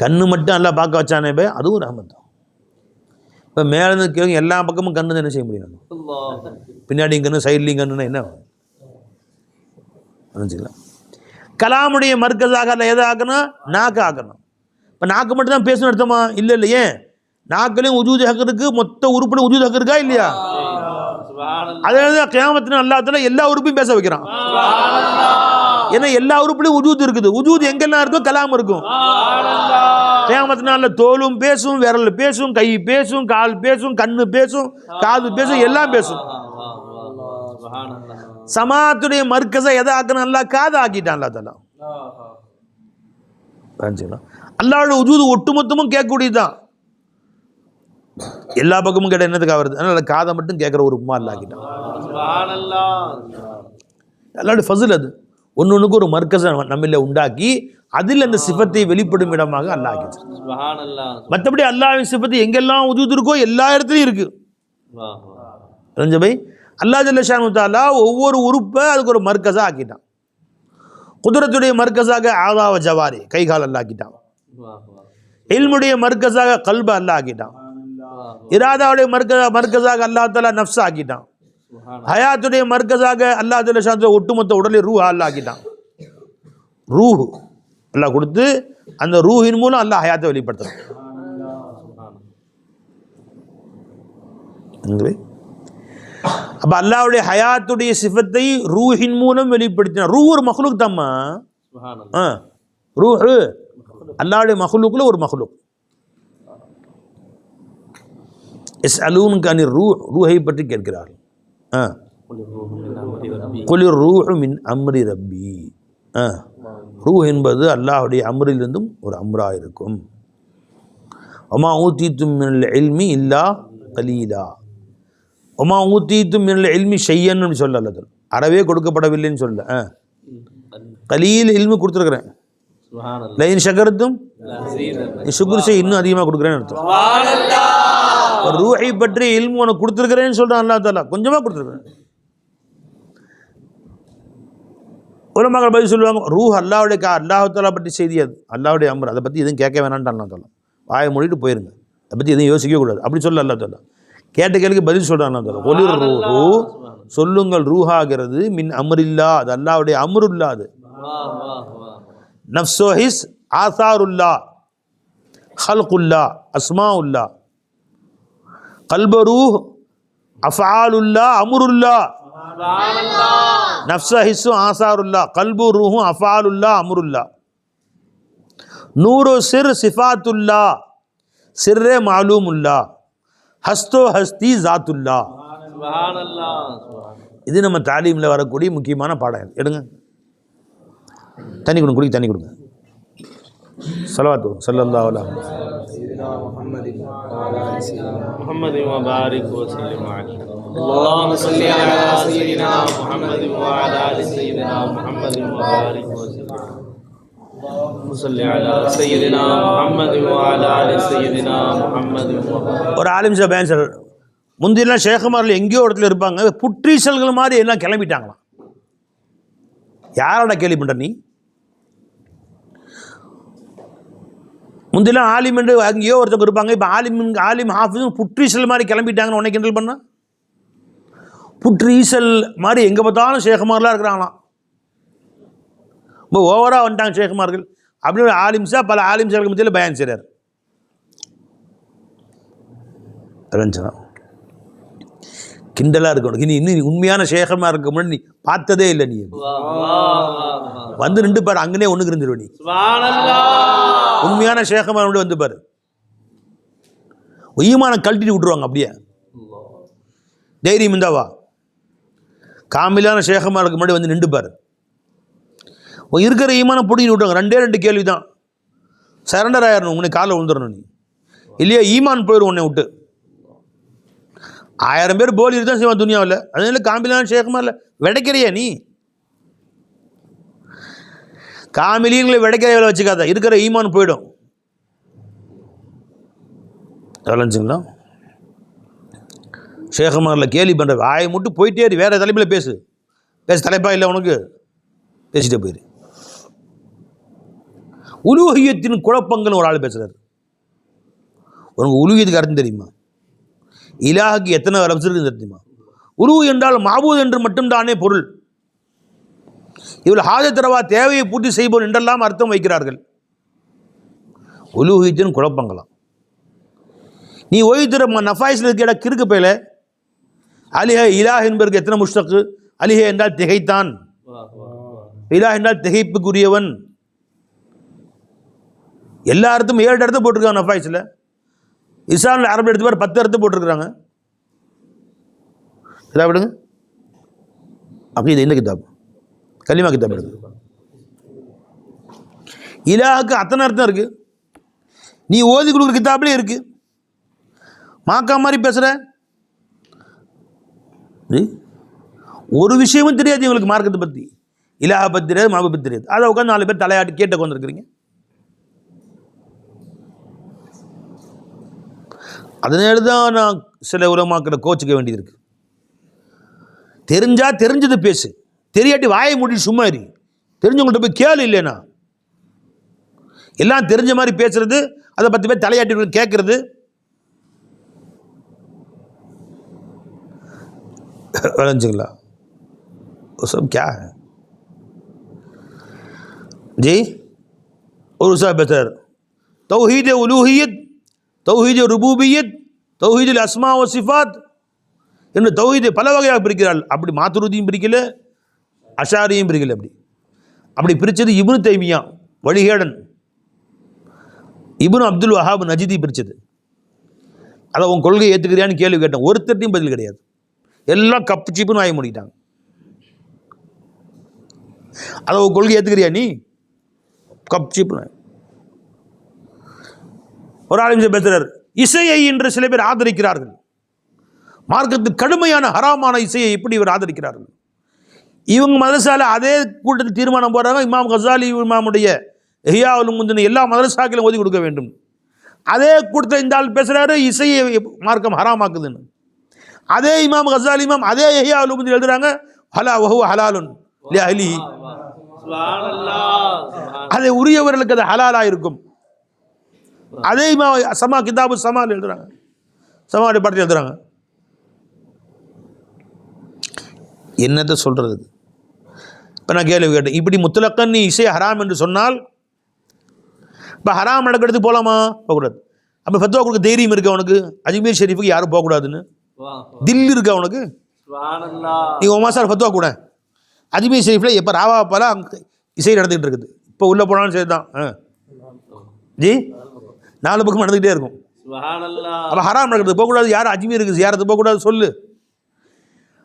Speaker 1: கண்ணு மட்டும் அல்லாஹ் பார்க்க வச்சானே பை, அதுவும் ரஹ்மத் தான். இப்போ மேலே கேட்க எல்லா பக்கமும் கண்ணு என்ன செய்ய முடியும்? பின்னாடியும் கண்ணு, சைட்லையும் கண்ணுன்னா என்ன புரிஞ்சுக்கலாம்? கலாமுடைய மர்கஸாக அல்ல எதை ஆக்கணும்? நாக்கு ஆக்கணும். இப்போ நாக்கு மட்டும் தான் பேசணும் அர்த்தமா? இல்லை இல்லை. ஏன்? நாக்கிலையும் உஜூத் ஹக் இருக்கு, மொத்த உறுப்பில் உஜூத் ஹக் இருக்கா இல்லையா? அதனால கியாமத்தின் அல்லாஹ் தஆலா எல்லா உறுப்பையும் பேச வைக்கிறான். ஏன்னா எல்லா உறுப்புலையும் உஜூத் இருக்குது. உஜூத் எங்கெல்லாம் இருக்கோ கலாம் இருக்கும். கியாமத்தினால தோலும் பேசும், விரல் பேசும், கை பேசும், கால் பேசும், கண்ணு பேசும், காது பேசும், எல்லாம் பேசும். சமாத்துடைய மர்கஸை எதை ஆக்கணும்? அல்லாஹ் காதை ஆக்கிட்டான் அல்லாஹ் தஆலா. அல்லாஹ்வுடைய உஜூத் ஒட்டுமொத்தமும் கேட்கக்கூடியதுதான், எல்லா பக்கமும் கேட்ட என்னதுக்காக வருது? அதனால காதை மட்டும் கேட்குற ஒரு உம்மா அல்லாஹ் ஆக்கிட்டான். அல்லாஹ்வுடைய ஃபஸ்ல் அது. ஒன்னொன்றுக்கு ஒரு மர்கஸை நம்மள உண்டாக்கி அதில் அந்த சிஃபத்தை வெளிப்படும் இடமாக அல்லாஹ் ஆக்கிட்டான். மற்றபடி அல்லாஹ்வின் சிஃபத்து எங்கெல்லாம் உஜூத் இருக்கோ எல்லா இடத்துலையும் இருக்கு. பை அல்லாஹ் ஜல்ல ஷானு தஆலா ஒவ்வொரு உறுப்பை அதுக்கு ஒரு மர்கஸா ஆக்கிட்டான். குதிரத்துடைய மர்கஸாக ஆதாவ ஜவாரி, கை கால் அல்லாஹ் ஆக்கிட்டான். இல்முடைய மர்கஸாக கல்ப அல்லாஹ் ஆக்கிட்டான். இராதாவுடைய மர்கஸாக அல்லாஹ் தஆலா நஃப்ஸ் ஆக்கிட்டான். ஹயாத்துடைய மர்கஸாக அல்லாஹ் ஜல்ல ஷானு ஒட்டுமொத்த உடலை ரூஹ் அல்லாஹ் ஆக்கிட்டான். ரூஹ் அல்லாஹ் கொடுத்து அந்த ரூஹின் மூலம் அல்லாஹ் ஹயாத்தை வெளிப்படுத்துறான். அப்ப அல்லாஹ்வுடைய ஹயாத்துடைய சிஃபத்தை ரூஹின் மூலம் வெளிப்படுத்தினான். ரூஹ் ஒரு மக்லூக் தாம்மா. ரூஹ் அல்லாஹ்வுடைய மக்லூக்ல ஒரு மக்லூக். யஸ்அலூனக அனிர் ரூஹ், ரூஹை பற்றி கேட்கிறார்கள். குலிர் ரூஹு மின் அம்ரி ரப்பி. ரூஹ் என்பது அல்லாஹ்வுடைய அம்ரிலிருந்தும் ஒரு அம்ரா இருக்கும். வமா ஊதீதும் மினல் இல்மி இல்லா கலீலா. ஒமா ஊத்தீத்தும் மினல் இல்மி ஷையன்னு சொல்லல, அறவே கொடுக்கப்படவில்லைன்னு சொல்ல. கலீல் இல்மு கொடுத்துருக்குறேன். லைன் ஷகரத்தும் சுக்குர் செய், இன்னும் அதிகமாக கொடுக்குறேன்னு அர்த்தம். ரூஹை பற்றி இல்மு உனக்கு கொடுத்துருக்கிறேன்னு சொல்கிறான் அல்லாஹ் தஆலா, கொஞ்சமாக கொடுத்துருக்குறேன். உலமாக்கள் பதில் சொல்லுவாங்க, ரூஹ் அல்லாஹ்வுடைய அல்லாஹ் தஆலா பற்றி செய்தி, அது அல்லாஹ்வுடைய அம்ர், அதை பற்றி எதுவும் கேட்க வேணான்ட்டு அல்லாஹ் தஆலா. வாயை மூடிட்டு போயிருங்க, அதை பற்றி எதுவும் யோசிக்கவே கூடாது அப்படி சொல்ல அல்லாஹ் தஆலா. கேட்ட கேள்விக்கு பதில் சொல்கிறான் அல்லாஹ் தஆலா. குலிர் ரூஹு சொல்லுங்கள் ரூஹாகிறது மின் அம்ரில்லா, அது அல்லாஹ்வுடைய அம்ருல்லா. அது நஃப்ஸு ஹிஸ் ஆசாருல்லா, ஹல்குல்லா, அஸ்மாஉல்லா. கல்பு ரூஹ் அஃஆலுல்லா, அம்ருல்லா. நஃப்ஸு ஹிஸ்ஸு ஆசாருல்லா, கல்பு ரூஹு அஃஆலுல்லா, அம்ருல்லா. நூறு சிர் சிஃபாத்துல்லா, சிர்ரே மாலூமுல்லா, ஹஸ்தோ ஹஸ்தி ஜாத்துல்லா. இது நம்ம தாலீமில் வரக்கூடிய முக்கியமான பாடம். எடுங்க, தண்ணி கொடுங்க, குடிக்க தண்ணி கொடுங்க. ஸலவாத்து ஸல்லல்லாஹு அலைஹி
Speaker 2: முஹம்மது வ பாரிக் வ ஸல்லிம் அலைஹி. அல்லாஹும்ம ஸல்லி அலா சய்யிதினா முஹம்மது வ அலா ஆலி சய்யிதினா முஹம்மது வ பாரிக் வ ஸல்லிம். அல்லாஹும்ம ஸல்லி அலா சய்யிதினா முஹம்மது வ அலா ஆலி சய்யிதினா முஹம்மது வ பாரிக்.
Speaker 1: ஒரு ஆலிம் சாஹிப் பேன் சார், முந்தியெல்லாம் ஷேகுமாரில் எங்கேயோ இடத்துல இருப்பாங்க, புற்றீசல்கள் மாதிரி எல்லாம் கிளம்பிட்டாங்களாம். யாரோட கேள்வி பண்ணுற நீ? முந்தியெல்லாம் ஆலிம் என்று அங்கேயோ ஒருத்தவங்க இருப்பாங்க, இப்போ ஆலிம் ஹாஃபிஸும் புற்றீசல் மாதிரி கிளம்பிட்டாங்கன்னு உன்னை கிண்டல் பண்ண? புற்றீசல் மாதிரி எங்கே பார்த்தாலும் ஷேகுமார்லாம் இருக்கிறாங்களாம். ரொம்ப ஓவராக வந்துட்டாங்க ஷேகுமார்கள் அப்படின்னு ஒரு ஆலிம்ஸா பல ஆலிம்ஸாருக்கு மத்தியில் பயான் செய்கிறார். கிண்டலாக இருக்கணும். இனி இன்னும் உண்மையான ஷேகமாக இருக்க முன்னாடி நீ பார்த்ததே இல்லை. நீ வந்து நின்று பாரு, அங்கனே ஒன்றுக்கு இருந்துருவ. நீ உண்மையான ஷேகமாக வந்து பாரு, ஈமான கழட்டிட்டு விட்டுருவாங்க அப்படியே. தைரியம் இருந்தாவா? காமிலான ஷேகமாக இருக்க முன்னாடி வந்து நின்று பாரு, இருக்கிற ஈமான பிடிக்கிட்டு விட்டுருவாங்க. ரெண்டு கேள்வி தான், சரண்டர் ஆயிடணும், உன்னை காலில் விழுந்துடணும். நீ இல்லையா ஈமான் போயிடும் உன்னை விட்டு. 1000 பேர் போலி தான் செய்வான் துனியாவில். அதனால காமிலான ஷேகுமா இல்லை, விடைக்கிறியா நீ? காமிலீன்களை விடைக்கிற வேலை வச்சுக்காத, இருக்கிற ஈமான் போயிடும். எவ்வளோச்சுங்களா? ஷேகுமாரில் கேலி பண்ணுற ஆயை மட்டும் போயிட்டே வேறு தலைப்பில் பேசு. தலைப்பா இல்லை உனக்கு, பேசிட்டே போயிரு. உலூஹியத்தின் குழப்பங்கள் ஒரு ஆள் பேசுகிறார். உனக்கு உலூஹியத்துக்கு அர்த்தம் தெரியுமா? இலாஹுக்கு எத்தனை லஃப்ஸ் இருக்குன்னு தெரியுமா? உலூ என்றால் மாபூத் என்று மட்டும்தானே பொருள். இவள் ஹாஜத்தரவா, தேவையை பூர்த்தி செய்வோம் என்றெல்லாம் அர்த்தம் வைக்கிறார்கள். உலூஹியத்தின் குழப்பங்களாம். நீ ஓய்திர நஃபாய்ஸில் இருக்க கிறுக்கு பயில அலிஹ இலாஹ் என்பதற்கு எத்தனை முஷ்தக்கு? அலிஹ என்றால் திகைத்தான், இலாஹ் என்றால் திகைப்புக்குரியவன். எல்லா அர்த்தமும் 7 அர்த்தம் போட்டிருக்காங்க நஃபாய்ஸில். இஸ்லாமில் அரபு எடுத்து பாரு 10 அர்த்தம் போட்டிருக்கிறாங்க. கிதாப் எடுங்க, அப்படி இது என்ன கிதாப்? கலிமா கிதாப் எடுங்க. இலாஹுக்கு அத்தனை அர்த்தம் இருக்கு. நீ ஓதி கொடுக்குற கிதாப்லேயே இருக்கு. மாக்கா மாதிரி பேசுகிற, ஒரு விஷயமும் தெரியாது இவங்களுக்கு மார்க்கத்தை பற்றி. இலாஹை பற்றி தெரியாது, மாபை பற்றி தெரியாது. அதை உட்காந்து 4 பேர் தலையாட்டி கேட்ட வந்துருக்கிறீங்க. அதனால தான் நான் சில உலமாக்களை கோச்சிக்க வேண்டியது இருக்கு. தெரிஞ்சா தெரிஞ்சது பேசு, தெரியாட்டி வாயை மூடி சும்மா இரு. தெரிஞ்சவங்கள்ட்ட போய் கேளு. இல்லைனா எல்லாம் தெரிஞ்ச மாதிரி பேசுறது, அதை 10 பேர் தலையாட்டி கேட்கறது. விளைஞ்சுங்களா? सब क्या है जी? और उसका बेहतर तौहीद उलूहियत, தௌஹீது ருபூபியத், தௌஹீது அஸ்மா வ சிஃபாத் என்று தௌஹீதை பல வகையாக பிரிக்கிறாள். அப்படி மாத்துருதியும் பிரிக்கல, அஷாரியும் பிரிக்கல. அப்படி பிரித்தது இப்னு தைமியா வழிகேடன், இப்னு அப்துல் வஹாப் நஜிதி பிரித்தது. அதை உன் கொள்கையை ஏற்றுக்கிறியான்னு கேள்வி கேட்டேன். ஒருத்தர்ட்டையும் பதில் கிடையாது. எல்லாம் கப்பு சீப்புன்னு வாங்கி முடிக்கிட்டாங்க. அதை உன் கொள்கை ஏற்றுக்கிறியா நீ? கப் சீப்புன்னு. ஒரு ஆளும் பேசுகிறார், இசையை என்று சில பேர் ஆதரிக்கிறார்கள். மார்க்கத்துக்கு கடுமையான ஹராமான இசையை எப்படி இவர் ஆதரிக்கிறார்கள்? இவங்க மதரசால அதே கூட்டத்தில் தீர்மானம் போடுறாங்க, இமாம் கசாலி இமாமுடைய ஹியாவுல் முந்தின எல்லா மதரசாக்களும் ஓதி கொடுக்க வேண்டும். அதே கூட்டத்தில் இந்த ஆள் பேசுகிறாரு, இசையை மார்க்கம் ஹராமாக்குதுன்னு. அதே இமாம் கசாலி இமாம் அதே ஹியாவுல் முந்தின எழுதுறாங்க, ஹலா வஹு ஹலாலுன் லி அஹ்லிஹி. அதை உரியவர்களுக்கு அது ஹலாலா இருக்கும். அதே இமாம் சமா கிதாபு சமால் எழுதுறாங்க, சமாவுடைய பாடத்தில் எழுதுறாங்க. என்னத்தை சொல்கிறது? இப்போ நான் கேள்வி கேட்டேன், இப்படி முத்தலக்கன் நீ இசை ஹராம் என்று சொன்னால் இப்போ ஹராம் நடக்கிறதுக்கு போகலாமா? போகக்கூடாது. அப்போ ஃபத்வா கொடுக்க தைரியம் இருக்கா உனக்கு? அஜ்மீர் ஷெரீஃபுக்கு யாரும் போகக்கூடாதுன்னு தில் இருக்கா உனக்கு? நீ ஒமா சார் ஃபத்வா கூட அஜ்மீர் ஷெரீஃபில் எப்போ ராவாப்பால அங்கே இசை நடந்துகிட்டு இருக்குது. இப்போ உள்ளே போனாலும் சரி தான் ஜி 4 பக்கம் நடந்துக்கிட்டே இருக்கும். அப்போ ஹராம் நடக்கிறது போகக்கூடாது. யாரும் அஜ்மீருக்கு ஜியாரத்து போகக்கூடாது சொல்லு.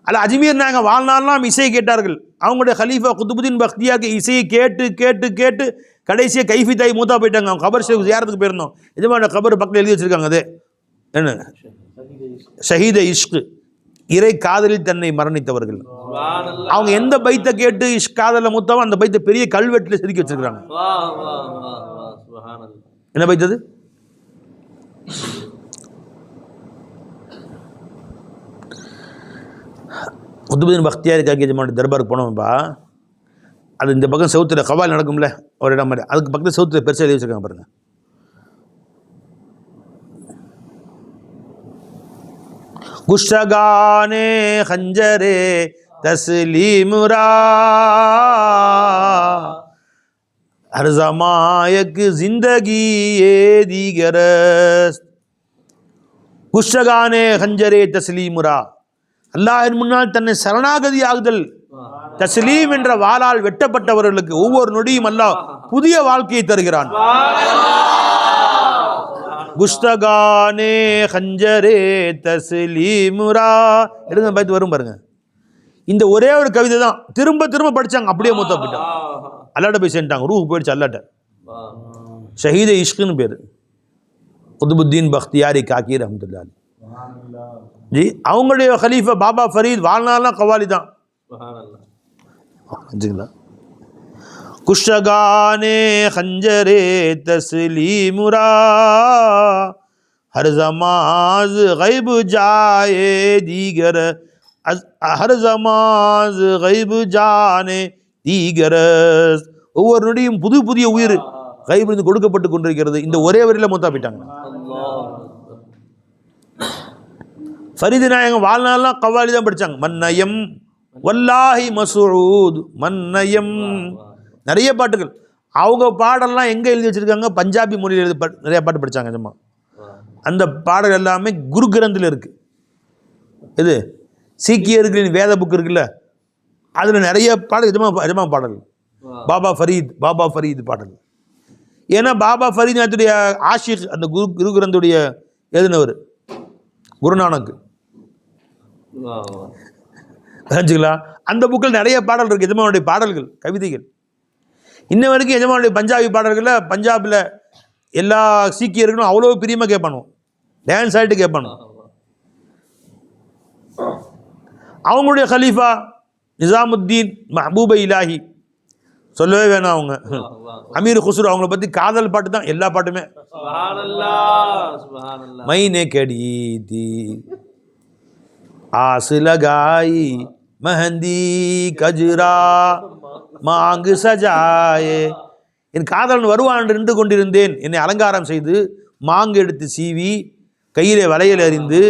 Speaker 1: அல்ல அஜ்மீர் நாங்கள் வாழ்நாள்லாம் இசையை கேட்டார்கள். அவங்களுடைய ஹலீஃபா குத்துபுதீன் பக்தியாருக்கு இசையை கேட்டு கேட்டு கேட்டு கடைசியாக கைஃபி தாய் மூத்தா போயிட்டாங்க. அவங்க கபர் ஜியாரத்துக்கு போயிருந்தோம். எஜமான கபர் பக்கத்தில் எழுதி வச்சிருக்காங்க. அது என்ன? ஷஹீத இஷ்கு, இறை காதலில் தன்னை மரணித்தவர்கள். அவங்க எந்த பைத்தை கேட்டு இஷ்க் காதலில் மூத்தாவோ அந்த பைத்தை பெரிய கல்வெட்டில் செதுக்கி வச்சிருக்காங்க. என்ன பைத்தது? குத்துபுதீன் பக்தியார் காக்கி எஜமானுடைய தர்பாருக்கு போனோம்ப்பா. அது இந்த பக்கம் செவுத்துல கவால் நடக்கும்ல ஒரு இடம் மாதிரி, அதுக்கு பக்கத்தில் செவுத்துல பெருசாக எழுதி வச்சிருக்காங்க பாருங்க. குஷ்டகானே ஹஞ்சரே தஸ்லீமுரா ஹர் ஜமாயக்கு ஜிந்தகி ஏ தீகரஸ். குஷ்டகானே ஹஞ்சரே தஸ்லீமுரா, அல்லாஹ்வின் முன்னால் தன்னை சரணாகதி ஆகுதல். தஸ்லீம் என்ற வாளால் வெட்டப்பட்டவர்களுக்கு ஒவ்வொரு நொடியும் அல்லாஹ் புதிய வாழ்க்கையை தருகிறான். குஷ்டகானே ஹஞ்சரே தஸ்லீமுரா எடுங்க பார்த்து வரும் பாருங்க. இந்த ஒரே ஒரு கவிதை தான் திரும்ப திரும்ப படிச்சாங்க, அப்படியே மூத்தா போயிட்டாங்க. அல்லாட்ட போய் சேர்ந்துட்டாங்க, ரூஹ் போயிடுச்சு அல்லாட்ட. ஷஹீத இஷ்குன்னு பேர். குதுபுத்தீன் பக்தியாரி காக்கி ரஹ்மத்துல்லாஹி ஜி. அவங்களுடைய ஹலீஃபா பாபா ஃபரீத் வாழ்நாள்லாம் கவாலி தான். குஷ்டகானே ஹஞ்சரே தஸ்லீமுரா ஹர் ஜமாஸ் கைபு ஜாயே தீகர ஹர் ஜமாஸ் கைபு ஜானே தீகரஸ். ஒவ்வொரு நொடியும் புது புதிய உயிர் கைபிலிருந்து கொடுக்கப்பட்டு கொண்டிருக்கிறது. இந்த ஒரே வரியில மூத்தா போயிட்டாங்க. ஃபரீது நாயகம் வாழ்நாள்லாம் கவாலி தான் படித்தாங்க. மன்னயம் வல்லாஹி மசூத் மன்னயம், நிறைய பாட்டுகள். அவங்க பாடலாம் எங்கே எழுதி வச்சுருக்காங்க? பஞ்சாபி மொழியில் எழுதி நிறைய பாட்டு படித்தாங்க ஜம்மா. அந்த பாடல் எல்லாமே குரு கிரந்தில் இருக்குது. இது சீக்கியர்களின் வேத புக் இருக்குல்ல, அதில் நிறைய பாடல் எஜமா பாடல்கள். பாபா ஃபரீத் பாடல். ஏன்னா பாபா ஃபரீத் நாத்துடைய ஆஷிக், அந்த குரு கிரந்துடைய எழுதினவர் குருநானக். தெரிஞ்சுக்கலாம். அந்த புக்கில் நிறைய பாடல் இருக்குது, எஜமானுடைய பாடல்கள், கவிதைகள். இன்ன வரைக்கும் எஜமானுடைய பஞ்சாபி பாடல்களில் பஞ்சாபில் எல்லா சீக்கியர்களும் அவ்வளோ பிரியமாக கேட்பானோ, டான்ஸ் ஆகிட்டு கேட்பானோ. அவங்களுடைய ஹலீஃபா நிசாமுத்தீன் மஹபூப இலாஹி சொல்லவே வேணாம். அவங்க அமீர் குஸ்ரு, அவங்கள பற்றி காதல் பாட்டு தான் எல்லா பாட்டுமே. மைனே கடி தி ஆஸ் லகாயி மெஹந்தி கஜ்ரா மாங்கு சஜாயே, என் காதலன் வருவான் நின்று கொண்டிருந்தேன், என்னை அலங்காரம் செய்து மாங்கு எடுத்து சீவி கையிலே வளையல் அறிந்து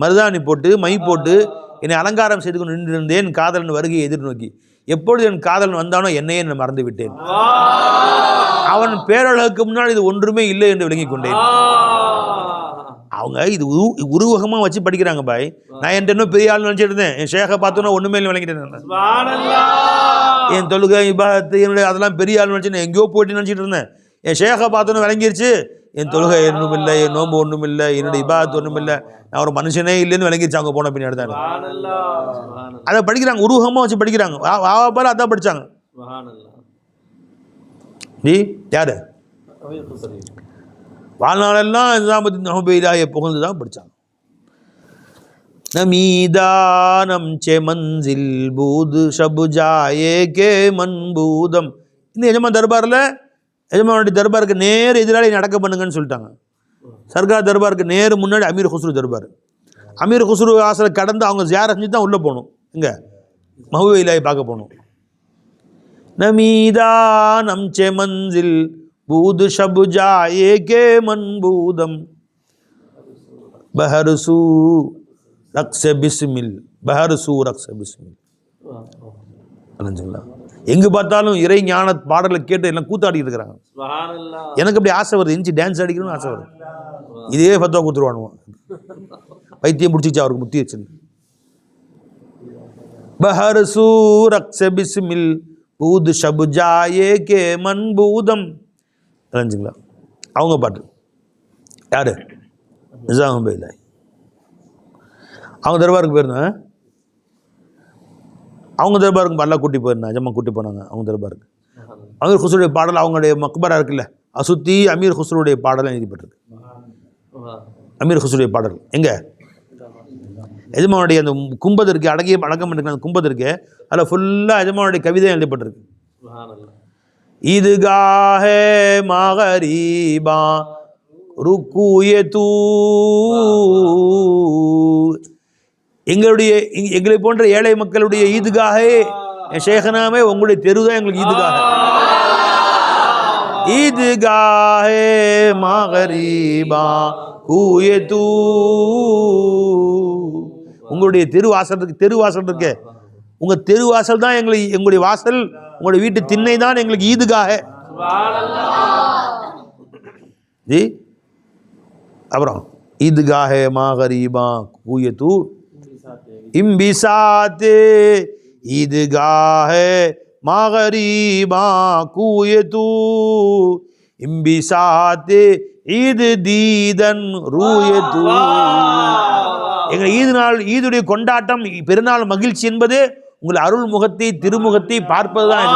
Speaker 1: மருதாணி போட்டு மை போட்டு என்னை அலங்காரம் செய்து கொண்டு நின்றிருந்தேன் காதலன் வருகையை எதிர்நோக்கி. எப்பொழுது என் காதலன் வந்தானோ என்னையே நான் மறந்து விட்டேன். அவன் பேரழகுக்கு முன்னால் இது ஒன்றுமே இல்லை என்று விளங்கிக் கொண்டேன். அவங்க இது உருவகமாக வச்சு படிக்கிறாங்க பாய். நான் என் இன்னும் பெரிய ஆள் நினச்சிட்டு இருந்தேன். என் ஷேகை பார்த்தோன்னா ஒன்றுமே இல்லை விளங்கிட்டேன். என் தொழுகை இபாதத்து என்னுடைய அதெல்லாம் பெரிய ஆள் நினச்சி நான் எங்கேயோ போயிட்டு நினச்சிட்டு இருந்தேன். என் ஷேகை பார்த்தோன்னு விளங்கிருச்சு. என் தொழுகை ஒன்றும் இல்லை, என் நோம்பு ஒன்றும் இல்லை, என்னுடைய இபாதத்து ஒன்றும் இல்லை, நான் ஒரு மனுஷனே இல்லைன்னு விளங்கிருச்சு. அவங்க போன பின்னாடி தான் அதை படிக்கிறாங்க, உருவகமாக வச்சு படிக்கிறாங்க. பாரு அதான் படித்தாங்க. நீ யாரு வாழ்நாளெல்லாம் நிசாமுத்தீன் மஹபூபைலாயை புகழ்ந்து தான் படித்தாங்க. நமீதானம் செ மன்சில் பூது ஷபு ஜாயே கே மன்பூதம். இன்னும் எஜமான் தர்பாரில் எஜமானுடைய தர்பாருக்கு நேர் எதிராளி நடக்க பண்ணுங்கன்னு சொல்லிட்டாங்க. சர்கார் தர்பாருக்கு நேர் முன்னாடி அமீர் குஸ்ரு தர்பார். அமீர் குஸ்ரு ஆசரை கடந்து அவங்க ஜியாரத் செஞ்சு தான் உள்ளே போகணும். இங்கே மஹபூபைலாயை பார்க்க போகணும். நமீதானம் செ மன்சில் பூது ஷபு ஜாயே கே மன்பூதம் பஹர்சூ ரக்ஸ பிஸ்மில் பஹர்சூ ரக்ஸ பிஸ்மில். புரிஞ்சுங்களா? எங்கே பார்த்தாலும் இறை ஞான பாடலை கேட்டு எல்லாம் கூத்தாடிட்டு இருக்கிறாங்க. எனக்கு அப்படி ஆசை வருது, எஞ்சி டான்ஸ் அடிக்கணும்னு ஆசை வருது. இதே ஃபத்வா கொடுத்துருவானுவோம், பைத்தியம் பிடிச்சிச்சு அவருக்கு முத்தி வச்சு. பஹர் சூரக்ஸ பிஸ்மில் பூத் ஷப் ஜாயே கே மன்பூதம். புரிஞ்சுங்களா? அவங்க பாட்டு யாரு? நிசாம் பைலா. அவங்க தர்பாருக்கு போயிருந்தேன், அவங்க தர்பாருக்கு பல்லா கூட்டி போயிருந்தேன், அஜம்மா கூட்டி போனாங்க அவங்க தர்பாருக்கு. அமீர் குஸ்ருடைய பாடல் அவங்களுடைய மக்பரா இருக்குல்ல, சுற்றி அமீர் குஸ்ருடைய பாடல் எழுதிப்பட்டிருக்கு. அமீர் குஸ்ருடைய பாடல் எங்கே? எஜமானுடைய அந்த கும்பது இருக்கு, அடக்கம் பண்ணிருக்க அந்த கும்பது இருக்கு, அதில் ஃபுல்லாக எஜமானுடைய கவிதை எழுதப்பட்டிருக்கு. ஈத்காஹே மகரீபா ருக்குயே தூ. எங்களை போன்ற ஏழை மக்களுடைய ஈதுகாகே ஷேഖனாமே உங்களுடைய தெருதான் எங்களுக்கு ஈதுகாக. ஈத்காஹே மகரீபா கூயே தூ. உங்களுடைய தெருவாசல் இருக்கு, உங்க தெருவாசல் தான் எங்களுடைய வாசல், உங்களுடைய வீட்டு திண்ணை தான் எங்களுக்கு ஈதுகாக. ஜி அப்புறம் ஈத்காஹே மகரீபா கூயே தூ இம்பிசாத்தே. ஈத்காஹே மகரீபா கூயே தூ இம்பிசாத்தே ஈது தீதன் ரூயே தூ. எங்கள் ஈது நாள், ஈதுடைய கொண்டாட்டம், பெருநாள் மகிழ்ச்சி என்பது உங்கள் அருள் முகத்தை திருமுகத்தை பார்ப்பதுதான்.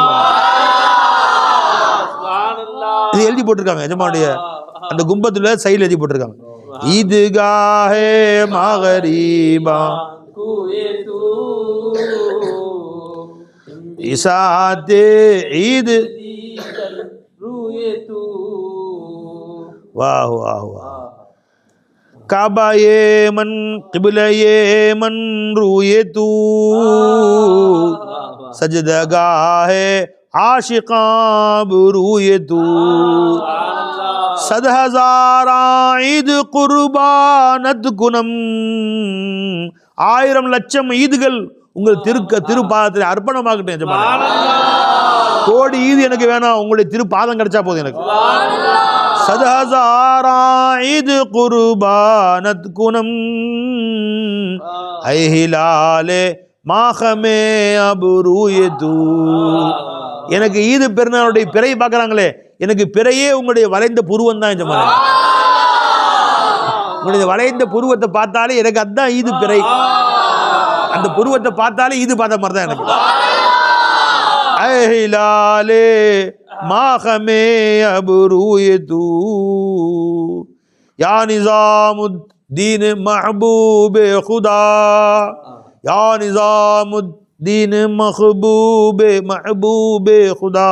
Speaker 1: இது எழுதி போட்டிருக்காங்க எஜமானுடைய அந்த கும்பத்துல சைடில் எழுதி போட்டிருக்காங்க. ஈத்காஹே மகரீபா இசாத்தே ஈது. வாஹ் வாஹ் வாஹ். काबा ये मन क़िबला ये मन रूये तू. सजदगाह आशिकां रूये तू. सद हज़ारा ईद कुर्बानत कुनम. 1000 லட்சம் ஈதுகள் உங்கள் திருப்பாதத்தில் அர்ப்பணமாகட்டும் எஜமானே. கோடி ஈது எனக்கு வேணாம், உங்களுடைய திருப்பாதம் கிடைச்சா போதும் எனக்கு. सद हज़ारा ईद कुर्बानत कुनम ऐ हिलाले माखमे अबरूये तू. எனக்கு ஈது பெருநாளுடைய பிறை பார்க்குறாங்களே, எனக்கு பிறையே உங்களுடைய வளைந்த புருவம் தான் எஜமானே. உங்களுடைய வளைந்த புருவத்தை பார்த்தாலே எனக்கு அதுதான் ஈது பிறை. அந்த புருவத்தை பார்த்தாலே ஈது பார்த்த மாதிரி தான் எனக்கு. ஐலாலே மாஹமே அபுரூயே தூ. யா நிசாமுத்தீன் மஹபூபே खुदा. யா நிசாமுத்தீன் மஹபூபே खुदा.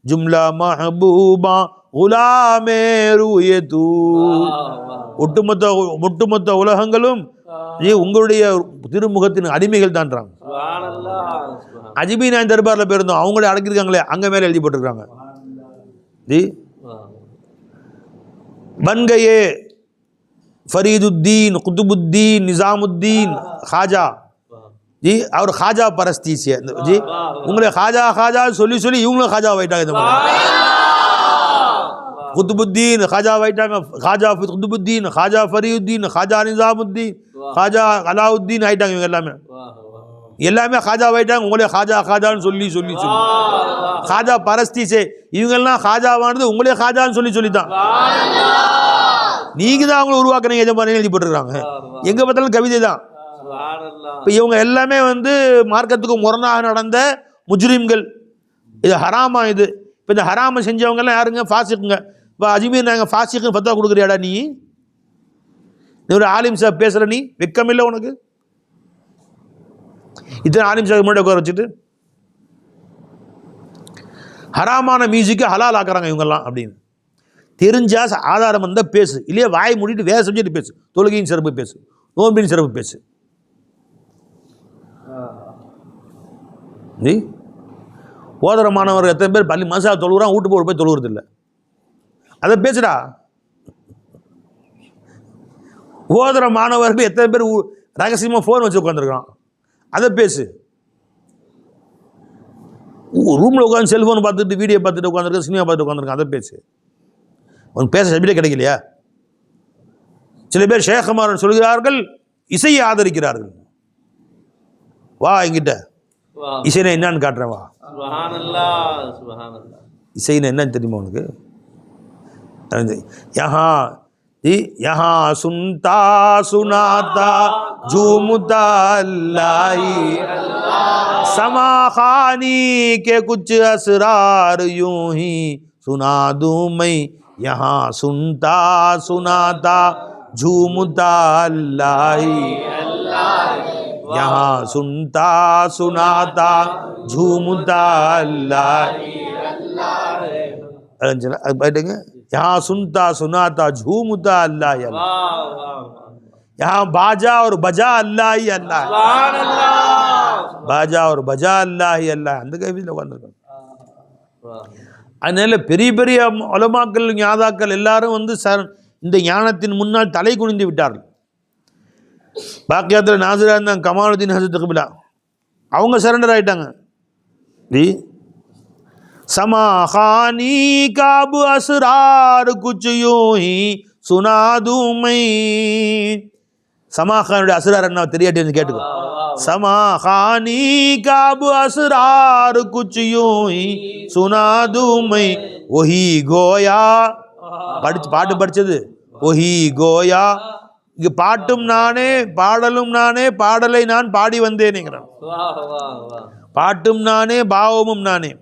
Speaker 1: ஜும்லா மஹபூபா குலாமே ரூயே தூ. ஒட்டுமொத்த உலகங்களும் உங்களுடைய திருமுகத்தின் அடிமைகள் தான்றாங்க. அஜ்மீர் தர்பாரில் போயிருந்தோம், அவங்களே அடக்கியிருக்காங்களே, அங்கே மேலே எழுதி போட்டிருக்காங்க. ஜி பன்கையே ஃபரீதுத்தீன் குத்துபுத்தீன் நிசாமுத்தீன் खाजा जी. और खाजा परस्ती से जी உங்களை खाजा சொல்லி இவங்களும் खाजा ஆயிட்டாங்க. இந்த மாதிரி குத்துபுத்தீன் खाजा ஆயிட்டாங்க, खाजा குத்துபுத்தீன், खाजा ஃபரீதுத்தீன், खाजा நிசாமுத்தீன், खाजा அலாவுத்தீன் ஆயிட்டாங்க. இவங்க எல்லாமே खाजा ஆயிட்டாங்க. உங்களே खाजाன்னு சொல்லி खाजा பரஸ்தி சே. இவங்கெல்லாம் खाजाவானது உங்களே खाजाன்னு சொல்லித்தான். நீங்க தான் அவங்களை உருவாக்குறீங்க எஜமானே எழுதி போட்டுருக்காங்க. எங்க பார்த்தாலும் கவிதை தான். இப்போ இவங்க எல்லாமே மார்க்கத்துக்கு முரணாக நடந்த முஜ்ரிம்கள். இது ஹராமா. இது இப்போ இந்த ஹராமை செஞ்சவங்கெல்லாம் யாருங்க? ஃபாசிக்குங்க. இப்போ அஜ்மீர் நாங்கள் ஃபாசிக்குன்னு ஃபத்வா கொடுக்குறியாடா நீ? ஒரு ஆலிம் சாப் பேசுகிற நீ வெக்கமில்லை உனக்கு? இத்தனை ஆலிம் சாப் முன்னாடி உட்கார வச்சுட்டு ஹராமான மியூசிக்கை ஹலால் ஆக்குறாங்க இவங்கெல்லாம் அப்படின்னு தெரிஞ்சா ஆதாரம் வந்தால் பேசு, இல்லையா வாய் மூடிட்டு வேறு சப்ஜெக்ட் பேசு. தொழுகையின் சிறப்பு பேசு, நோன்பின் சிறப்பு பேசு. ஓதுற மாணவர் எத்தனை பேர் பள்ளி மசா தொழுகிறான், வீட்டு போய் தொழுகிறது இல்லை, அதை பேசுடா. ஓதுற மாணவர்கள் எத்தனை பேர் ரகசியமாக ஃபோன் வச்சு உட்காந்துருக்கான், அதை பேசு. ரூமில் உட்காந்து செல்ஃபோன் பார்த்துட்டு வீடியோ பார்த்துட்டு உட்காந்துருக்க, சினிமா பார்த்துட்டு உட்காந்துருக்க, அதை பேசு. உனக்கு பேச சப்ஜெக்டே கிடைக்கலையா? சில பேர் ஷேகுமாரன் சொல்கிறார்கள் இசையை ஆதரிக்கிறார்கள். வா என்கிட்ட இசைனா என்னன்னு காட்டுறேன், வா. இசைனா என்னன்னு தெரியுமா உனக்கு? யஹா சுன்தா சுனாதா झूमता अल्लाही समा खानी के कुछ असरार यूं ही सुना दूं मैं यहाँ सुनता सुनाता झूमता अल्लाही यहाँ सुनता सुनाता झूमता अल्लाही. बैठेंगे यहाँ सुनता सुनाता झूमता अल्लाह अल्लाह. यहाँ बाजा और बजा अल्लाह ही अल्लाह, बाजा और बजा अल्लाह ही अल्लाह. அந்த கைவியில் உட்காந்துருக்காங்க. அதனால பெரிய பெரிய உலமாக்கள் ஞாதாக்கள் எல்லாரும் வந்து இந்த ஞானத்தின் முன்னால் தலை குனிந்து விட்டார்கள். பாக்கியாத்தில் நாசிரா இருந்தாங்க கமாலுதீன் ஹசரத் கபிலா, அவங்க சரண்டர் ஆகிட்டாங்க. समा खानी काब असरार कुछ यूं ही सुना दूं मैं. சமா கானுடைய அஸ்ரார் என்ன தெரியாட்டி கேட்டுக்கோ. சமா खानी काब असरार कुछ यूं ही सुना दूं मैं वही गोया. பாட்டு படிச்சது वही गोया. இங்க பாட்டும் நானே பாடலும் நானே பாடலை நான் பாடி வந்தேன்ங்கிறான். பாட்டும் நானே பாவமும் நானே.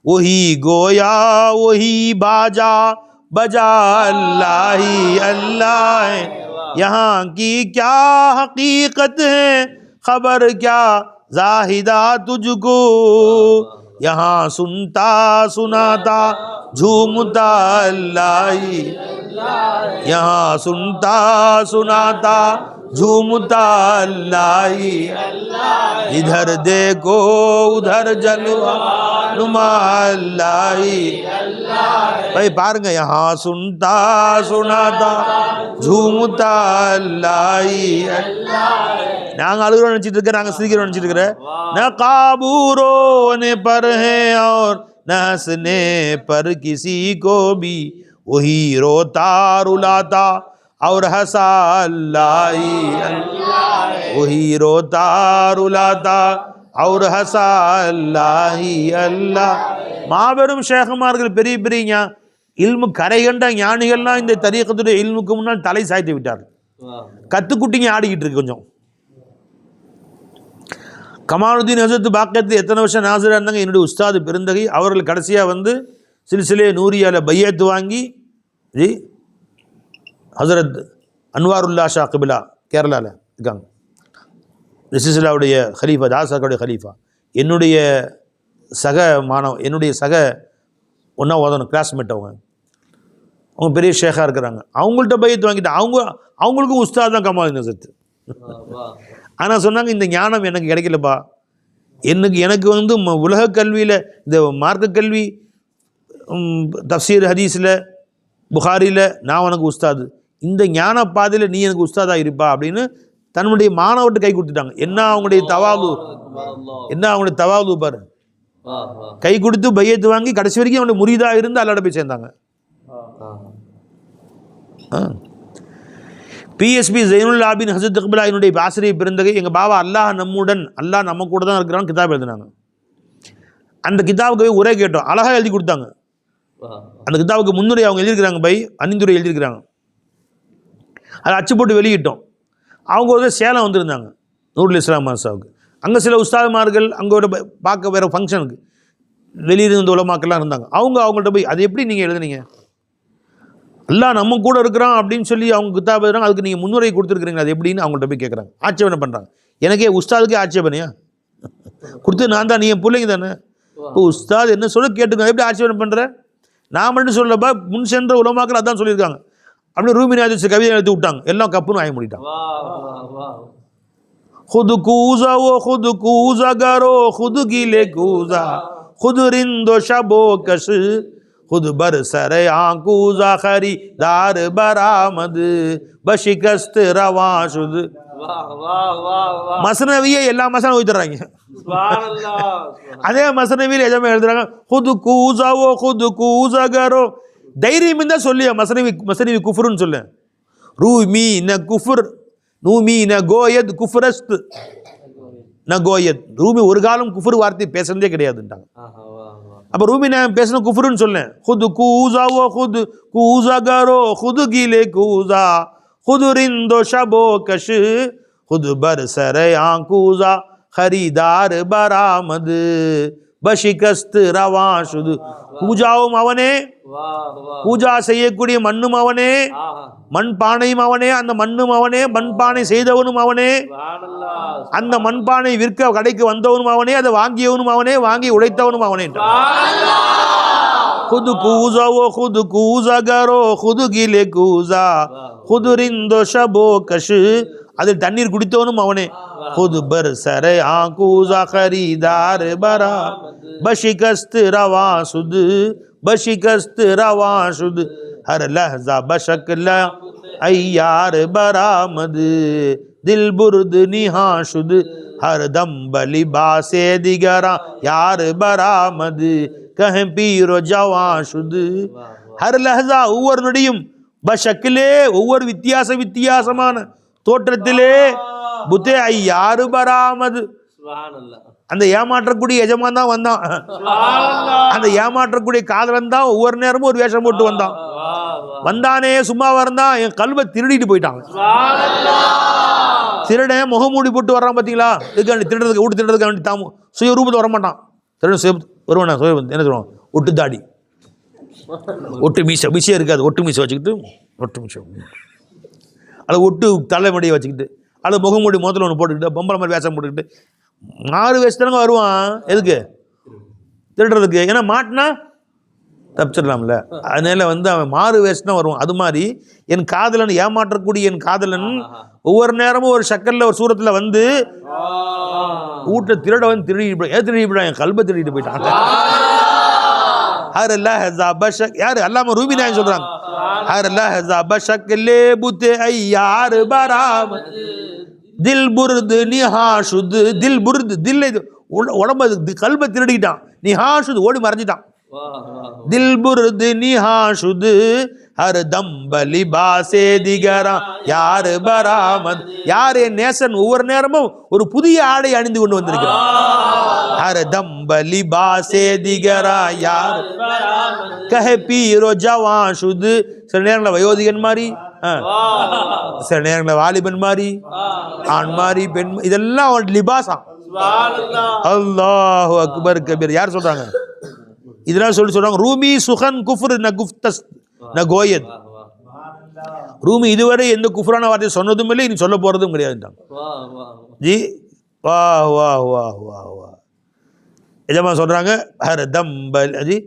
Speaker 1: वही गोया वही बाजा बजा अल्लाह ही अल्लाह. यहाँ की क्या हकीकत है खबर क्या जाहिदा तुझको. यहाँ सुनता सुनाता झूमता अल्लाह ही. यहाँ सुनता सुनाता झूमता अल्लाह ही. इधर देखो उधर जलवा नुमा अल्लाह ही. भाई பாருங்க, यहाँ सुनता सुनाता झूमता अल्लाह ही. நாங்கள் அழுகிறோம் நினச்சிட்டு இருக்கிற, நாங்கள் சிரிக்கிறோம் நினச்சிட்டு இருக்கிற. न काबू रोने पर है और न हंसने पर किसी को भी वही रोता रुलाता और हंसा अल्लाह ही. वही रोता रुलाता और हंसा अल्लाह ही अल्लाह. மாபெரும் ஷேகுமார்கள், பெரிய பெரிய இல்மு கரை கண்ட ஞானிகள்லாம் இந்த தரீகத்துடைய இல்முக்கு முன்னால் தலை சாய்த்து விட்டார். கத்துக்குட்டிங்க ஆடிக்கிட்டு இருக்கு. கொஞ்சம் கமாலுதீன் ஹசரத் பாக்கியத்தில் எத்தனை வருஷம் நாசிரா இருந்தாங்க. என்னுடைய உஸ்தாது பெருந்தகை அவர்கள் கடைசியாக வந்து சில்சிலே நூரியாவில் பையத்து வாங்கி ஹசரத் அன்வாருல்லா ஷா கபிலா கேரளாவில் இருக்காங்க. சில்சிலாவுடைய ஹலீஃபா, தாசாவுடைய ஹலீஃபா. என்னுடைய சக என்னுடைய சக ஒன்றா ஓதணும் கிளாஸ்மேட். அவங்க பெரிய ஷேக்காக இருக்கிறாங்க. அவங்கள்ட்ட பையத்து வாங்கிட்டு அவங்களுக்கும் உஸ்தாத் தான் கமாலுதீன் ஹசரத். ஆனால் சொன்னாங்க, இந்த ஞானம் எனக்கு கிடைக்கலப்பா. எனக்கு வந்து உலக கல்வியில் இந்த மார்க்க கல்வி தஃப்சீர் ஹதீஸில் புகாரியில் நான் உனக்கு உஸ்தாது, இந்த ஞான பாதையில் நீ எனக்கு உஸ்தாதாக இருப்பா அப்படின்னு தன்னுடைய மாணவர்கிட்ட கை கொடுத்துட்டாங்க. என்ன அவங்களுடைய தவாது பாரு. கை கொடுத்து பையத்து வாங்கி கடைசி வரைக்கும் அவனுடைய முரீதாக இருந்து அல்லாட போய் சேர்ந்தாங்க. பிஎஸ்பி ஜைனுல் ஆபின் ஹசரத் கபிலா என்னுடைய ஆசிரியர் பெருந்தகை. எங்கள் பாபா அல்லாஹ் நம்முடன், அல்லாஹ் நம்ம கூட தான் இருக்கிறான்னு கிதாப் எழுதினாங்க. அந்த கிதாபுக்கு போய் உரை கேட்டோம், அழகாக எழுதி கொடுத்தாங்க. அந்த கிதாபுக்கு முன்னுரை அவங்க எழுதியிருக்கிறாங்க, பை அணிந்துரை எழுதியிருக்கிறாங்க. அதை அச்சு போட்டு வெளியிட்டோம். அவங்க ஒரு சேலம் வந்திருந்தாங்க நூருல் இஸ்லாம் மாசாவுக்கு. அங்கே சில உஸ்தாதுமார்கள் அங்கே பார்க்க வேறு ஃபங்க்ஷனுக்கு வெளியிருந்து உலமாக்கெல்லாம் இருந்தாங்க. அவங்கள்ட்ட போய் அது எப்படி நீங்கள் எழுதுனீங்க, அல்லாஹ் நம்ம கூட இருக்கிறான் அப்படின்னு சொல்லி அவங்க கிதாப் எழுதுறாங்க, அதுக்கு நீங்கள் முன்னுரை கொடுத்துருக்குறீங்க, அது எப்படின்னு அவங்கள்ட்ட போய் கேட்குறாங்க. ஆட்சேபனை பண்ணுறாங்க. எனக்கே உஸ்தாதுக்கே ஆட்சேபனையா கொடுத்து, நான் தான், நீ என் பிள்ளைங்க தானே, இப்போ உஸ்தாத் என்ன சொல்ல கேட்டுக்கோங்க, எப்படி ஆட்சேபனை பண்ணுற, நான் மட்டும் சொல்லப்பா முன் சென்ற உலமாக்கள் அதான் சொல்லியிருக்காங்க அப்படின்னு ரூமினி ஆதிச்சு கவிதை எழுதி விட்டாங்க. எல்லாம் கப்புன்னு ஆய முடிட்டாங்க. खुद कूजा वो खुद कूजा गरो खुद गीले कूजा खुद रिंदो शबो कश खुद बरसर आकूजा खरीदार बरामद बशिकस्त रवा शुद. மசனவியே எல்லா மசனம் ஊத்துறாங்க. அதே மசனவியில் எஜமா எழுதுறாங்க ஹுது கூசாவோ ஹுது கூசகரோ. தைரியம் இருந்தால் சொல்லியா மசனவி குஃபுருன்னு சொல்லு. ரூமி ந குஃபுர் நூமி ந கோயத் குஃபுரஸ்த் ந கோயத். ரூமி ஒரு காலம் குஃபுர் வார்த்தை பேசுறதே கிடையாதுன்ட்டாங்க. அப்போ ரூமி நான் பேசின குஃபுருன்னு சொல்லேன். ஹுது கூசாவோ ஹுது கூசகரோ ஹுது கீலே கூசா ஹுதுரிந்தோ ஷபோ கஷ் ஹுது பர்சர ஆங்கூசா ஹரிதார் பராமது பஷிகஸ்த் ரவாஷுது. பூஜாவும் அவனே, பூஜா செய்யக்கூடிய மண்ணும் அவனே, மண் பானையும் அவனே, அந்த மண்ணும் அவனே, மண்பானை செய்தவனும் அவனே, அந்த மண்பானை விற்க கடைக்கு வந்தவனும் அவனே, அதை வாங்கியவனும் அவனே, வாங்கி உழைத்தவனும் அவனே. खुद कूजा वो खुद कूजा करो खुद गीले कूजा खुद रिंदो शबो कश. அதில் தண்ணீர் குடித்தவனும் அவனே. खुद बरसर आकूजा खरीदार बरा बशिकस्त रवासुद बशिकस्त रवासुद हर लहजा बशकल अय्यार बरामद दिल बुर्द निहाशुद हर दम बलिबासे दिगरा यार बरामद कहें पीरो जवाशुद. हर लहजा ஒவ்வொரு நொடியும் பஷக்கிலே ஒவ்வொரு வித்தியாசமான தோற்றத்திலே புத்தே ஐயாறு பராமது. அந்த ஏமாற்றக்கூடிய எஜமான் தான் வந்தான். அந்த ஏமாற்றக்கூடிய காதலன் தான் ஒவ்வொரு நேரமும் ஒரு வேஷம் போட்டு வந்தான். வந்தானே சும்மா வந்தான், என் கல்வை திருடிட்டு போயிட்டாங்க. திருடன் முகமூடி போட்டு வர்றான் பார்த்தீங்களா, இதுக்கு திருடுறதுக்கு வீட்டு திருடுறதுக்கு வேண்டி தாமும் சுய ரூபத்தில் வரமாட்டான். திருடன் வருவானா என்ன சொல்லுவான், ஒட்டு தாடி ஒட்டு மீசை இருக்காது, ஒட்டு மீசை வச்சுக்கிட்டு ஒட்டு மீசை அல்லது ஒட்டு தலைமடியை வச்சுக்கிட்டு அல்லது முகமூடி முகத்தில் ஒன்று போட்டுக்கிட்டு பொம்பளை மாதிரி வேஷம் போட்டுக்கிட்டு மாறு வேஷத்துலங்க வருவான். எதுக்கு? திருடுறதுக்கு. ஏன்னா மாட்டினா தப்பிச்சிடலாம்ல. அதனால அவன் மாறு வேஷம் தான் வருவான். அது மாதிரி என் காதலன் ஏமாற்றக்கூடிய என் காதலன் ஒவ்வொரு நேரமும் ஒரு சக்கரில் ஒரு சூரத்தில் வந்து வீட்டை திருட வந்து திருடிட்டு என் கல்பை திருடிட்டு போயிட்டான். हर लहजा बशक यार अल्लामा रूमी नायक சொல்றாங்க. हर लहजा बशक ले बुते अय्यार बराम दिल बुर्द निहाशुद. दिल बुर्द दिल உடம்பு கல்பை திருடிட்டான். நிஹாஷுத் ஓடி மறைஞ்சிட்டான். दिल बुर्द निहाशुद हर दम बलिबासे दिगरा यार बरामद. यार என் நேசன் ஒவ்வொரு நேரமும் ஒரு புதிய ஆடை அணிந்து கொண்டு வந்திருக்கிறான். हर दम बलिबासे दिगरा यार कहे पीरो जवाशुद. சில நேரங்களில் வயோதிகன் மாதிரி, சில நேரங்களில் வாலிபன் மாதிரி, ஆண் மாதிரி, பெண், இதெல்லாம் அவன் லிபாஸா. அல்லாஹு அக்பர் கபீர். யார் சொல்றாங்க இதெல்லாம்? சொல்றாங்க ரூமி சுகன் குஃப்ர் ந குஃப்தஸ் ந கோயத். ரூமி இதுவரை எந்த குஃப்ரான வார்த்தையை சொன்னதும் இல்லை, இனி சொல்ல போறதும் கிடையாது. ஜி வா வா வா வா வா. எஜமா சொல்றாங்க ஹர் தம்பல் ஜி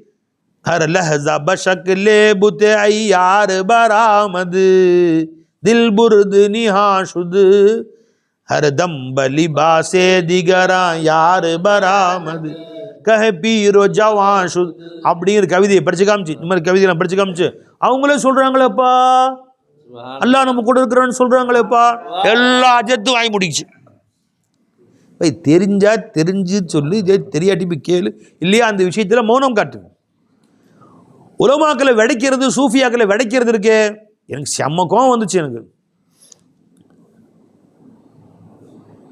Speaker 1: हर लहजा बशकले बुते अय्यार बरामद दिल बुर्द निहाशुद हर दम बलिबासे दिगरा यार बरामद कहे पीरो जवाशुद. அப்படிங்கிற கவிதையை படிச்சு காமிச்சு, இந்த மாதிரி கவிதையை படிச்சு காமிச்சு அவங்களே சொல்றாங்களேப்பா அல்லாஹ் நம்ம கூட இருக்கிறான்னு சொல்றாங்களேப்பா. எல்லா அஜத்தும் வாங்கி முடிச்சு. தெரிஞ்சா தெரிஞ்சு சொல்லு, தெரியாட்டி போய் கேளு, இல்லையா அந்த விஷயத்துல மௌனம் காட்டு. உலமாக்களை வெடைக்கிறது, சூஃபியாக்களை வெடைக்கிறது இருக்கே, எனக்கு செம்ம கோவம் வந்துச்சு. எனக்கு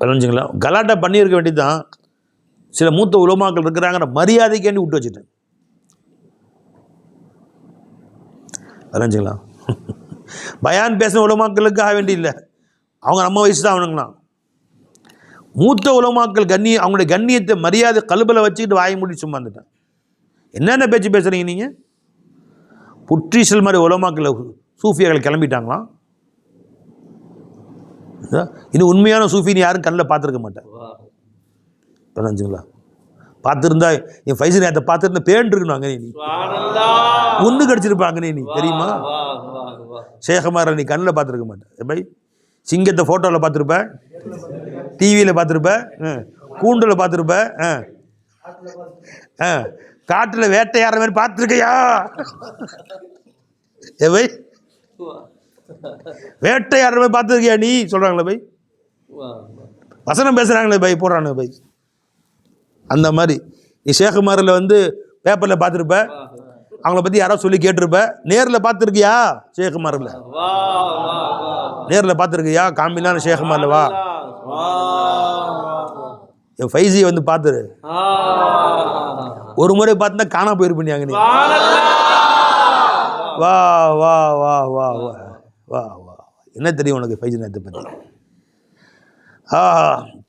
Speaker 1: புரிஞ்சுங்களா? கலாட்டா பண்ணியிருக்க வேண்டியதுதான். சில மூத்த உலமாக்கள் இருக்கிறாங்க, மரியாதைக்காண்டி விட்டு வச்சுட்டேன். புரிஞ்சுங்களா? பயான் பேசின உலமாக்களுக்காக வேண்டி இல்லை, அவங்க நம்ம வயசு தான் அவனுங்களாம். மூத்த உலமாக்கள் அவங்களுடைய கண்ணியத்தை மரியாதை கல்பில் வச்சுக்கிட்டு வாய மூடி சும்மா வந்துட்டேன். என்னென்ன பேச்சு பேசுறீங்க நீங்கள்? புற்றீசல் மாதிரி உலமாக்கள் சூஃபியாக்கள் கிளம்பிட்டாங்களாம். இன்னும் உண்மையான சூஃபின்னு யாரும் கண்ணில் பார்த்துருக்க மாட்டேன். புரிஞ்சுங்களா? பார்த்துருந்தா என் ஃபைசல் நேரத்தை பார்த்துருந்தா பேன் இருக்கணும். அங்கே நீ ஒன்று கடிச்சிருப்பாங்க நீ தெரியுமா? ஷேகமார நீ கண்ணில் பார்த்துருக்க மாட்டேன். பை சிங்கத்தை ஃபோட்டோவில் பார்த்துருப்ப, டிவியில் பார்த்துருப்ப, கூண்டில் பார்த்துருப்ப, காட்டில் வேட்டையாடுற மாதிரி பார்த்துருக்கையா? பை வேட்டையாடுற மாதிரி பார்த்துருக்கியா நீ? சொல்கிறாங்களே பை, வசனம் பேசுகிறாங்களே பை, போடுறானு பை. அந்த மாதிரி நீ ஷேகுமாரில் வந்து பேப்பரில் பார்த்துருப்ப, அவங்கள பற்றி யாராவது சொல்லி கேட்டிருப்ப. நேரில் பார்த்துருக்கியா? ஷேகுமாரில் நேரில் பார்த்துருக்கியா? காமிலான ஷேகுமாரில் வா, என் ஃபைஸியை வந்து பார்த்துரு. ஒரு முறை பார்த்துனா காணா போயிருப்பீங்க நீ. வா வா வா வா வா வா வா. என்ன தெரியும் உனக்கு ஃபைஸி நேரத்தை பற்றி?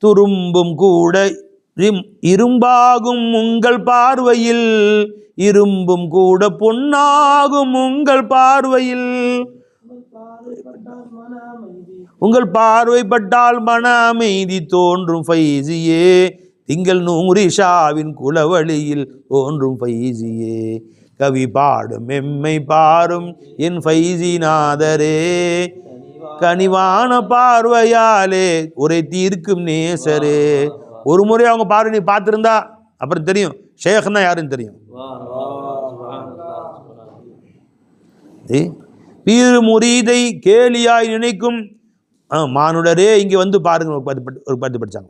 Speaker 1: துரும்பும் கூட இரும்பாகும் உங்கள் பார்வையில், இரும்பும் கூட பொன்னாகும் உங்கள் பார்வையில், உங்கள் பார்வைப்பட்டால் மன அமைதி தோன்றும் ஃபைசியே, திங்கள் நூரிஷாவின் குலவழியில் தோன்றும் ஃபைசியே, கவி பாடும் எம்மை பாரும் என் ஃபைசி நாதரே, கனிவான பார்வையாலே உரை தீர்க்கும் நேசரே. ஒரு முறை அவங்க பார்வை நீ பார்த்துருந்தா அப்புறம் தெரியும் ஷேக்னா யாருன்னு தெரியும். பீர் முரீதை கேலியாய் நினைக்கும் மானுடரே இங்கே வந்து பாருங்க. ஒரு பாட்டு படித்தாங்க.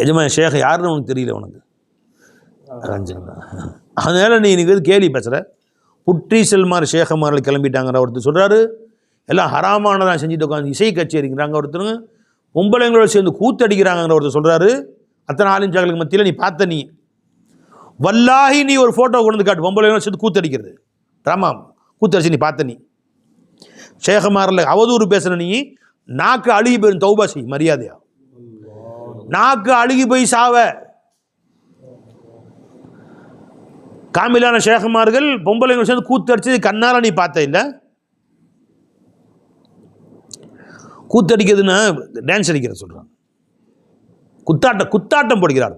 Speaker 1: எஜமா ஷேக் யாருன்னு உனக்கு தெரியல உனக்கு. அதனால நீ இன்னைக்கு கேலி பேசுகிற. புற்றி செல்மார் ஷேகமாரில் கிளம்பிட்டாங்கிற ஒருத்தர் சொல்கிறாரு. எல்லாம் ஹராமானதான் செஞ்சுட்டு உட்காந்து இசை கச்சேரிங்கிறாங்க ஒருத்தருங்க. பொம்பளைங்களோட சேர்ந்து கூத்தடிக்கிறாங்கிற ஒருத்தர் சொல்கிறாரு. அத்தனை ஆலிம்ஜாக்களுக்கு மத்தியில் நீ பார்த்த நீ வல்லாஹி நீ ஒரு ஃபோட்டோ கொண்டு வந்து காட்டு. பொம்பளைங்களோட சேர்ந்து கூத்தடிக்கிறது ட்ராமா கூத்தடிச்சு நீ பார்த்த நீ. ஷேகமாரில் அவதூறு பேசுகிற நீ நாக்கு அழுகி போயிடும். தௌபா செய் மரியாதையா. நாக்கு அழுகி போய் சாவ. காமிலான ஷேகமார்கள் பொம்பளைங்களோட சேர்ந்து கூத்தடிச்சது கண்ணால் நீ பார்த்த இல்லை. கூத்தடிக்கிறதுன்னு டான்ஸ் அடிக்கிற சொல்கிறாங்க. குத்தாட்டம் போடுகிறார்.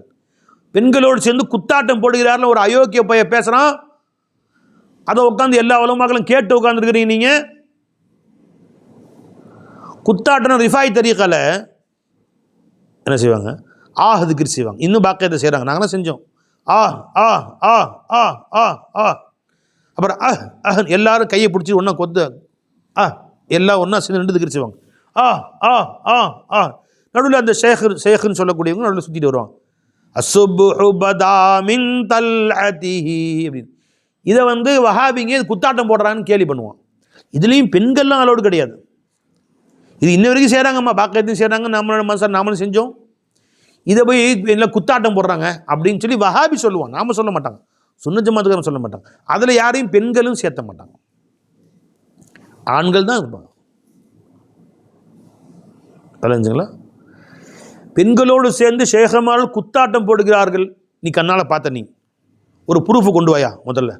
Speaker 1: பெண்களோடு சேர்ந்து குத்தாட்டம் போடுகிறார்னு ஒரு அயோக்கிய பைய பேசுகிறான். அதை உட்காந்து எல்லா உலமாக்களும் கேட்டு உட்காந்துருக்கிறீங்க. நீங்கள் குத்தாட்டம் ரிஃபாய் தரீக்கால என்ன செய்வாங்க? அதுக்கு செய்வாங்க. இன்னும் பாக்கியத்தை செய்கிறாங்க. நாங்கள் தான் செஞ்சோம். ஆ ஆ ஆ ஆ ஆ ஆ அப்புறம் எல்லாரும் கையை பிடிச்சி ஒன்றா கொத்து எல்லாம் ஒன்றா சேர்ந்து ரெண்டு திக்கிரி செய்வாங்க. ஆ ஆ ஆ ஆ நடுவில் அந்த ஷேக்குன்னு சொல்லக்கூடியவங்க நடுவில் சுற்றிட்டு வருவாங்க. அசுபு பதாமின் தல்அதிஹி அப்படின்னு. இதை வந்து வஹாபிங்க குத்தாட்டம் போடுறாங்கன்னு கேலி பண்ணுவான். இதுலேயும் பெண்கள்லாம் அலோடு கிடையாது. இது இன்ன வரைக்கும் செய்கிறாங்கம்மா. பாக்கியத்தையும் செய்கிறாங்க. நாமளும் செஞ்சோம். இதை போய் எல்லாம் குத்தாட்டம் போடுறாங்க அப்படின்னு சொல்லி வஹாபி சொல்லுவாங்க. நாம சொல்ல மாட்டாங்க. சுன்னத் ஜமாத்துக்காரங்க சொல்ல மாட்டாங்க. அதில் யாரையும் பெண்களும் சேர்த்த மாட்டாங்க. ஆண்கள் தான் இருப்பாங்க. தெரிஞ்சுங்களா? பெண்களோடு சேர்ந்து ஷேகமார்கள் குத்தாட்டம் போடுகிறார்கள். நீ கண்ணால் பார்த்த நீ ஒரு ப்ரூஃபு கொண்டு வாயா முதல்ல.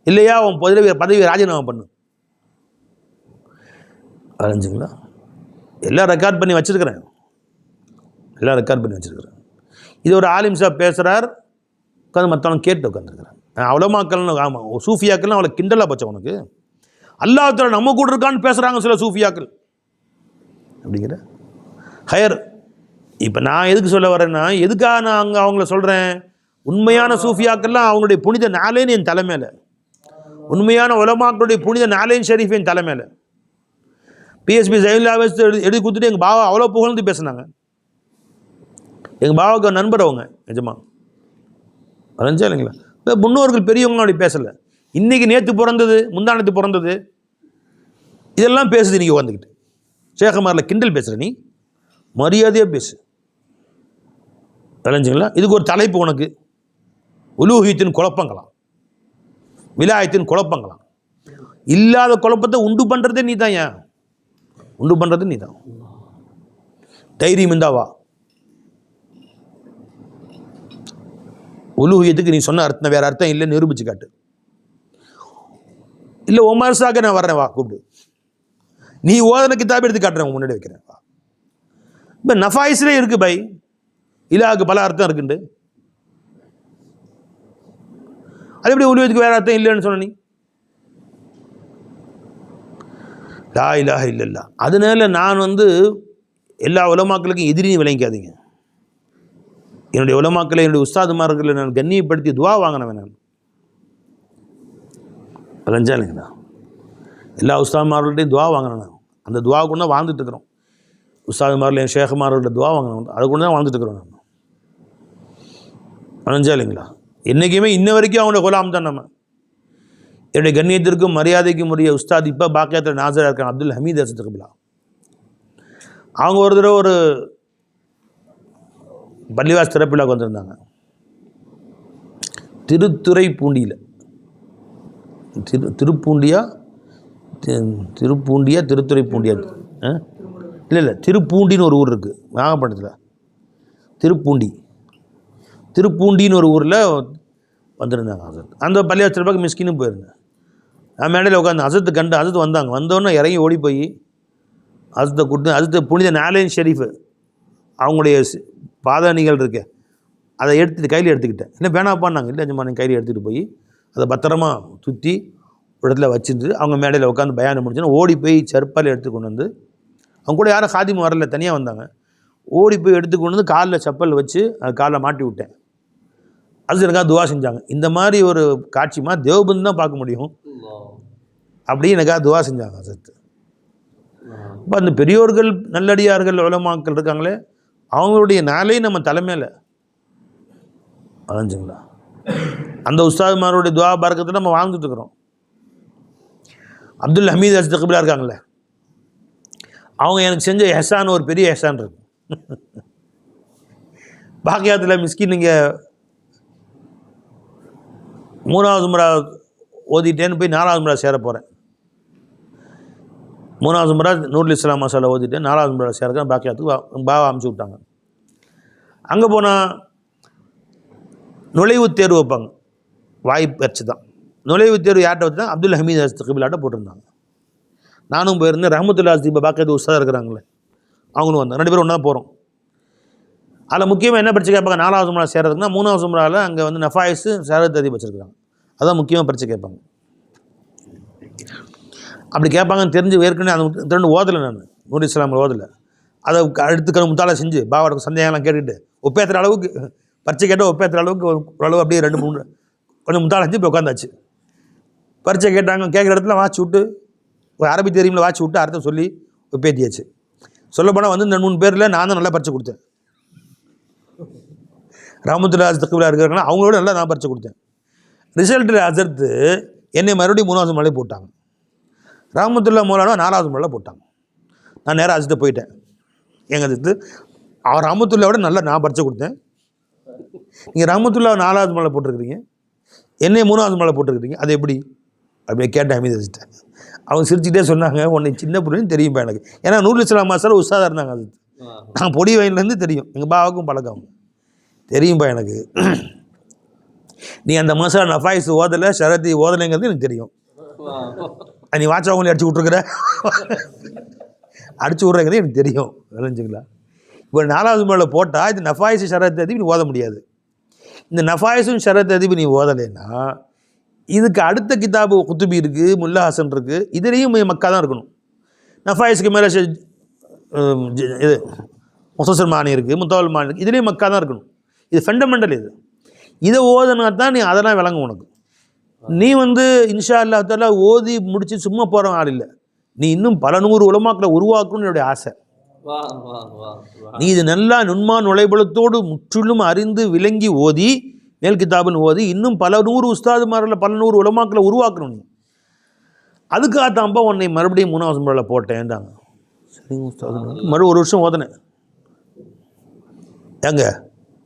Speaker 1: இல்லையா உன் பதவி ராஜினாமா பண்ணு. தெரிஞ்சுங்களா? எல்லாம் ரெக்கார்ட் பண்ணி வச்சுருக்கிறேன். எல்லாம் ரெக்கார்ட் பண்ணி வச்சுருக்கிறேன். இது ஒரு ஆலிம் சாப் பேசுகிறார். உட்காந்து மற்றவங்க கேட்டு உட்காந்துருக்கிறேன். அவ்வளோமாக்கள்னு ஆமாம் சூஃபியாக்கள்லாம் அவளை கிண்டலாக போச்ச உனக்கு. அல்லாஹ் நம்ம கூட இருக்கான்னு பேசுகிறாங்க சில சூஃபியாக்கள் அப்படிங்கிற ஹயர். இப்போ நான் எதுக்கு சொல்ல வரேன்னா, எதுக்காக நான் அங்கே அவங்கள சொல்கிறேன்? உண்மையான சூஃபியாக்கள்லாம் அவங்களுடைய புனித நாளேன்னு என் தலைமையில், உண்மையான உலமாக்களுடைய புனித நாளேன் ஷெரீஃப் என் தலைமையில். பிஎஸ்பி ஜெயிலாவேஸ் எழுதி கொடுத்துட்டு எங்கள் பாவா அவ்வளோ புகழ்ந்து பேசுனாங்க. எங்கள் பாவாவுக்கு நண்பர் அவங்க நிஜமா அரைஞ்சா இல்லைங்களா? இப்போ முன்னோர்கள் பெரியவங்க அப்படி பேசலை. இன்றைக்கி நேற்று பிறந்தது முந்தானத்து பிறந்தது இதெல்லாம் பேசுது. நீங்கள் உட்காந்துக்கிட்டு ஷேகமாரில் கிண்டல் பேசுகிற நீ மரியாதையாக பேசு. தெரிஞ்சுங்களா? இதுக்கு ஒரு தலைப்பு உனக்கு. உலூஹியத்தின் குழப்பங்களாம், விலாயத்தின் குழப்பங்களாம். இல்லாத குழப்பத்தை உண்டு பண்ணுறதே நீ தான். ஏன் உண்டு பண்ணுறது நீ தான். தைரியம் இருந்தாவா. உலூஹியத்துக்கு நீ சொன்ன அர்த்தம் வேறு அர்த்தம் இல்லை நிரூபிச்சு காட்டு. இல்லை ஒமர்ஸாக நான் வர்றேன் வா கூப்பிடு. நீ ஓதன கிதாப் எடுத்து காட்டுறேன் முன்னாடி வைக்கிறேன் வா. இப்போ நஃபாயிஸ்லே இருக்கு பை. இலாவுக்கு பல அர்த்தம் இருக்குண்டு. அது எப்படி உலூஹியத்துக்கு வேறு அர்த்தம் இல்லைன்னு சொன்ன நீ? லா இலாஹ இல்லல்லா. அதனால நான் வந்து எல்லா உலமாக்களுக்கும் எதிரின்னு விளங்கிக்காதீங்க. என்னுடைய உலமாக்களை என்னுடைய உஸ்தாதுமார்களை நான் கண்ணியப்படுத்தி துவா வாங்கினவன் நான். விளஞ்சா இல்லைங்கண்ணா? எல்லா உஸ்தாதுமார்கள்ட்டையும் துவா வாங்கினேன் நான். அந்த துவா கொண்டு தான் வாழ்ந்துட்டு இருக்கிறோம். உஸ்தாதுமாரில் என் ஷேகுமார்களோட துவா வாங்கினோம். அதை கொண்டு தான் வாழ்ந்துட்டு இருக்கிறோம் நான். அணைஞ்சா இல்லைங்களா? என்றைக்குமே இன்ன வரைக்கும் அவங்களோட குலாம் தான் நம்ம. என்னுடைய கண்ணியத்திற்கும் மரியாதைக்கும் உரிய உஸ்தாத் இப்போ பாக்கியத்தில் நாசராக இருக்காங்க, அப்துல் ஹமீத் அசத் கபிலா. அவங்க ஒரு தடவை ஒரு பள்ளிவாஸ் திறப்பிலாவுக்கு வந்திருந்தாங்க, திருத்துறைப்பூண்டியில். திருப்பூண்டியா திருத்துறைப்பூண்டியா? இல்லை, திருப்பூண்டின்னு ஒரு ஊர் இருக்குது நாகப்பட்டினத்தில். திருப்பூண்டின்னு ஒரு ஊரில் வந்திருந்தாங்க அசத். அந்த பள்ளிவாஸ் திறப்பாக்கு மிஸ்கின்னு போயிருந்தேன். நான் மேடையில் உட்காந்து அசத்து கண்டு அசத்து வந்தாங்க. வந்தோன்னே இறங்கி ஓடி போய் அசத்தை கூப்பிட்டு, அசத்து புனித நாலேன் ஷெரீஃபு அவங்களுடைய பாதணிகள் இருக்கு, அதை கையில் எடுத்துக்கிட்டேன். இல்லை வேணாப்பான்னாங்க. இல்லை அஞ்சமா நீங்கள் கையில் எடுத்துகிட்டு போய் அதை பத்திரமா சுற்றி ஒரு இடத்துல வச்சுட்டு அவங்க மேடையில் உட்காந்து பயானம் முடிச்சுன்னா ஓடி போய் செருப்பால் எடுத்து கொண்டு வந்து, அவங்க கூட யாரும் சாதிமும் வரல, தனியாக வந்தாங்க. ஓடி போய் எடுத்து கொண்டு வந்து காலில் செப்பல் வச்சு அது காலில் மாட்டி விட்டேன். அது எனக்காக துவா செஞ்சாங்க. இந்த மாதிரி ஒரு காட்சிமா தேவபந்து தான் பார்க்க முடியும். அப்படி எனக்காக துவா செஞ்சாங்க அசத்து. இப்போ அந்த பெரியோர்கள் நல்லடியார்கள் உலமாக்கள் இருக்காங்களே, அவங்களுடைய நாளே நம்ம தலைமையில் அலைஞ்சுங்களா. அந்த உஸ்தாதுமாரோடைய துவா பரக்கத்தை நம்ம வாழ்ந்துட்டு இருக்கிறோம். அப்துல் ஹமீத் அசத் கபிலா இருக்காங்களே, அவங்க எனக்கு செஞ்ச எஹசான் ஒரு பெரிய எஹசான் இருக்கு. பாக்கியத்தில் மிஸ்கின் நீங்கள் 3வது முறை ஓதிட்டேன்னு போய் 4வது முறை சேர போகிறேன். 3வது முறை நூருல் இஸ்லாம் மசாலா ஓதிட்டேன், 4வது முறை சேரக்க பாக்கியத்துக்கு பாவா அமுச்சு விட்டாங்க. அங்கே போனால் நுழைவுத் தேர்வு வைப்பாங்க, வாய்ப்பு வச்சு தான். நுழைவுத் தேர்வு யார்கிட்ட வச்சு தான்? அப்துல் ஹமீத் அசத் கபிலாட்ட போட்டிருந்தாங்க. நானும் போயிருந்தேன். ரஹமத்துல்லா அஸ்தி இப்போ பாக்கியத்து உஸ்தாதாக இருக்கிறாங்களே, அவங்களும் வந்தாங்க. 2 பேரும் ஒன்றா போகிறோம். அதில் முக்கியமாக என்ன பிரச்சனை கேட்பாங்க? 4வது முறை சேர்றதுக்குன்னா 3வது முறையில் அங்கே வந்து நஃபாயிஸு சேரத் அதிப் வச்சுருக்காங்க, அதான் முக்கியமாக பிரச்சனை கேட்பாங்க. அப்படி கேட்பாங்கன்னு தெரிஞ்சு ஏற்கனவே அந்த 2 ஓதலை, நான் நூறு இஸ்லாமில் ஓதலை. அதை அடுத்துக்கிற முத்தால செஞ்சு பாவாட சந்தேகம்லாம் கேட்டுக்கிட்டு ஒப்பேற்றுற அளவுக்கு பரிச்சை கேட்டால் ஒப்பேற்றுற அளவுக்கு ஓரளவு அப்படியே 2-3 கொஞ்சம் முத்தால செஞ்சு இப்போ உட்காந்தாச்சு. பரிச்சை கேட்டாங்க, கேட்குற இடத்துல வாட்சி விட்டு ஒரு அரபி தெரியுமில் வாட்சி விட்டு அர்த்தம் சொல்லி ஒப்பேற்றியாச்சு. சொல்லப்போனால் வந்து இந்த 3 பேரில் நான் தான் நல்லா பரிச்சை கொடுத்தேன். ரஹமத்துல்லா அசத் கபிலா இருக்கிறாங்கன்னா அவங்களோட நல்லா நான் பரிச்சை கொடுத்தேன். ரிசல்ட்டில் அசர்த்து என்னை மறுபடியும் 3வது முறையில் போட்டாங்க. ரஹமத்துல்லா மௌலானா 4வது முறையில் போட்டாங்க. நான் நேராக அசத்தை போயிட்டேன். எங்கள் அசத்து அவர் ரஹமத்துல்லாவோட நல்லா நான் பரிச்சை கொடுத்தேன். நீங்கள் ரஹமத்துல்லா 4வது முறையில் போட்டிருக்கிறீங்க, என்னை 3வது முறையில் போட்டிருக்கிறீங்க, அது எப்படி அப்படியே கேட்டேன் ஹமீத் அசத்தை. அவங்க சிரிச்சுக்கிட்டே சொன்னாங்க, உன்னை சின்ன பிள்ளைன்னு தெரியும்பா எனக்கு. ஏன்னா நூருல் இஸ்லாம் மசாலா உஸ்தாதாக இருந்தாங்க அசத்து. நான் பொடி வயன்லேருந்து தெரியும், எங்கள் பாவுக்கும் பழக்கம் தெரியும்பா எனக்கு. நீ அந்த மசாலா நஃபாயிஸ் ஓதலை, ஷரத்தி ஓதலைங்கிறது எனக்கு தெரியும். நீ வாட்சவங்களே அடிச்சு விட்ருக்குற, அடிச்சு விட்றங்கிறது எனக்கு தெரியும். விளைஞ்சுங்களா? இப்போ 4வது முறையில் போட்டால் இது நஃபாயிஸ் ஷரத் அதிப் நீ ஓத முடியாது. இந்த நஃபாயிஸும் ஷரத் அதிப் நீ ஓதலைன்னா இதுக்கு அடுத்த கிதாபு குத்துபி இருக்குது, முல்லா ஹசன் இருக்குது, இதுலேயும் மக்கா தான் இருக்கணும். நஃபாயிஸுக்கு மேலே இது முசஸர் மானி இருக்குது, முத்தவல் மானி இருக்குது, இதுலேயும் மக்கா தான் இருக்கணும். இது ஃபண்டமெண்டல். இதை ஓதுனா தான் நீ அதெல்லாம் விளங்கும் உனக்கு. நீ வந்து இன்ஷா அல்லாஹ் தஆலா ஓதி முடிச்சு சும்மா போகிற ஆள் இல்லை. நீ இன்னும் பல 100 உலமாக்களை உருவாக்கணும்னு என்னுடைய ஆசை. நீ இது நல்லா நுண்மா நுழைபலத்தோடு முற்றிலும் அறிந்து விளங்கி ஓதி மேல் கிதாபுன்னு ஓதி இன்னும் பல 100 உஸ்தாதுமாரில் பல 100 உலமாக்களை உருவாக்கணும். நீ அதுக்காகத்தான்ப்பா உன்னை மறுபடியும் 3வது முறையில் போட்டேன்டாங்க. சரிங்க உஸ்தாது, மறுபடியும் 1 வருஷம் ஓதனேன். ஏங்க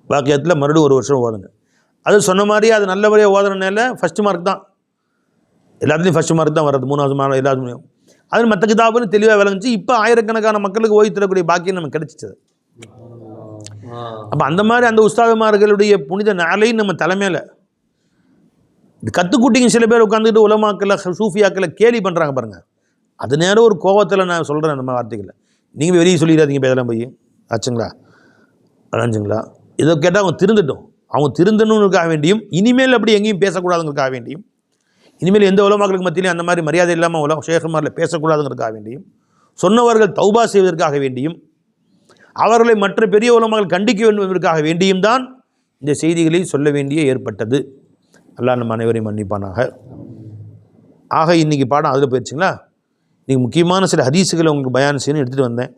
Speaker 1: பாக்கியத்தில் மறுபடியும் 1 வருஷம் ஓதனேன். அது சொன்ன மாதிரி அது நல்ல முறையாக ஓதுறனால ஃபஸ்ட்டு மார்க் தான், எல்லாத்துலேயும் ஃபஸ்ட்டு மார்க் தான் வர்றது. 3வது மார்க் எல்லாத்துலேயும் அது மற்ற கிதாபுன்னு தெளிவாக விளங்குச்சு. இப்போ ஆயிரக்கணக்கான மக்களுக்கு ஓய்வு தரக்கூடிய பாக்கியம் நமக்கு கிடைச்சிச்சு. அப்போ அந்த மாதிரி அந்த உஸ்தாதுமார்களுடைய புனித நாளையும் நம்ம தலைமையில் இது கற்றுக்குட்டிங்க. சில பேர் உட்காந்துக்கிட்டு உலமாக்களை சூஃபியாக்களை கேலி பண்ணுறாங்க பாருங்கள். அது நேரம் ஒரு கோபத்தில் நான் சொல்கிறேன் அந்த வார்த்தைகளை. நீங்கள் வெளியே சொல்லிடாதீங்க பேதெல்லாம் போய் ஆச்சுங்களா, அடைஞ்சுங்களா. இதை கேட்டால் அவங்க திருந்துட்டோம். அவங்க திருந்தணுங்கிறதுக்காக வேண்டியும் இனிமேல் அப்படி எங்கேயும் பேசக்கூடாதுங்கிறதுக்காக வேண்டியும் இனிமேல் எந்த உலமாக்களுக்கு மத்தியிலையும் அந்த மாதிரி மரியாதை இல்லாமல் ஷேகுமாரில் பேசக்கூடாதுங்கிறதுக்காக வேண்டியும் சொன்னவர்கள் தௌபா செய்வதற்காக வேண்டியும் அவர்களை மற்ற பெரிய உலமாக்கள் கண்டிக்க வேண்டும் என்பதற்காக வேண்டியும் தான் இந்த செய்திகளை சொல்ல வேண்டிய ஏற்பட்டது. அல்லாஹ் நம்ம அனைவரையும் மன்னிப்பானாக. ஆக இன்றைக்கி பாடம் அதில் போயிடுச்சுங்களா. இன்றைக்கி முக்கியமான சில ஹதீஸுகளை உங்களுக்கு பயான் செய்யணும் எடுத்துகிட்டு வந்தேன்,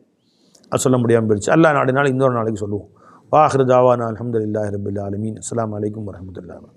Speaker 1: அது சொல்ல முடியாமல் போயிடுச்சு. அல்லாஹ் நாளைக்கு இன்னொரு நாளைக்கு சொல்லுவோம். வாஹிரு தாவானா அல்ஹம்துலில்லாஹி ரப்பில் ஆலமீன். அஸ்ஸலாமு அலைக்கும் வரஹ்மத்துல்லாஹி.